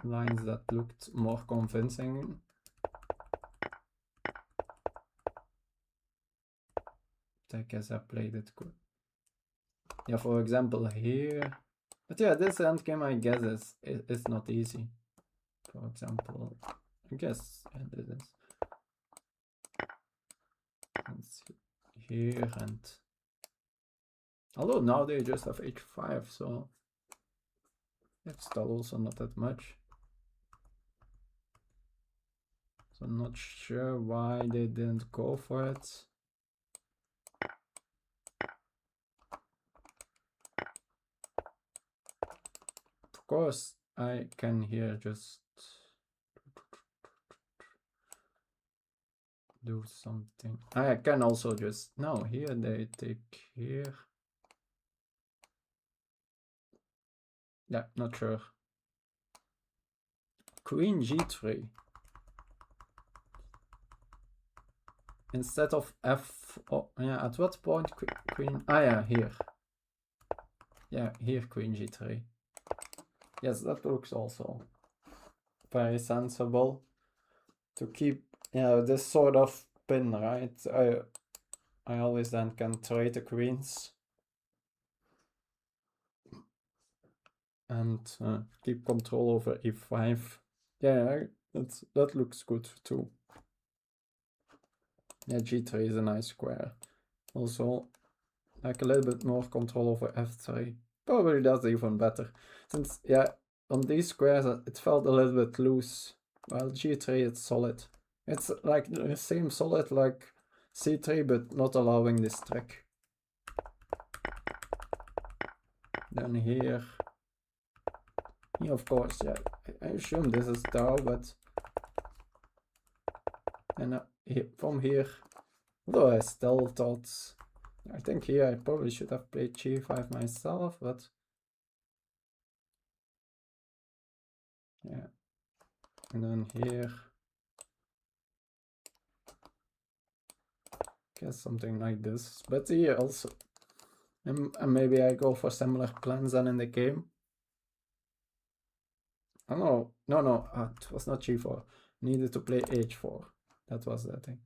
lines that looked more convincing. I guess I played it good. Yeah, for example here. But yeah, this endgame I guess is not easy. For example, I guess this is. Let's see here, and although now they just have h5, so it's still also not that much. So I'm not sure why they didn't go for it. Of course, I can here just do something. I can also just, no, here they take here. Yeah, not sure. Queen g3. Instead of f, oh, yeah, at what point queen, ah yeah, here. Yeah, here queen g3. Yes, that looks also very sensible to keep, yeah, this sort of pin, right? I always then can trade the queens and keep control over e5. Yeah, that looks good too. Yeah, g3 is a nice square. Also, like a little bit more control over f3. Probably that's even better. Since, yeah, on these squares it felt a little bit loose. While g3 it's solid. It's like the same solid like c3, but not allowing this trick. Then here, of course, yeah, I assume this is Tau, but and from here, although I still thought, I think here I probably should have played g5 myself, but Yeah. And then here, guess something like this. But here also, and maybe I go for similar plans than in the game. Oh no, it was not g4. Needed to play h4. That was that thing.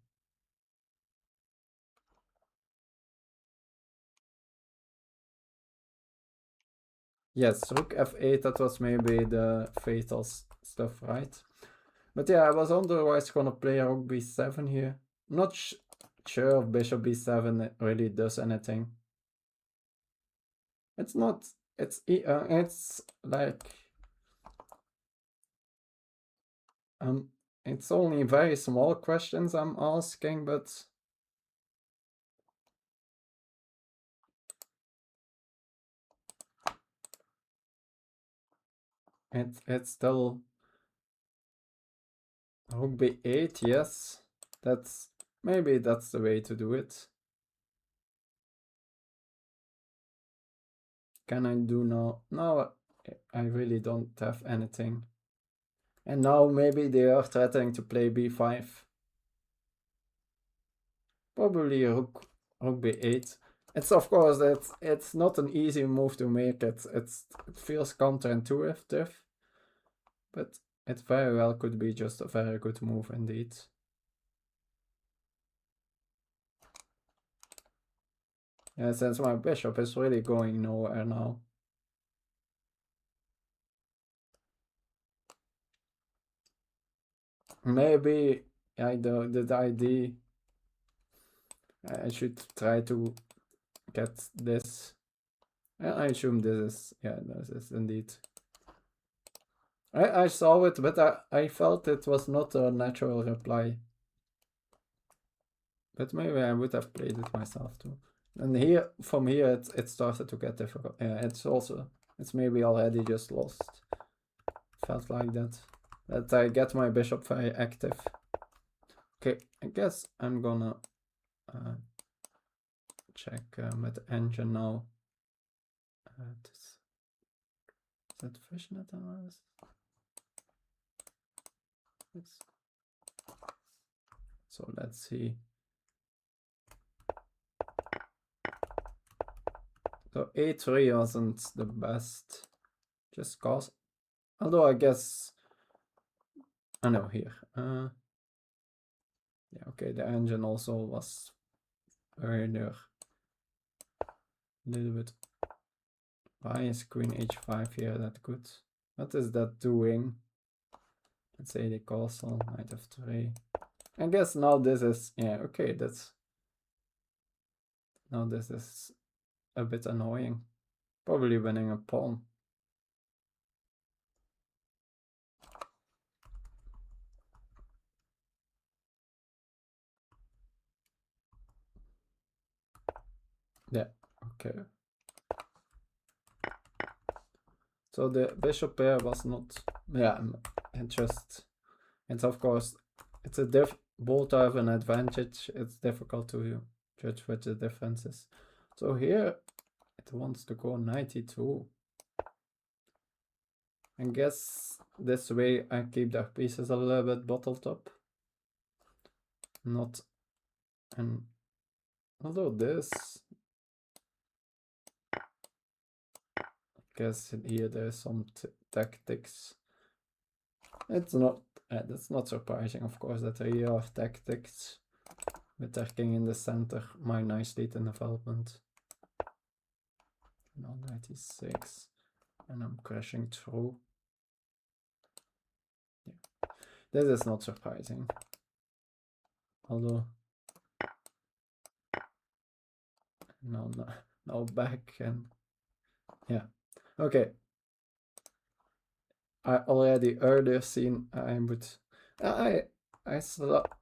Yes, rook f8, that was maybe the fatal stuff, right? But yeah, I was otherwise gonna play rook b7 here. Not sure if bishop b7 really does anything. It's not, it's like, it's only very small questions I'm asking, but it's still rook b8, yes. Maybe that's the way to do it. Can I do now? No, I really don't have anything. And now maybe they are threatening to play b5. Probably rook b8. It's of course it's not an easy move to make. It feels counterintuitive, but it very well could be just a very good move indeed. Yeah, since my bishop is really going nowhere now. Maybe the idea I should try to get this. I assume this is, yeah, this is indeed. I saw it, but I felt it was not a natural reply. But maybe I would have played it myself too. And here, from here, it started to get difficult. Yeah, it's maybe already just lost. Felt like that. That I get my bishop very active. Okay, I guess I'm gonna check with the engine now. Is that fishnet analysis? Yes. So let's see. So a3 wasn't the best, just cause. Although I guess, I know here. Yeah, okay, the engine also was earlier. A little bit. Why is queen h5 here that good? What is that doing? Let's say the castle, knight f3. I guess now this is, yeah, okay, now this is a bit annoying. Probably winning a pawn. Yeah, okay. So the bishop pair was not, yeah, it's of course, it's a both have an advantage. It's difficult to judge what the difference is. So here it wants to go 92. I guess this way I keep their pieces a little bit bottled up. Not, and although this, I guess here there's some tactics. It's not, that's not surprising, of course, that there are tactics with their king in the center. My nice lead in development. Now 96, and I'm crashing through. Yeah. This is not surprising. Although now back and yeah. Okay. I already earlier seen I would I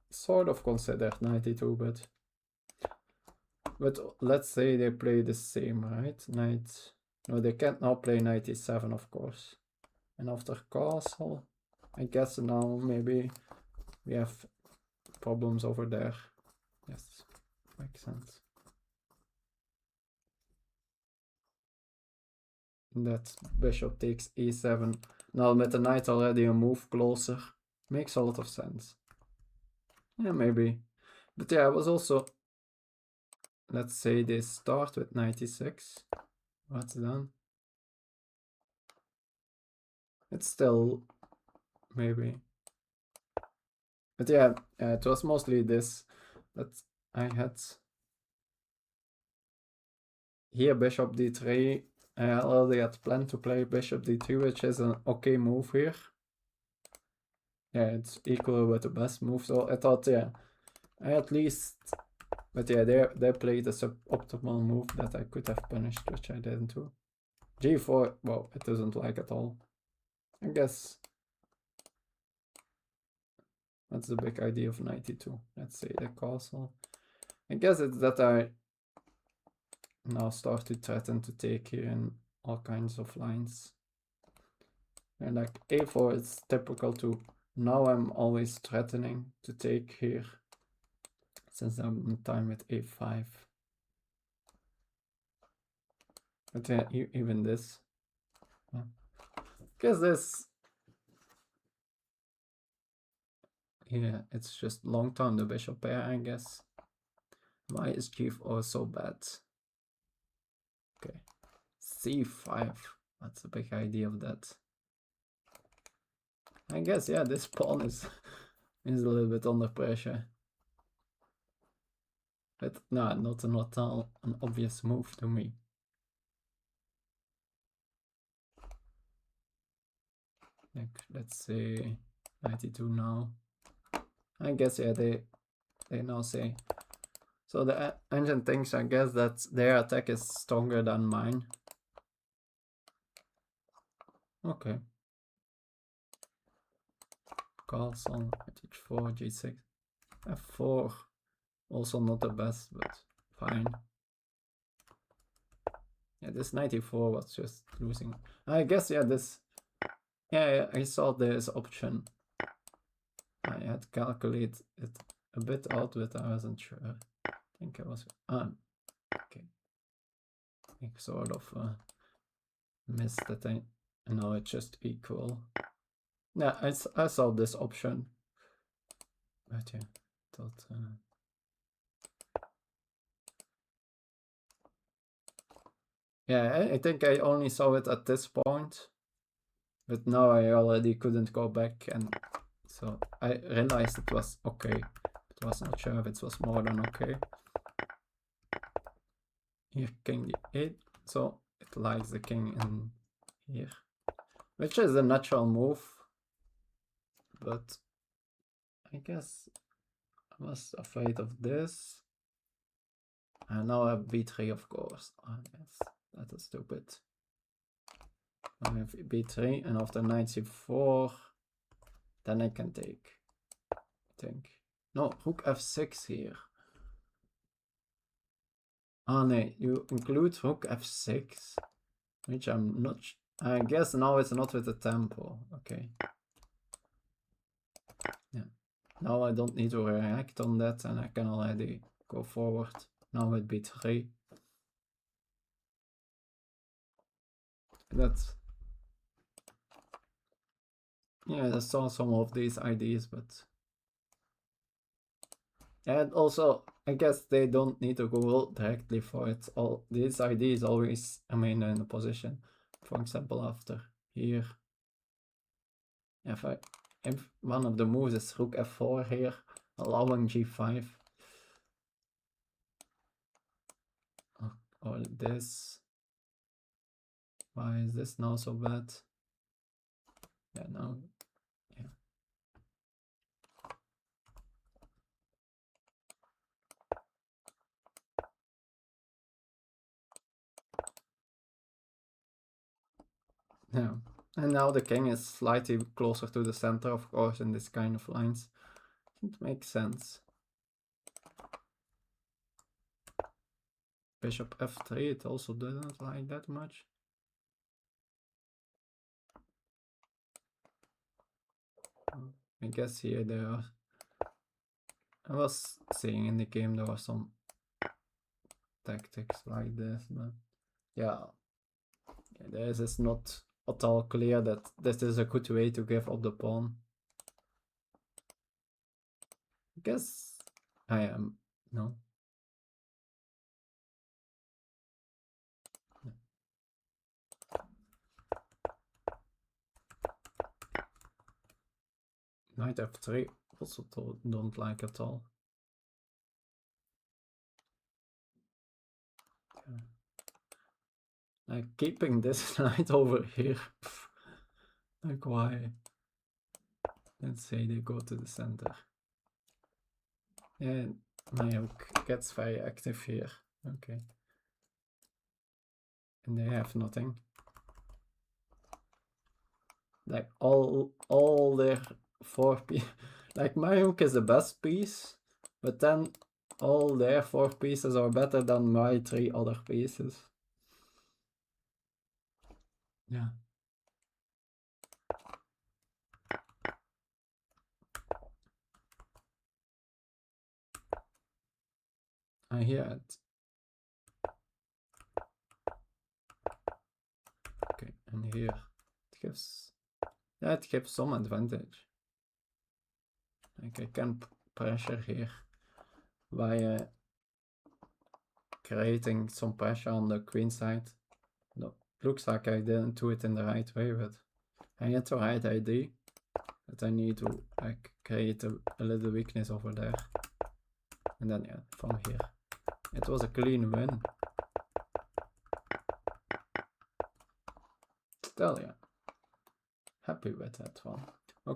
sort of considered 92, but let's say they play the same, right? No, they can't now play 97, of course. And after castle, I guess now maybe we have problems over there. Yes, makes sense. That bishop takes e7 Now with the knight already a move closer. Makes a lot of sense. Yeah, maybe. But yeah, I was also... Let's say they start with 96. What's done? It's still... maybe. But yeah, it was mostly this that I had. Here bishop d3. I already had planned to play bishop d2, which is an okay move here. Yeah, it's equal with the best move, so I thought, yeah, I at least... But yeah, they played a suboptimal move that I could have punished, which I didn't do. g4, well, it doesn't like at all. I guess that's the big idea of 92. Let's say the castle. I guess it's that I now start to threaten to take here in all kinds of lines. And like a4 is typical too. Now I'm always threatening to take here, since I'm in time with a5. But yeah, even this. Yeah. Guess this. Yeah, it's just long time the bishop pair, I guess. Why is g4 so bad? Okay. c5. What's the big idea of that? I guess, yeah, this pawn is a little bit under pressure. But no, not an obvious move to me. Like, let's say 92 now. I guess, yeah, they now say. So the engine thinks, I guess, that their attack is stronger than mine. Okay. Castle, h4, g6, f4. Also not the best, but fine. Yeah, this 94 was just losing. I guess, yeah, this... Yeah, I saw this option. I had calculated it a bit out, but I wasn't sure. I think I was... okay. I sort of missed that I... No, it's just equal. Yeah, I saw this option. But yeah, thought... yeah, I think I only saw it at this point. But now I already couldn't go back, and so I realized it was okay. But I was not sure if it was more than okay. Here king d8, so it likes the king in here, which is a natural move. But I guess I was afraid of this. And now I have b3, of course. Oh, yes, that is stupid. I have b3, and after knight c4, then I can take, I think. No, rook f6 here. Ah, no, you include rook f6, which I'm not... I guess now it's not with the tempo. Okay. Yeah. Now I don't need to react on that, and I can already go forward. Now with b3. That's... yeah, I saw some of these ideas, but... and also, I guess they don't need to go directly for it. All these ideas always remain in a position. For example, after here. If one of the moves is rook f4 here, allowing g5. Or this. Why is this now so bad? Yeah, now, yeah. Yeah, and now the king is slightly closer to the center, of course, in this kind of lines. It makes sense. Bishop f3, it also doesn't like that much. I guess here there are... I was seeing in the game there were some tactics like this, but yeah, this is not at all clear that this is a good way to give up the pawn. I guess I am, no. Knight f3 also don't like at all. Yeah. Like keeping this knight over here. Like why? Let's say they go to the center. And my rook gets very active here. Okay. And they have nothing. Like all their 4 pieces. Like my rook is the best piece, but then all their 4 pieces are better than my 3 other pieces. Yeah. I hear it. Okay, and here it gives, yeah, it gives some advantage. Like I can pressure here by creating some pressure on the queen side. No, looks like I didn't do it in the right way, but I had the right idea. That I need to like create a little weakness over there. And then yeah, from here. It was a clean win. Still, yeah. Happy with that one.